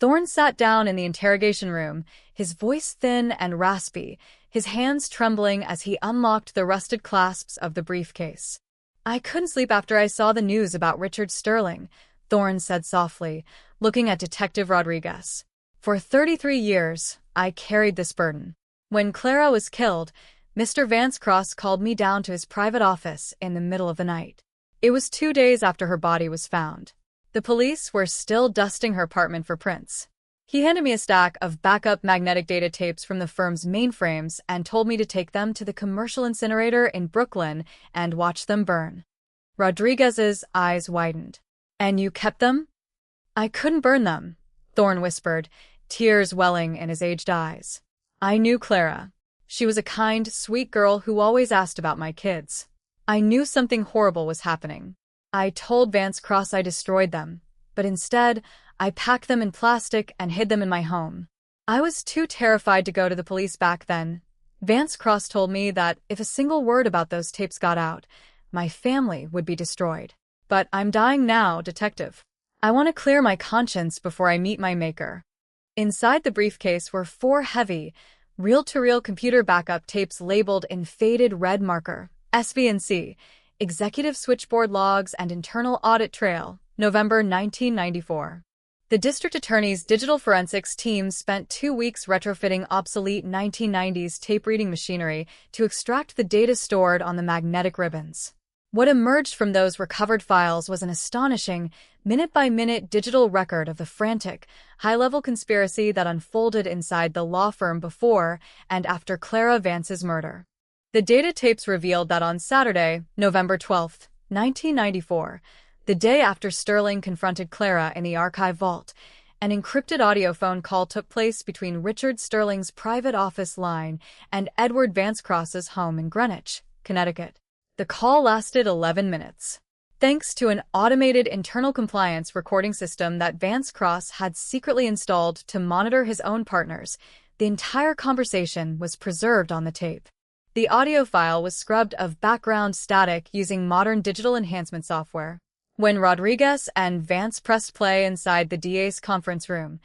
Thorne sat down in the interrogation room, his voice thin and raspy, his hands trembling as he unlocked the rusted clasps of the briefcase. I couldn't sleep after I saw the news about Richard Sterling, Thorne said softly, looking at Detective Rodriguez. For 33 years, I carried this burden. When Clara was killed, Mr. Vance Cross called me down to his private office in the middle of the night. It was 2 days after her body was found. The police were still dusting her apartment for prints. He handed me a stack of backup magnetic data tapes from the firm's mainframes and told me to take them to the commercial incinerator in Brooklyn and watch them burn. Rodriguez's eyes widened. And you kept them? I couldn't burn them, Thorne whispered, tears welling in his aged eyes. I knew Clara. She was a kind, sweet girl who always asked about my kids. I knew something horrible was happening. I told Vance Cross I destroyed them, but instead, I packed them in plastic and hid them in my home. I was too terrified to go to the police back then. Vance Cross told me that if a single word about those tapes got out, my family would be destroyed. But I'm dying now, Detective. I want to clear my conscience before I meet my maker. Inside the briefcase were 4 heavy, reel-to-reel computer backup tapes labeled in faded red marker, SVNC, Executive Switchboard Logs and Internal Audit Trail, November 1994. The district attorney's digital forensics team spent 2 weeks retrofitting obsolete 1990s tape-reading machinery to extract the data stored on the magnetic ribbons. What emerged from those recovered files was an astonishing, minute-by-minute digital record of the frantic, high-level conspiracy that unfolded inside the law firm before and after Clara Vance's murder. The data tapes revealed that on Saturday, November 12, 1994, the day after Sterling confronted Clara in the archive vault, an encrypted audio phone call took place between Richard Sterling's private office line and Edward Vance Cross's home in Greenwich, Connecticut. The call lasted 11 minutes. Thanks to an automated internal compliance recording system that Vance Cross had secretly installed to monitor his own partners, the entire conversation was preserved on the tape. The audio file was scrubbed of background static using modern digital enhancement software. When Rodriguez and Vance pressed play inside the DA's conference room,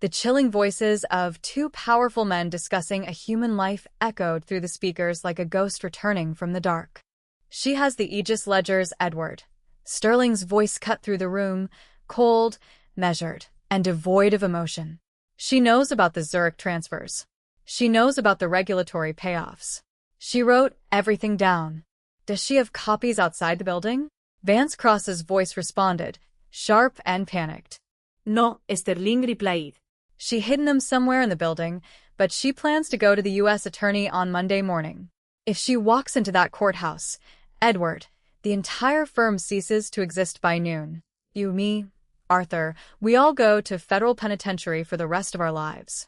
The chilling voices of two powerful men discussing a human life echoed through the speakers like a ghost returning from the dark. She has the Aegis Ledger's Edward. Sterling's voice cut through the room, cold, measured, and devoid of emotion. She knows about the Zurich transfers. She knows about the regulatory payoffs. She wrote everything down. Does she have copies outside the building? Vance Cross's voice responded, sharp and panicked. No, Sterling replied. She hidden them somewhere in the building, but she plans to go to the U.S. attorney on Monday morning. If she walks into that courthouse, Edward, the entire firm ceases to exist by noon. You, me, Arthur, we all go to federal penitentiary for the rest of our lives.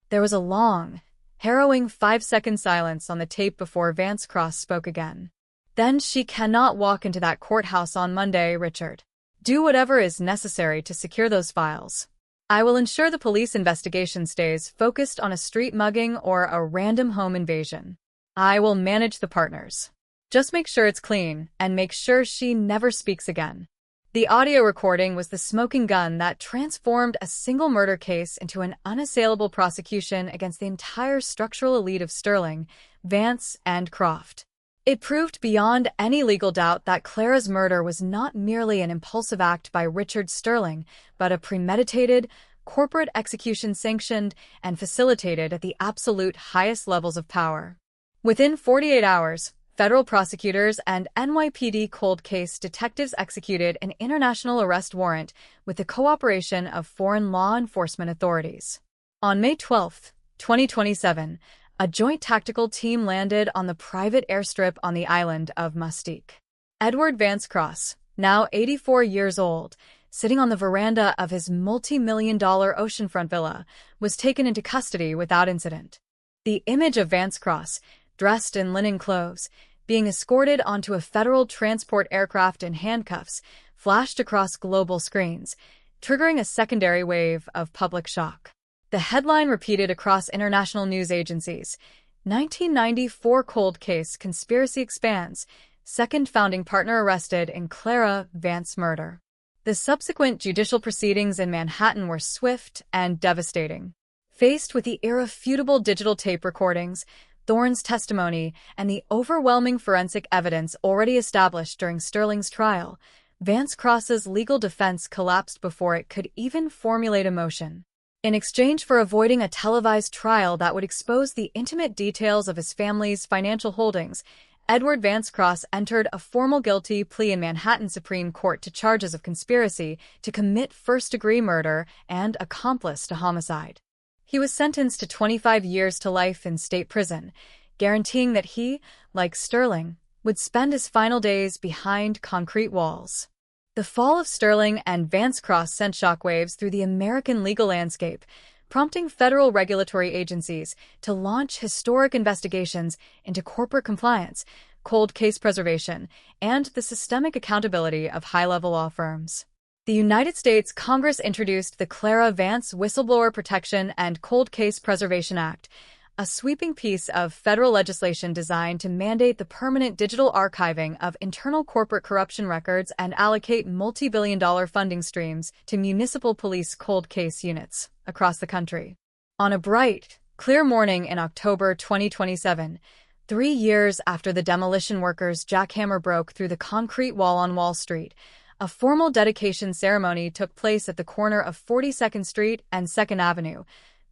There was a long, harrowing 5-second silence on the tape before Vance Cross spoke again. Then she cannot walk into that courthouse on Monday, Richard. Do whatever is necessary to secure those files. I will ensure the police investigation stays focused on a street mugging or a random home invasion. I will manage the partners. Just make sure it's clean, and make sure she never speaks again. The audio recording was the smoking gun that transformed a single murder case into an unassailable prosecution against the entire structural elite of Sterling, Vance, and Croft. It proved beyond any legal doubt that Clara's murder was not merely an impulsive act by Richard Sterling, but a premeditated, corporate execution sanctioned and facilitated at the absolute highest levels of power. Within 48 hours, federal prosecutors and NYPD cold case detectives executed an international arrest warrant with the cooperation of foreign law enforcement authorities. On May 12, 2027, a joint tactical team landed on the private airstrip on the island of Mustique. Edward Vance Cross, now 84 years old, sitting on the veranda of his multi-million-dollar oceanfront villa, was taken into custody without incident. The image of Vance Cross, dressed in linen clothes, being escorted onto a federal transport aircraft in handcuffs, flashed across global screens, triggering a secondary wave of public shock. The headline repeated across international news agencies. 1994 cold case conspiracy expands. Second founding partner arrested in Clara Vance murder. The subsequent judicial proceedings in Manhattan were swift and devastating. Faced with the irrefutable digital tape recordings, Thorne's testimony, and the overwhelming forensic evidence already established during Sterling's trial, Vance Cross's legal defense collapsed before it could even formulate a motion. In exchange for avoiding a televised trial that would expose the intimate details of his family's financial holdings, Edward Vance Cross entered a formal guilty plea in Manhattan Supreme Court to charges of conspiracy to commit first-degree murder and accomplice to homicide. He was sentenced to 25 years to life in state prison, guaranteeing that he, like Sterling, would spend his final days behind concrete walls. The fall of Sterling and Vance Cross sent shockwaves through the American legal landscape, prompting federal regulatory agencies to launch historic investigations into corporate compliance, cold case preservation, and the systemic accountability of high-level law firms. The United States Congress introduced the Clara Vance Whistleblower Protection and Cold Case Preservation Act, a sweeping piece of federal legislation designed to mandate the permanent digital archiving of internal corporate corruption records and allocate multi-billion-dollar funding streams to municipal police cold case units across the country. On a bright, clear morning in October 2027, 3 years after the demolition workers' jackhammer broke through the concrete wall on Wall Street, a formal dedication ceremony took place at the corner of 42nd Street and 2nd Avenue,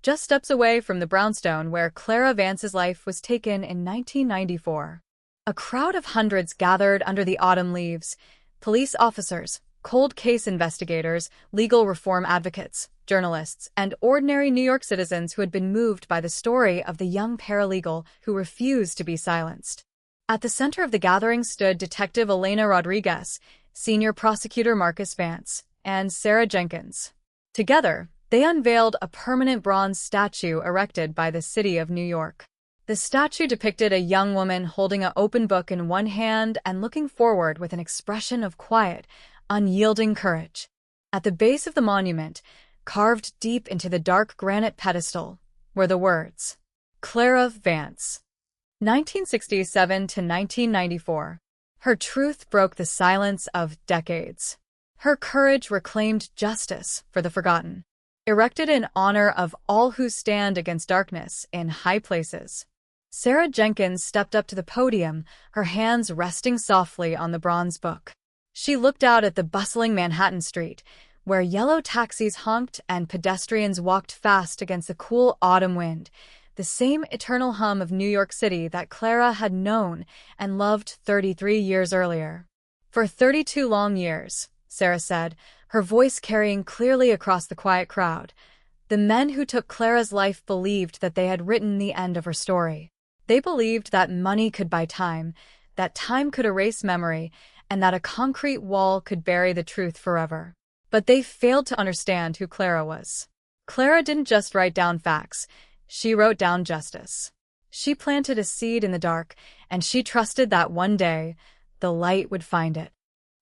just steps away from the brownstone where Clara Vance's life was taken in 1994. A crowd of hundreds gathered under the autumn leaves: police officers, cold case investigators, legal reform advocates, journalists, and ordinary New York citizens who had been moved by the story of the young paralegal who refused to be silenced. At the center of the gathering stood Detective Elena Rodriguez, Senior Prosecutor Marcus Vance, and Sarah Jenkins. Together, they unveiled a permanent bronze statue erected by the city of New York. The statue depicted a young woman holding an open book in one hand and looking forward with an expression of quiet, unyielding courage. At the base of the monument, carved deep into the dark granite pedestal, were the words, Clara Vance, 1967 to 1994. Her truth broke the silence of decades. Her courage reclaimed justice for the forgotten. erected in honor of all who stand against darkness in high places. Sarah Jenkins stepped up to the podium, her hands resting softly on the bronze book. She looked out at the bustling Manhattan street, where yellow taxis honked and pedestrians walked fast against the cool autumn wind, the same eternal hum of New York City that Clara had known and loved 33 years earlier. For 32 long years, Sarah said, her voice carrying clearly across the quiet crowd, the men who took Clara's life believed that they had written the end of her story. They believed that money could buy time, that time could erase memory, and that a concrete wall could bury the truth forever. But they failed to understand who Clara was. Clara didn't just write down facts, she wrote down justice. She planted a seed in the dark, and she trusted that one day, the light would find it.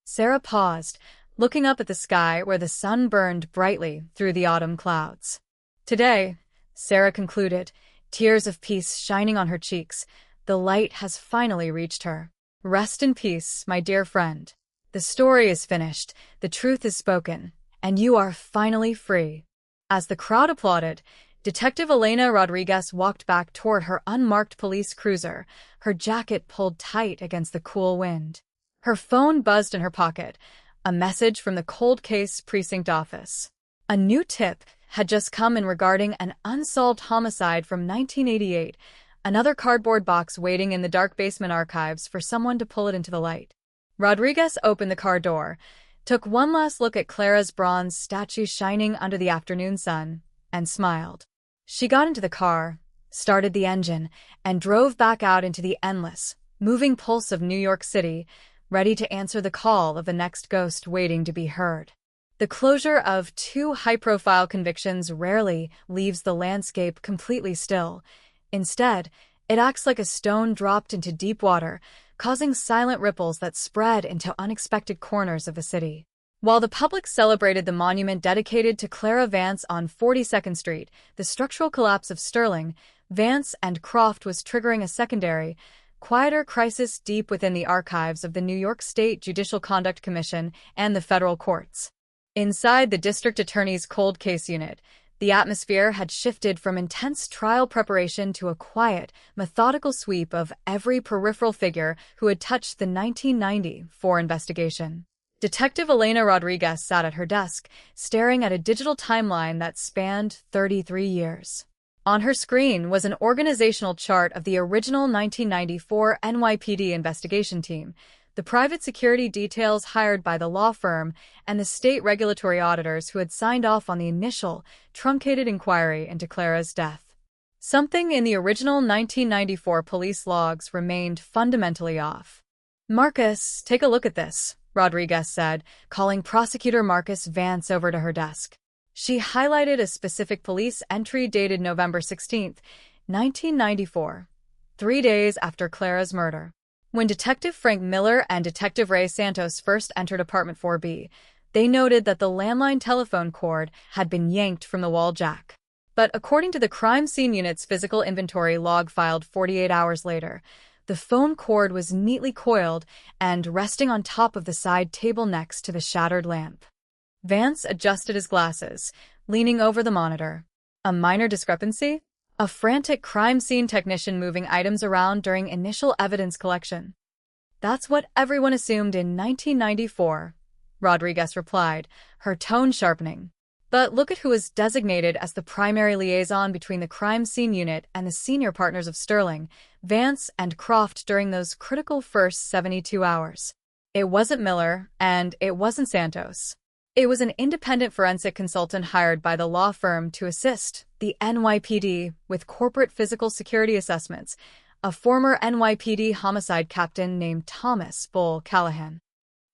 Sarah paused, looking up at the sky where the sun burned brightly through the autumn clouds. Today, Sarah concluded, tears of peace shining on her cheeks, the light has finally reached her. Rest in peace, my dear friend. The story is finished, the truth is spoken, and you are finally free. As the crowd applauded, Detective Elena Rodriguez walked back toward her unmarked police cruiser, her jacket pulled tight against the cool wind. Her phone buzzed in her pocket, a message from the cold case precinct office. A new tip had just come in regarding an unsolved homicide from 1988, another cardboard box waiting in the dark basement archives for someone to pull it into the light. Rodriguez opened the car door, took one last look at Clara's bronze statue shining under the afternoon sun, and smiled. She got into the car, started the engine, and drove back out into the endless, moving pulse of New York City, ready to answer the call of the next ghost waiting to be heard. The closure of 2 high-profile convictions rarely leaves the landscape completely still. Instead, it acts like a stone dropped into deep water, causing silent ripples that spread into unexpected corners of the city. While the public celebrated the monument dedicated to Clara Vance on 42nd Street, the structural collapse of Sterling, Vance, and Croft was triggering a secondary, quieter crisis deep within the archives of the New York State Judicial Conduct Commission and the federal courts. Inside the district attorney's cold case unit, the atmosphere had shifted from intense trial preparation to a quiet, methodical sweep of every peripheral figure who had touched the 1994 investigation. Detective Elena Rodriguez sat at her desk, staring at a digital timeline that spanned 33 years. On her screen was an organizational chart of the original 1994 NYPD investigation team, the private security details hired by the law firm, and the state regulatory auditors who had signed off on the initial, truncated inquiry into Clara's death. Something in the original 1994 police logs remained fundamentally off. "Marcus, take a look at this," Rodriguez said, calling Prosecutor Marcus Vance over to her desk. She highlighted a specific police entry dated November 16, 1994, 3 days after Clara's murder. When Detective Frank Miller and Detective Ray Santos first entered Apartment 4B, they noted that the landline telephone cord had been yanked from the wall jack. But according to the crime scene unit's physical inventory log filed 48 hours later, the phone cord was neatly coiled and resting on top of the side table next to the shattered lamp. Vance adjusted his glasses, leaning over the monitor. A minor discrepancy? A frantic crime scene technician moving items around during initial evidence collection. "That's what everyone assumed in 1994, Rodriguez replied, her tone sharpening. But look at who was designated as the primary liaison between the crime scene unit and the senior partners of Sterling, Vance and Croft during those critical first 72 hours. It wasn't Miller, and it wasn't Santos. It was an independent forensic consultant hired by the law firm to assist the NYPD with corporate physical security assessments, a former NYPD homicide captain named Thomas Bull Callahan.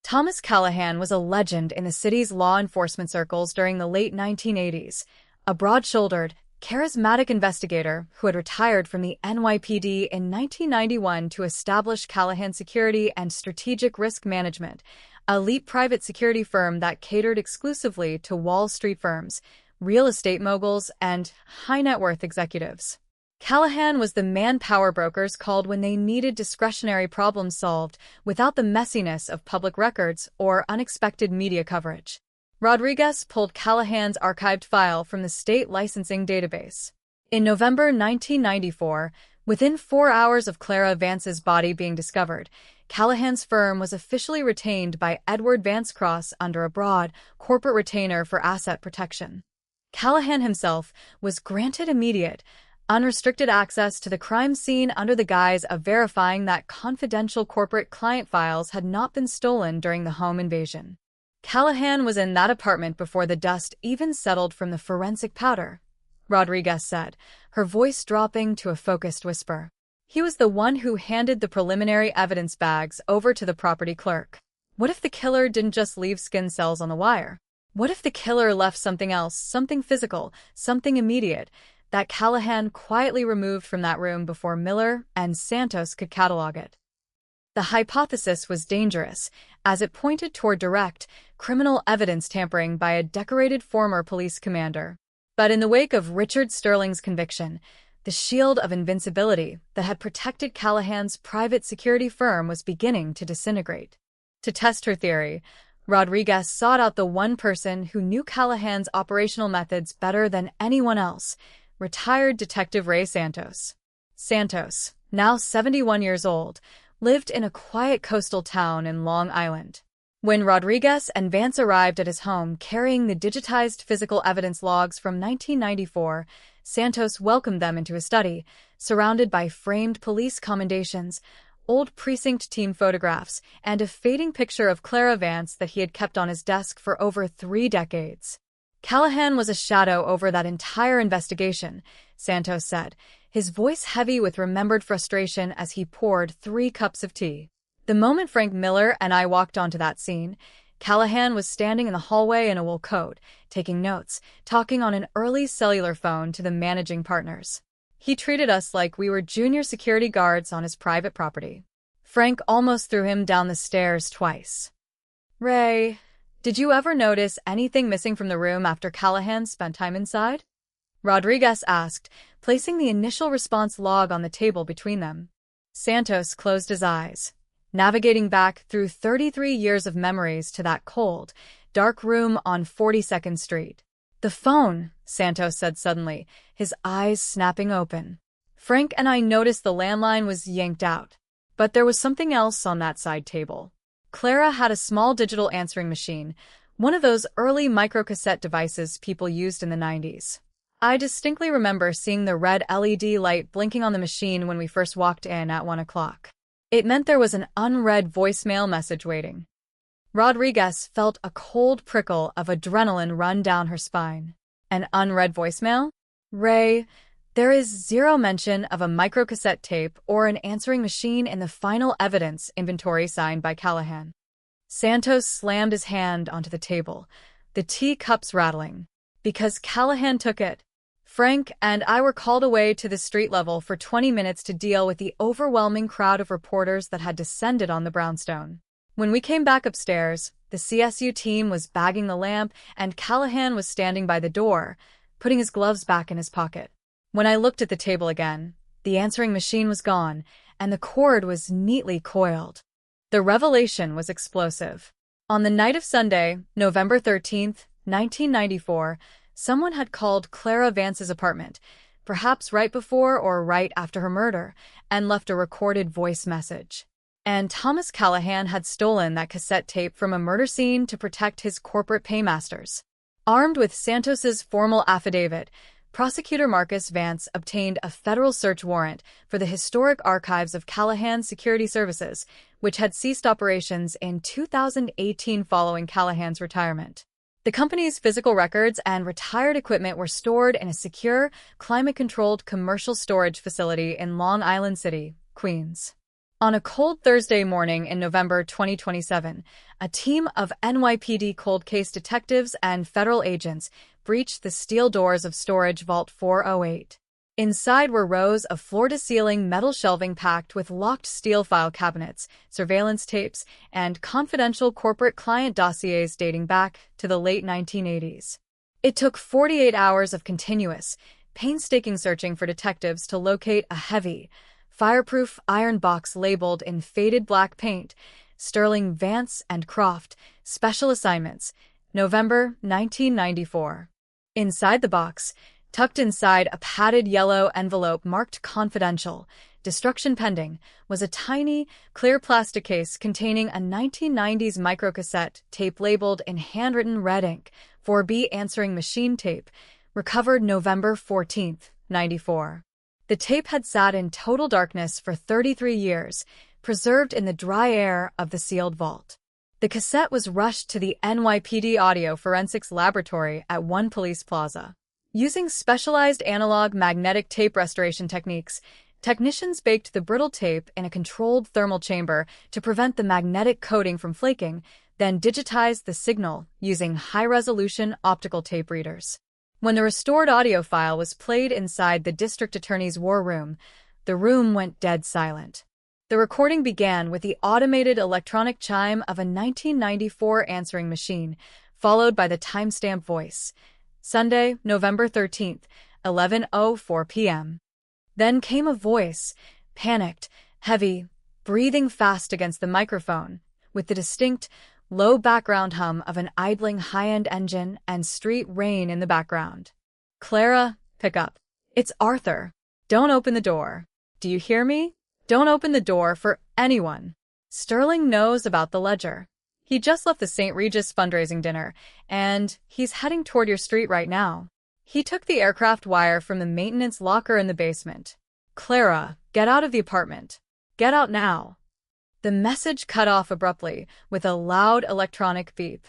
Thomas Callahan was a legend in the city's law enforcement circles during the late 1980s, a broad-shouldered, charismatic investigator who had retired from the NYPD in 1991 to establish Callahan Security and Strategic Risk Management, a elite private security firm that catered exclusively to Wall Street firms, real estate moguls, and high-net-worth executives. Callahan was the man power brokers called when they needed discretionary problems solved without the messiness of public records or unexpected media coverage. Rodriguez pulled Callahan's archived file from the state licensing database. In November 1994, within 4 hours of Clara Vance's body being discovered, Callahan's firm was officially retained by Edward Vance Cross under a broad corporate retainer for asset protection. Callahan himself was granted immediate, unrestricted access to the crime scene under the guise of verifying that confidential corporate client files had not been stolen during the home invasion. Callahan was in that apartment before the dust even settled from the forensic powder, Rodriguez said, her voice dropping to a focused whisper. He was the one who handed the preliminary evidence bags over to the property clerk. What if the killer didn't just leave skin cells on the wire? What if the killer left something else, something physical, something immediate, that Callahan quietly removed from that room before Miller and Santos could catalog it? The hypothesis was dangerous, as it pointed toward direct, criminal evidence tampering by a decorated former police commander. But in the wake of Richard Sterling's conviction, the shield of invincibility that had protected Callahan's private security firm was beginning to disintegrate. To test her theory, Rodriguez sought out the one person who knew Callahan's operational methods better than anyone else, retired Detective Ray Santos. Santos, now 71 years old, lived in a quiet coastal town in Long Island. When Rodriguez and Vance arrived at his home carrying the digitized physical evidence logs from 1994, Santos welcomed them into his study, surrounded by framed police commendations, old precinct team photographs, and a fading picture of Clara Vance that he had kept on his desk for over 3 decades. Callahan was a shadow over that entire investigation, Santos said, his voice heavy with remembered frustration as he poured 3 cups of tea. The moment Frank Miller and I walked onto that scene, Callahan was standing in the hallway in a wool coat, taking notes, talking on an early cellular phone to the managing partners. He treated us like we were junior security guards on his private property. Frank almost threw him down the stairs twice. Ray, did you ever notice anything missing from the room after Callahan spent time inside? Rodriguez asked, placing the initial response log on the table between them. Santos closed his eyes, navigating back through 33 years of memories to that cold, dark room on 42nd Street. The phone, Santos said suddenly, his eyes snapping open. Frank and I noticed the landline was yanked out, but there was something else on that side table. Clara had a small digital answering machine, one of those early microcassette devices people used in the 90s. I distinctly remember seeing the red LED light blinking on the machine when we first walked in at 1 o'clock. It meant there was an unread voicemail message waiting. Rodriguez felt a cold prickle of adrenaline run down her spine. An unread voicemail? Ray, there is zero mention of a microcassette tape or an answering machine in the final evidence inventory signed by Callahan. Santos slammed his hand onto the table, the teacups rattling. Because Callahan took it. Frank and I were called away to the street level for 20 minutes to deal with the overwhelming crowd of reporters that had descended on the brownstone. When we came back upstairs, the CSU team was bagging the lamp and Callahan was standing by the door, putting his gloves back in his pocket. When I looked at the table again, the answering machine was gone and the cord was neatly coiled. The revelation was explosive. On the night of Sunday, November 13th, 1994, someone had called Clara Vance's apartment, perhaps right before or right after her murder, and left a recorded voice message. And Thomas Callahan had stolen that cassette tape from a murder scene to protect his corporate paymasters. Armed with Santos's formal affidavit, prosecutor Marcus Vance obtained a federal search warrant for the historic archives of Callahan's Security Services, which had ceased operations in 2018 following Callahan's retirement. The company's physical records and retired equipment were stored in a secure, climate-controlled commercial storage facility in Long Island City, Queens. On a cold Thursday morning in November 2027, a team of NYPD cold case detectives and federal agents breached the steel doors of Storage Vault 408. Inside were rows of floor-to-ceiling metal shelving packed with locked steel file cabinets, surveillance tapes, and confidential corporate client dossiers dating back to the late 1980s. It took 48 hours of continuous, painstaking searching for detectives to locate a heavy, fireproof iron box labeled in faded black paint, Sterling Vance and Croft, Special Assignments, November 1994. Inside the box, tucked inside a padded yellow envelope marked confidential, destruction pending, was a tiny, clear plastic case containing a 1990s microcassette tape labeled in handwritten red ink, 4B answering machine tape, recovered November 14, 94. The tape had sat in total darkness for 33 years, preserved in the dry air of the sealed vault. The cassette was rushed to the NYPD Audio Forensics Laboratory at One Police Plaza. Using specialized analog magnetic tape restoration techniques, technicians baked the brittle tape in a controlled thermal chamber to prevent the magnetic coating from flaking, then digitized the signal using high-resolution optical tape readers. When the restored audio file was played inside the district attorney's war room, the room went dead silent. The recording began with the automated electronic chime of a 1994 answering machine, followed by the timestamp voice. Sunday, November 13th, 11:04 p.m. Then came a voice, panicked, heavy, breathing fast against the microphone, with the distinct, low background hum of an idling high-end engine and street rain in the background. Clara, pick up. It's Arthur. Don't open the door. Do you hear me? Don't open the door for anyone. Sterling knows about the ledger. He just left the St. Regis fundraising dinner, and he's heading toward your street right now. He took the aircraft wire from the maintenance locker in the basement. Clara, get out of the apartment. Get out now. The message cut off abruptly with a loud electronic beep.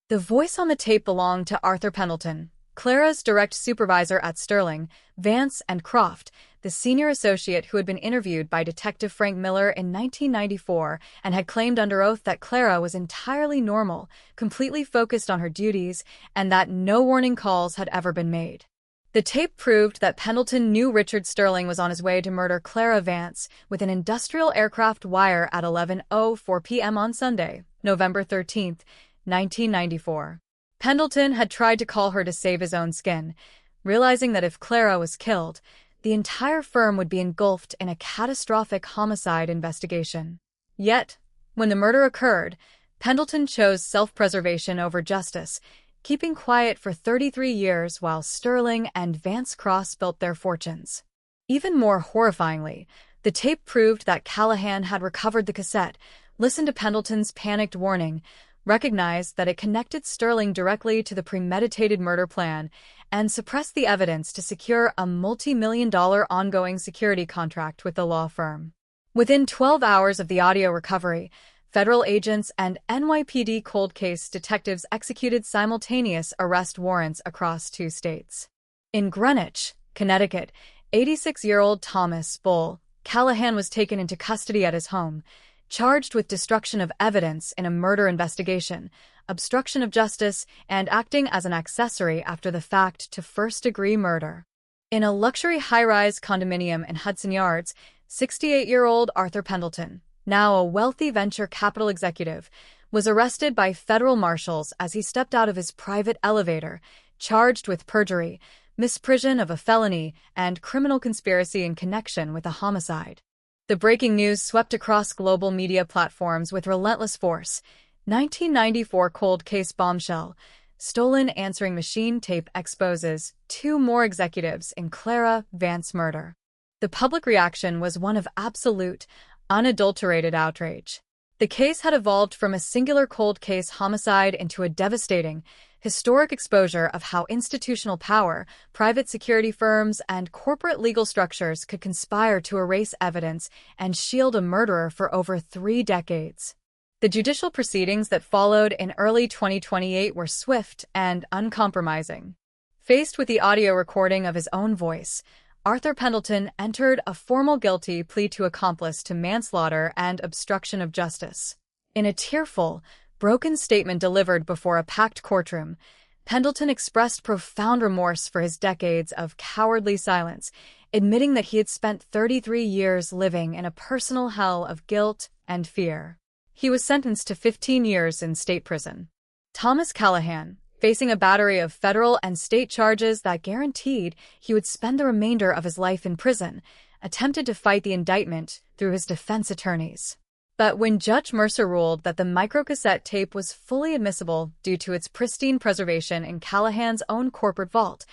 The voice on the tape belonged to Arthur Pendleton, Clara's direct supervisor at Sterling, Vance, and Croft, the senior associate who had been interviewed by Detective Frank Miller in 1994 and had claimed under oath that Clara was entirely normal, completely focused on her duties, and that no warning calls had ever been made. The tape proved that Pendleton knew Richard Sterling was on his way to murder Clara Vance with an industrial aircraft wire at 11:04 p.m. on Sunday, November 13, 1994. Pendleton had tried to call her to save his own skin, realizing that if Clara was killed, the entire firm would be engulfed in a catastrophic homicide investigation. Yet, when the murder occurred, Pendleton chose self-preservation over justice, keeping quiet for 33 years while Sterling and Vance Cross built their fortunes. Even more horrifyingly, the tape proved that Callahan had recovered the cassette, listened to Pendleton's panicked warning, recognized that it connected Sterling directly to the premeditated murder plan, and suppressed the evidence to secure a multi-million-dollar ongoing security contract with the law firm. Within 12 hours of the audio recovery, federal agents and NYPD cold case detectives executed simultaneous arrest warrants across 2 states. In Greenwich, Connecticut, 86-year-old Thomas Bull Callahan was taken into custody at his home, charged with destruction of evidence in a murder investigation, obstruction of justice, and acting as an accessory after the fact to first-degree murder. In a luxury high-rise condominium in Hudson Yards, 68-year-old Arthur Pendleton, now a wealthy venture capital executive, was arrested by federal marshals as he stepped out of his private elevator, charged with perjury, misprision of a felony, and criminal conspiracy in connection with a homicide. The breaking news swept across global media platforms with relentless force. 1994 cold case bombshell. Stolen answering machine tape exposes 2 more executives in Clara Vance murder. The public reaction was one of absolute, unadulterated outrage. The case had evolved from a singular cold case homicide into a devastating, historic exposure of how institutional power, private security firms, and corporate legal structures could conspire to erase evidence and shield a murderer for over 3 decades. The judicial proceedings that followed in early 2028 were swift and uncompromising. Faced with the audio recording of his own voice, Arthur Pendleton entered a formal guilty plea to accomplice to manslaughter and obstruction of justice. In a tearful, broken statement delivered before a packed courtroom, Pendleton expressed profound remorse for his decades of cowardly silence, admitting that he had spent 33 years living in a personal hell of guilt and fear. He was sentenced to 15 years in state prison. Thomas Callahan, facing a battery of federal and state charges that guaranteed he would spend the remainder of his life in prison, attempted to fight the indictment through his defense attorneys. But when Judge Mercer ruled that the microcassette tape was fully admissible due to its pristine preservation in Callahan's own corporate vault,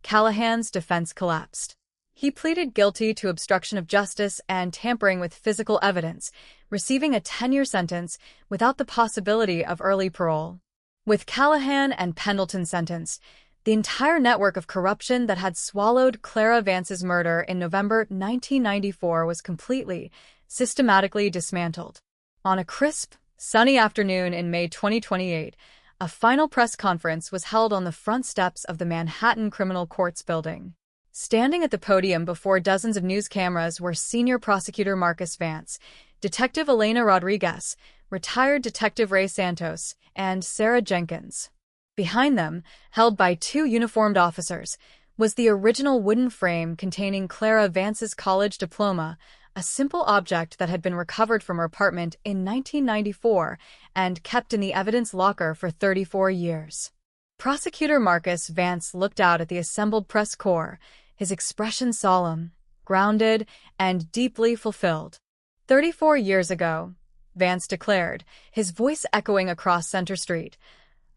Callahan's defense collapsed. He pleaded guilty to obstruction of justice and tampering with physical evidence, receiving a 10-year sentence without the possibility of early parole. With Callahan and Pendleton sentenced, the entire network of corruption that had swallowed Clara Vance's murder in November 1994 was completely, systematically dismantled. On a crisp, sunny afternoon in May 2028, a final press conference was held on the front steps of the Manhattan Criminal Courts building. Standing at the podium before dozens of news cameras were Senior Prosecutor Marcus Vance, Detective Elena Rodriguez, retired Detective Ray Santos, and Sarah Jenkins. Behind them, held by two uniformed officers, was the original wooden frame containing Clara Vance's college diploma, a simple object that had been recovered from her apartment in 1994 and kept in the evidence locker for 34 years. Prosecutor Marcus Vance looked out at the assembled press corps, his expression solemn, grounded, and deeply fulfilled. 34 years ago, Vance declared, his voice echoing across Center Street,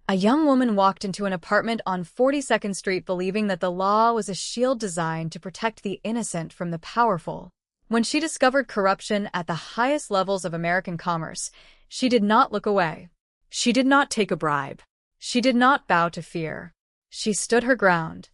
a young woman walked into an apartment on 42nd Street believing that the law was a shield designed to protect the innocent from the powerful. When she discovered corruption at the highest levels of American commerce, she did not look away. She did not take a bribe. She did not bow to fear. She stood her ground.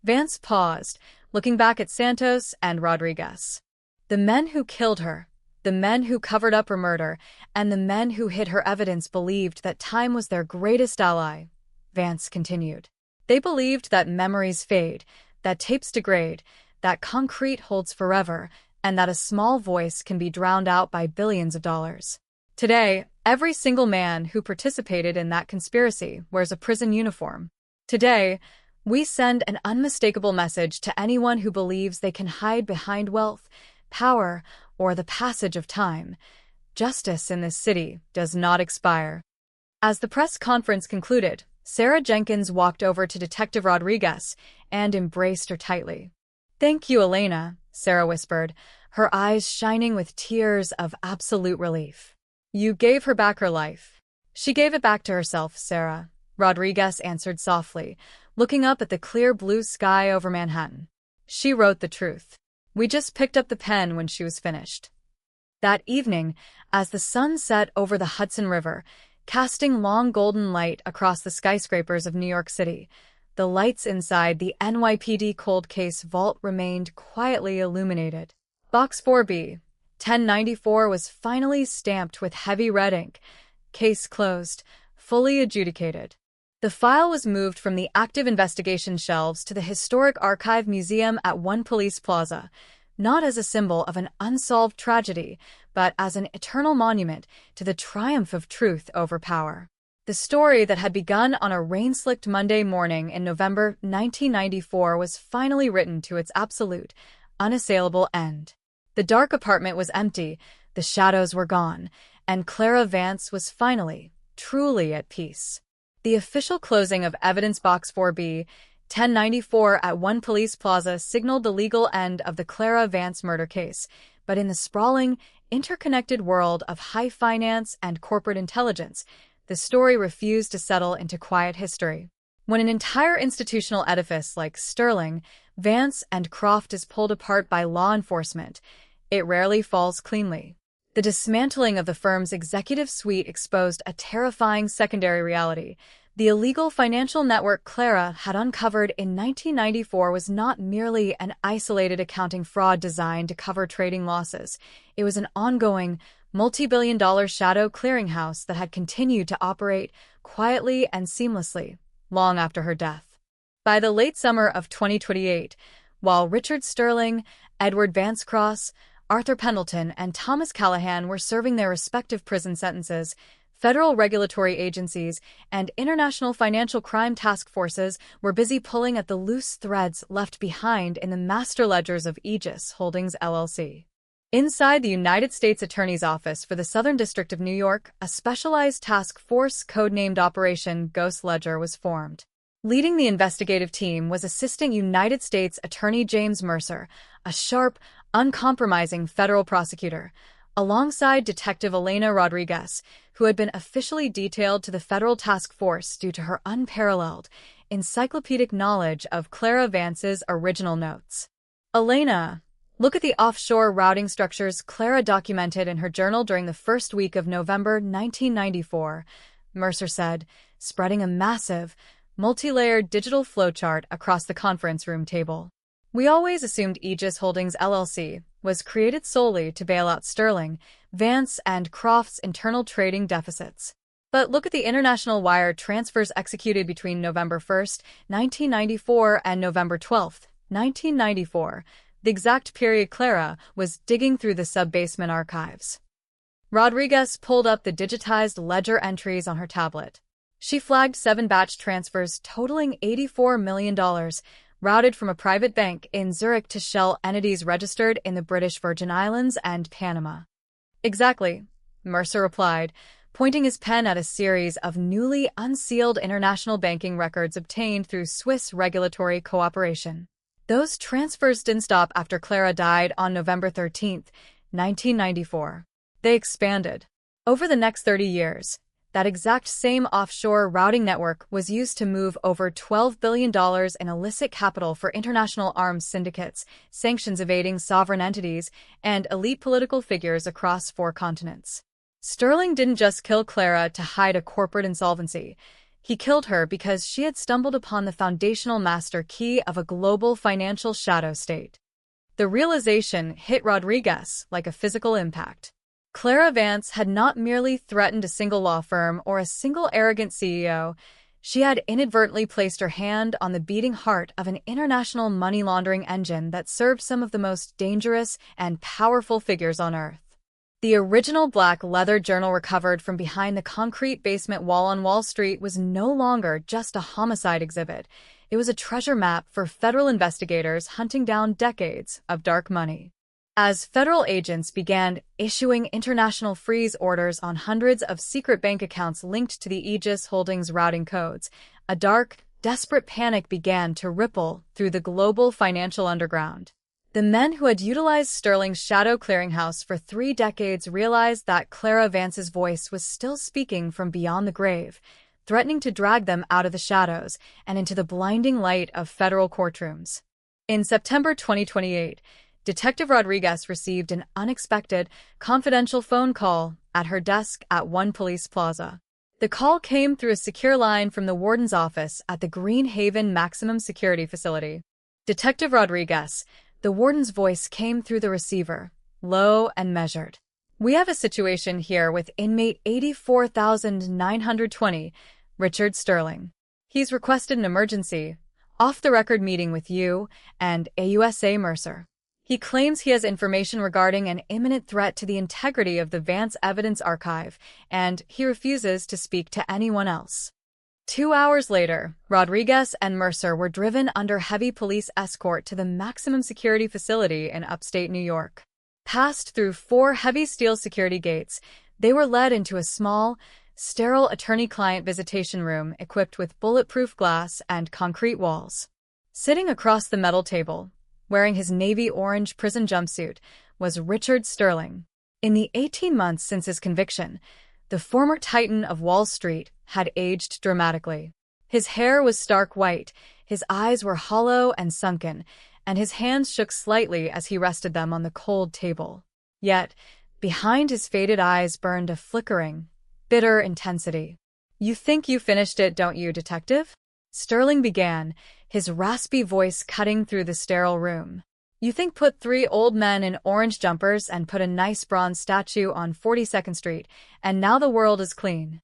Vance paused, looking back at Santos and Rodriguez. The men who killed her, the men who covered up her murder, and the men who hid her evidence believed that time was their greatest ally, Vance continued. They believed that memories fade, that tapes degrade, that concrete holds forever, and that a small voice can be drowned out by billions of dollars. Today, every single man who participated in that conspiracy wears a prison uniform. Today, we send an unmistakable message to anyone who believes they can hide behind wealth, power, or the passage of time. Justice in this city does not expire. As the press conference concluded, Sarah Jenkins walked over to Detective Rodriguez and embraced her tightly. "Thank you, Elena," Sarah whispered, her eyes shining with tears of absolute relief. "You gave her back her life." "She gave it back to herself, Sarah," Rodriguez answered softly, looking up at the clear blue sky over Manhattan. "She wrote the truth. We just picked up the pen when she was finished." That evening, as the sun set over the Hudson River, casting long golden light across the skyscrapers of New York City, the lights inside the NYPD cold case vault remained quietly illuminated. Box 4B, 1094 was finally stamped with heavy red ink. Case closed, fully adjudicated. The file was moved from the active investigation shelves to the Historic Archive Museum at One Police Plaza, not as a symbol of an unsolved tragedy, but as an eternal monument to the triumph of truth over power. The story that had begun on a rain-slicked Monday morning in November 1994 was finally written to its absolute, unassailable end. The dark apartment was empty, the shadows were gone, and Clara Vance was finally, truly at peace. The official closing of Evidence Box 4B, 1094 at One Police Plaza signaled the legal end of the Clara Vance murder case, but in the sprawling, interconnected world of high finance and corporate intelligence, the story refused to settle into quiet history. When an entire institutional edifice like Sterling, Vance, and Croft is pulled apart by law enforcement, it rarely falls cleanly. The dismantling of the firm's executive suite exposed a terrifying secondary reality. The illegal financial network Clara had uncovered in 1994 was not merely an isolated accounting fraud designed to cover trading losses. It was an ongoing, multi-billion-dollar shadow clearinghouse that had continued to operate quietly and seamlessly, long after her death. By the late summer of 2028, while Richard Sterling, Edward Vance Cross, Arthur Pendleton, and Thomas Callahan were serving their respective prison sentences, federal regulatory agencies and international financial crime task forces were busy pulling at the loose threads left behind in the master ledgers of Aegis Holdings LLC. Inside the United States Attorney's Office for the Southern District of New York, a specialized task force codenamed Operation Ghost Ledger was formed. Leading the investigative team was Assistant United States Attorney James Mercer, a sharp, uncompromising federal prosecutor. alongside Detective Elena Rodriguez, who had been officially detailed to the federal task force due to her unparalleled, encyclopedic knowledge of Clara Vance's original notes. Elena, look at the offshore routing structures Clara documented in her journal during the first week of November 1994, Mercer said, spreading a massive, multi-layered digital flowchart across the conference room table. We always assumed Aegis Holdings LLC was created solely to bail out Sterling, Vance, and Croft's internal trading deficits. But look at the international wire transfers executed between November 1st, 1994 and November 12th, 1994, the exact period Clara was digging through the sub-basement archives. Rodriguez pulled up the digitized ledger entries on her tablet. She flagged 7 batch transfers totaling $84 million, routed from a private bank in Zurich to shell entities registered in the British Virgin Islands and Panama. Exactly, Mercer replied, pointing his pen at a series of newly unsealed international banking records obtained through Swiss regulatory cooperation. Those transfers didn't stop after Clara died on November 13, 1994. They expanded. Over the next 30 years, that exact same offshore routing network was used to move over $12 billion in illicit capital for international arms syndicates, sanctions-evading sovereign entities, and elite political figures across 4 continents. Sterling didn't just kill Clara to hide a corporate insolvency. He killed her because she had stumbled upon the foundational master key of a global financial shadow state. The realization hit Rodriguez like a physical impact. Clara Vance had not merely threatened a single law firm or a single arrogant CEO. She had inadvertently placed her hand on the beating heart of an international money laundering engine that served some of the most dangerous and powerful figures on Earth. The original black leather journal recovered from behind the concrete basement wall on Wall Street was no longer just a homicide exhibit. It was a treasure map for federal investigators hunting down decades of dark money. As federal agents began issuing international freeze orders on hundreds of secret bank accounts linked to the Aegis Holdings routing codes, a dark, desperate panic began to ripple through the global financial underground. The men who had utilized Sterling's shadow clearinghouse for 3 decades realized that Clara Vance's voice was still speaking from beyond the grave, threatening to drag them out of the shadows and into the blinding light of federal courtrooms. In September 2028, Detective Rodriguez received an unexpected, confidential phone call at her desk at One Police Plaza. The call came through a secure line from the warden's office at the Green Haven Maximum Security Facility. Detective Rodriguez, the warden's voice came through the receiver, low and measured. We have a situation here with inmate 84,920, Richard Sterling. He's requested an emergency, off-the-record meeting with you and AUSA Mercer. He claims he has information regarding an imminent threat to the integrity of the Vance Evidence Archive, and he refuses to speak to anyone else. 2 hours later, Rodriguez and Mercer were driven under heavy police escort to the maximum security facility in upstate New York. Passed through 4 heavy steel security gates, they were led into a small, sterile attorney-client visitation room equipped with bulletproof glass and concrete walls. Sitting across the metal table, wearing his navy orange prison jumpsuit, was Richard Sterling. In the 18 months since his conviction, the former titan of Wall Street had aged dramatically. His hair was stark white, his eyes were hollow and sunken, and his hands shook slightly as he rested them on the cold table. Yet, behind his faded eyes burned a flickering, bitter intensity. "You think you finished it, don't you, Detective?" Sterling began, his raspy voice cutting through the sterile room. "You think put 3 old men in orange jumpers and put a nice bronze statue on 42nd Street, and now the world is clean."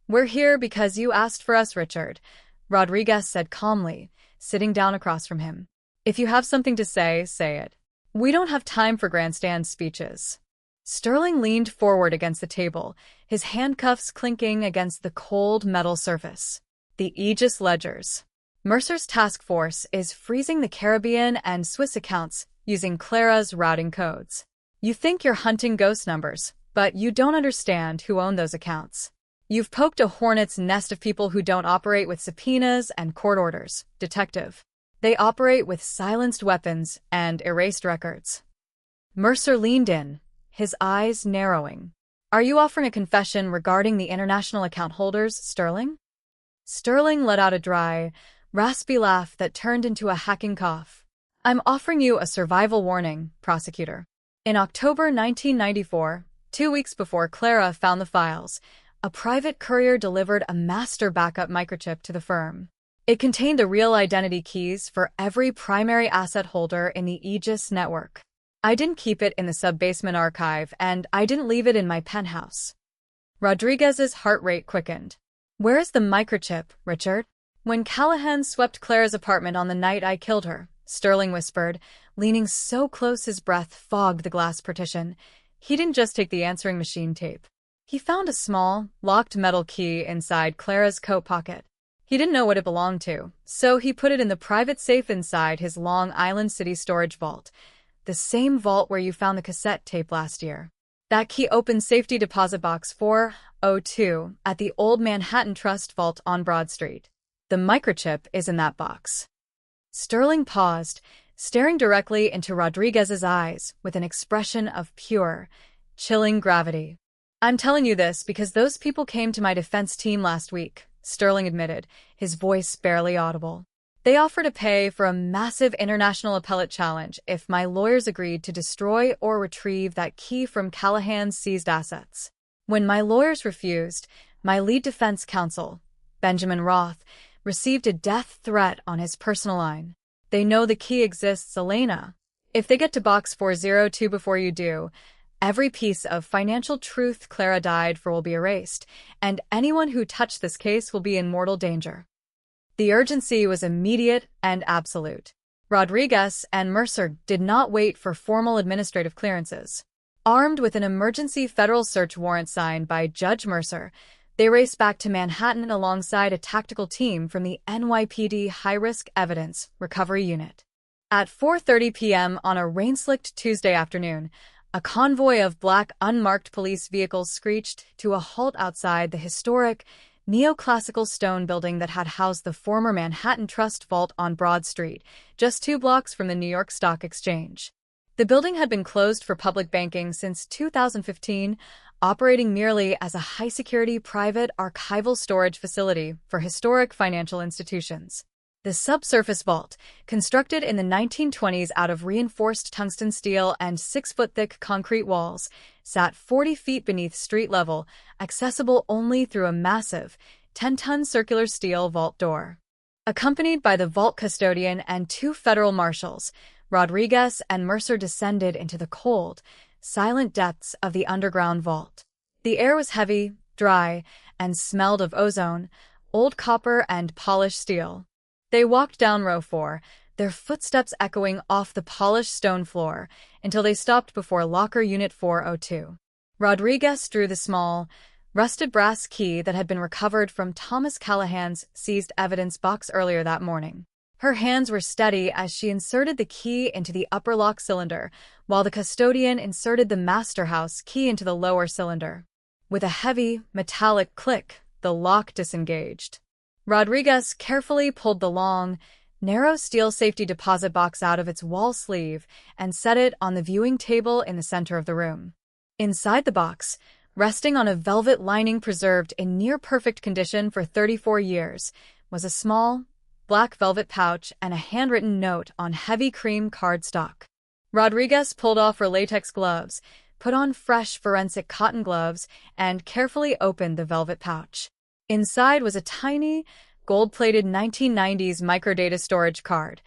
"We're here because you asked for us, Richard," Rodriguez said calmly, sitting down across from him. "If you have something to say, say it. We don't have time for grandstand speeches." Sterling leaned forward against the table, his handcuffs clinking against the cold metal surface. "The Aegis ledgers. Mercer's task force is freezing the Caribbean and Swiss accounts using Clara's routing codes. You think you're hunting ghost numbers, but you don't understand who owned those accounts. You've poked a hornet's nest of people who don't operate with subpoenas and court orders, Detective. They operate with silenced weapons and erased records." Mercer leaned in, his eyes narrowing. "Are you offering a confession regarding the international account holders, Sterling?" Sterling let out a dry, raspy laugh that turned into a hacking cough. "I'm offering you a survival warning, prosecutor. In October 1994, 2 weeks before Clara found the files, a private courier delivered a master backup microchip to the firm. It contained the real identity keys for every primary asset holder in the Aegis network. I didn't keep it in the sub-basement archive, and I didn't leave it in my penthouse." Rodriguez's heart rate quickened. "Where is the microchip, Richard?" "When Callahan swept Clara's apartment on the night I killed her," Sterling whispered, leaning so close his breath fogged the glass partition. "He didn't just take the answering machine tape. He found a small, locked metal key inside Clara's coat pocket. He didn't know what it belonged to, so he put it in the private safe inside his Long Island City storage vault, the same vault where you found the cassette tape last year. That key opened safety deposit box 402 at the old Manhattan Trust vault on Broad Street. The microchip is in that box." Sterling paused, staring directly into Rodriguez's eyes with an expression of pure, chilling gravity. "I'm telling you this because those people came to my defense team last week," Sterling admitted, his voice barely audible. "They offered to pay for a massive international appellate challenge if my lawyers agreed to destroy or retrieve that key from Callahan's seized assets. When my lawyers refused, my lead defense counsel, Benjamin Roth, received a death threat on his personal line. They know the key exists, Elena. If they get to box 402 before you do, every piece of financial truth Clara died for will be erased, and anyone who touched this case will be in mortal danger." The urgency was immediate and absolute. Rodriguez and Mercer did not wait for formal administrative clearances. Armed with an emergency federal search warrant signed by Judge Mercer, they raced back to Manhattan alongside a tactical team from the NYPD High-Risk Evidence Recovery Unit. At 4:30 p.m. on a rain-slicked Tuesday afternoon, a convoy of black unmarked police vehicles screeched to a halt outside the historic, neoclassical stone building that had housed the former Manhattan Trust vault on Broad Street, just 2 blocks from the New York Stock Exchange. The building had been closed for public banking since 2015, operating merely as a high-security private archival storage facility for historic financial institutions. The subsurface vault, constructed in the 1920s out of reinforced tungsten steel and 6-foot-thick concrete walls, sat 40 feet beneath street level, accessible only through a massive, 10-ton circular steel vault door. Accompanied by the vault custodian and 2 federal marshals, Rodriguez and Mercer descended into the cold, silent depths of the underground vault. The air was heavy, dry, and smelled of ozone, old copper, and polished steel. They walked down row 4, their footsteps echoing off the polished stone floor, until they stopped before locker unit 402. Rodriguez drew the small, rusted brass key that had been recovered from Thomas Callahan's seized evidence box earlier that morning. Her hands were steady as she inserted the key into the upper lock cylinder, while the custodian inserted the master house key into the lower cylinder. With a heavy, metallic click, the lock disengaged. Rodriguez carefully pulled the long, narrow steel safety deposit box out of its wall sleeve and set it on the viewing table in the center of the room. Inside the box, resting on a velvet lining preserved in near-perfect condition for 34 years, was a small, black velvet pouch and a handwritten note on heavy cream cardstock. Rodriguez pulled off her latex gloves, put on fresh forensic cotton gloves, and carefully opened the velvet pouch. Inside was a tiny, gold-plated 1990s microdata storage card,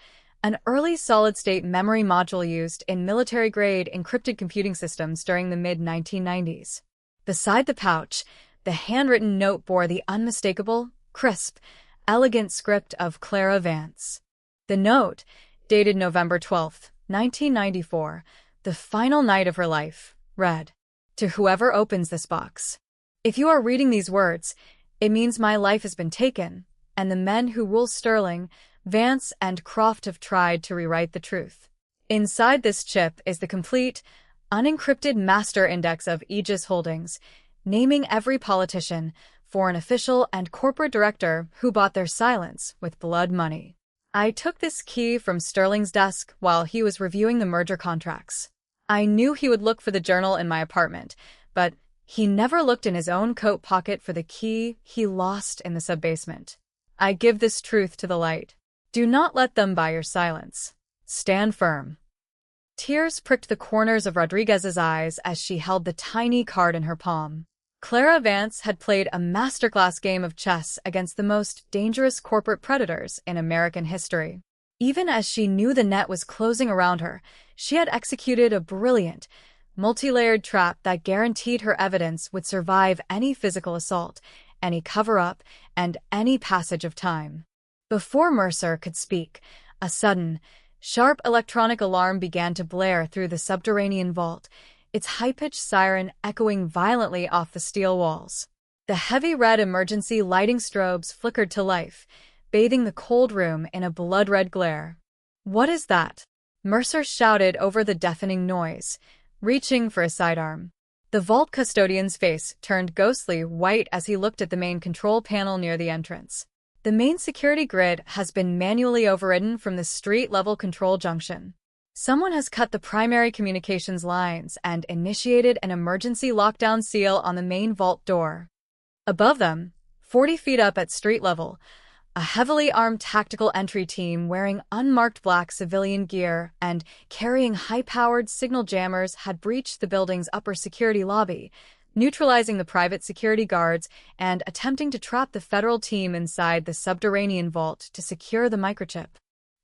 an early solid-state memory module used in military-grade encrypted computing systems during the mid-1990s. Beside the pouch, the handwritten note bore the unmistakable, crisp, elegant script of Clara Vance. The note, dated November 12, 1994, the final night of her life, read, "To whoever opens this box. If you are reading these words, it means my life has been taken, and the men who rule Sterling, Vance, and Croft have tried to rewrite the truth. Inside this chip is the complete, unencrypted master index of Aegis Holdings, naming every politician, foreign official, and corporate director who bought their silence with blood money. I took this key from Sterling's desk while he was reviewing the merger contracts. I knew he would look for the journal in my apartment, but he never looked in his own coat pocket for the key he lost in the subbasement. I give this truth to the light. Do not let them buy your silence. Stand firm. Tears pricked the corners of Rodriguez's eyes as she held the tiny card in her palm. Clara Vance had played a masterclass game of chess against the most dangerous corporate predators in American history. Even as she knew the net was closing around her, she had executed a brilliant, multi-layered trap that guaranteed her evidence would survive any physical assault, any cover-up, and any passage of time. Before Mercer could speak, a sudden, sharp electronic alarm began to blare through the subterranean vault, its high-pitched siren echoing violently off the steel walls. The heavy red emergency lighting strobes flickered to life, bathing the cold room in a blood-red glare. "What is that?" Mercer shouted over the deafening noise, reaching for a sidearm. The vault custodian's face turned ghostly white as he looked at the main control panel near the entrance. The main security grid has been manually overridden from the street-level control junction. Someone has cut the primary communications lines and initiated an emergency lockdown seal on the main vault door. Above them, 40 feet up at street level, a heavily armed tactical entry team wearing unmarked black civilian gear and carrying high-powered signal jammers had breached the building's upper security lobby, neutralizing the private security guards and attempting to trap the federal team inside the subterranean vault to secure the microchip.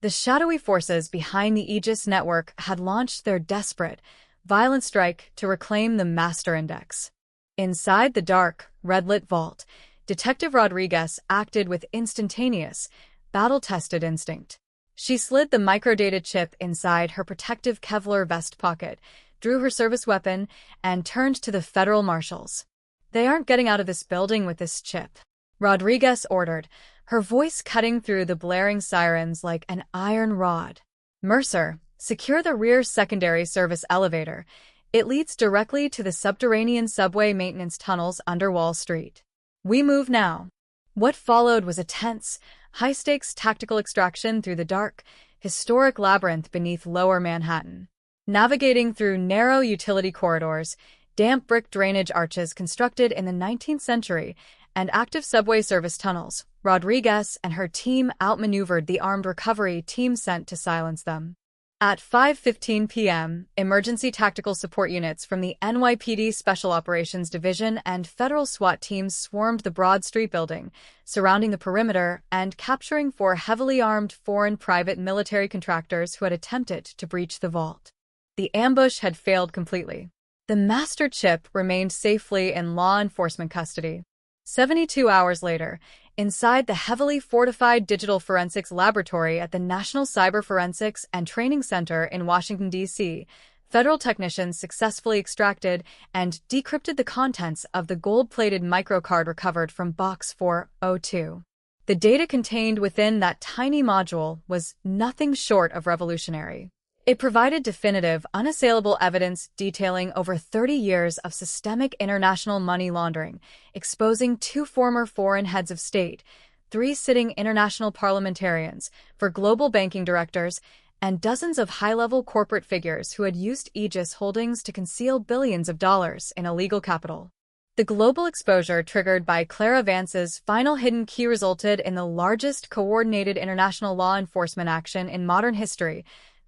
The shadowy forces behind the Aegis network had launched their desperate, violent strike to reclaim the master index. Inside the dark, red-lit vault, Detective Rodriguez acted with instantaneous, battle-tested instinct. She slid the microdata chip inside her protective Kevlar vest pocket, drew her service weapon, and turned to the federal marshals. "They aren't getting out of this building with this chip," Rodriguez ordered, her voice cutting through the blaring sirens like an iron rod. "Mercer, secure the rear secondary service elevator. It leads directly to the subterranean subway maintenance tunnels under Wall Street. We move now." What followed was a tense, high-stakes tactical extraction through the dark, historic labyrinth beneath Lower Manhattan. Navigating through narrow utility corridors, damp brick drainage arches constructed in the 19th century, and active subway service tunnels, Rodriguez and her team outmaneuvered the armed recovery team sent to silence them. At 5:15 p.m., emergency tactical support units from the NYPD Special Operations Division and federal SWAT teams swarmed the Broad Street building, surrounding the perimeter and capturing 4 heavily armed foreign private military contractors who had attempted to breach the vault. The ambush had failed completely. The master chip remained safely in law enforcement custody. 72 hours later, inside the heavily fortified digital forensics laboratory at the National Cyber Forensics and Training Center in Washington, D.C., federal technicians successfully extracted and decrypted the contents of the gold-plated microcard recovered from Box 402. The data contained within that tiny module was nothing short of revolutionary. It provided definitive, unassailable evidence detailing over 30 years of systemic international money laundering, exposing 2 former foreign heads of state, 3 sitting international parliamentarians, for global banking directors, and dozens of high-level corporate figures who had used Aegis holdings to conceal billions of dollars in illegal capital. The global exposure triggered by Clara Vance's final hidden key resulted in the largest coordinated international law enforcement action in modern history,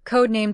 codenamed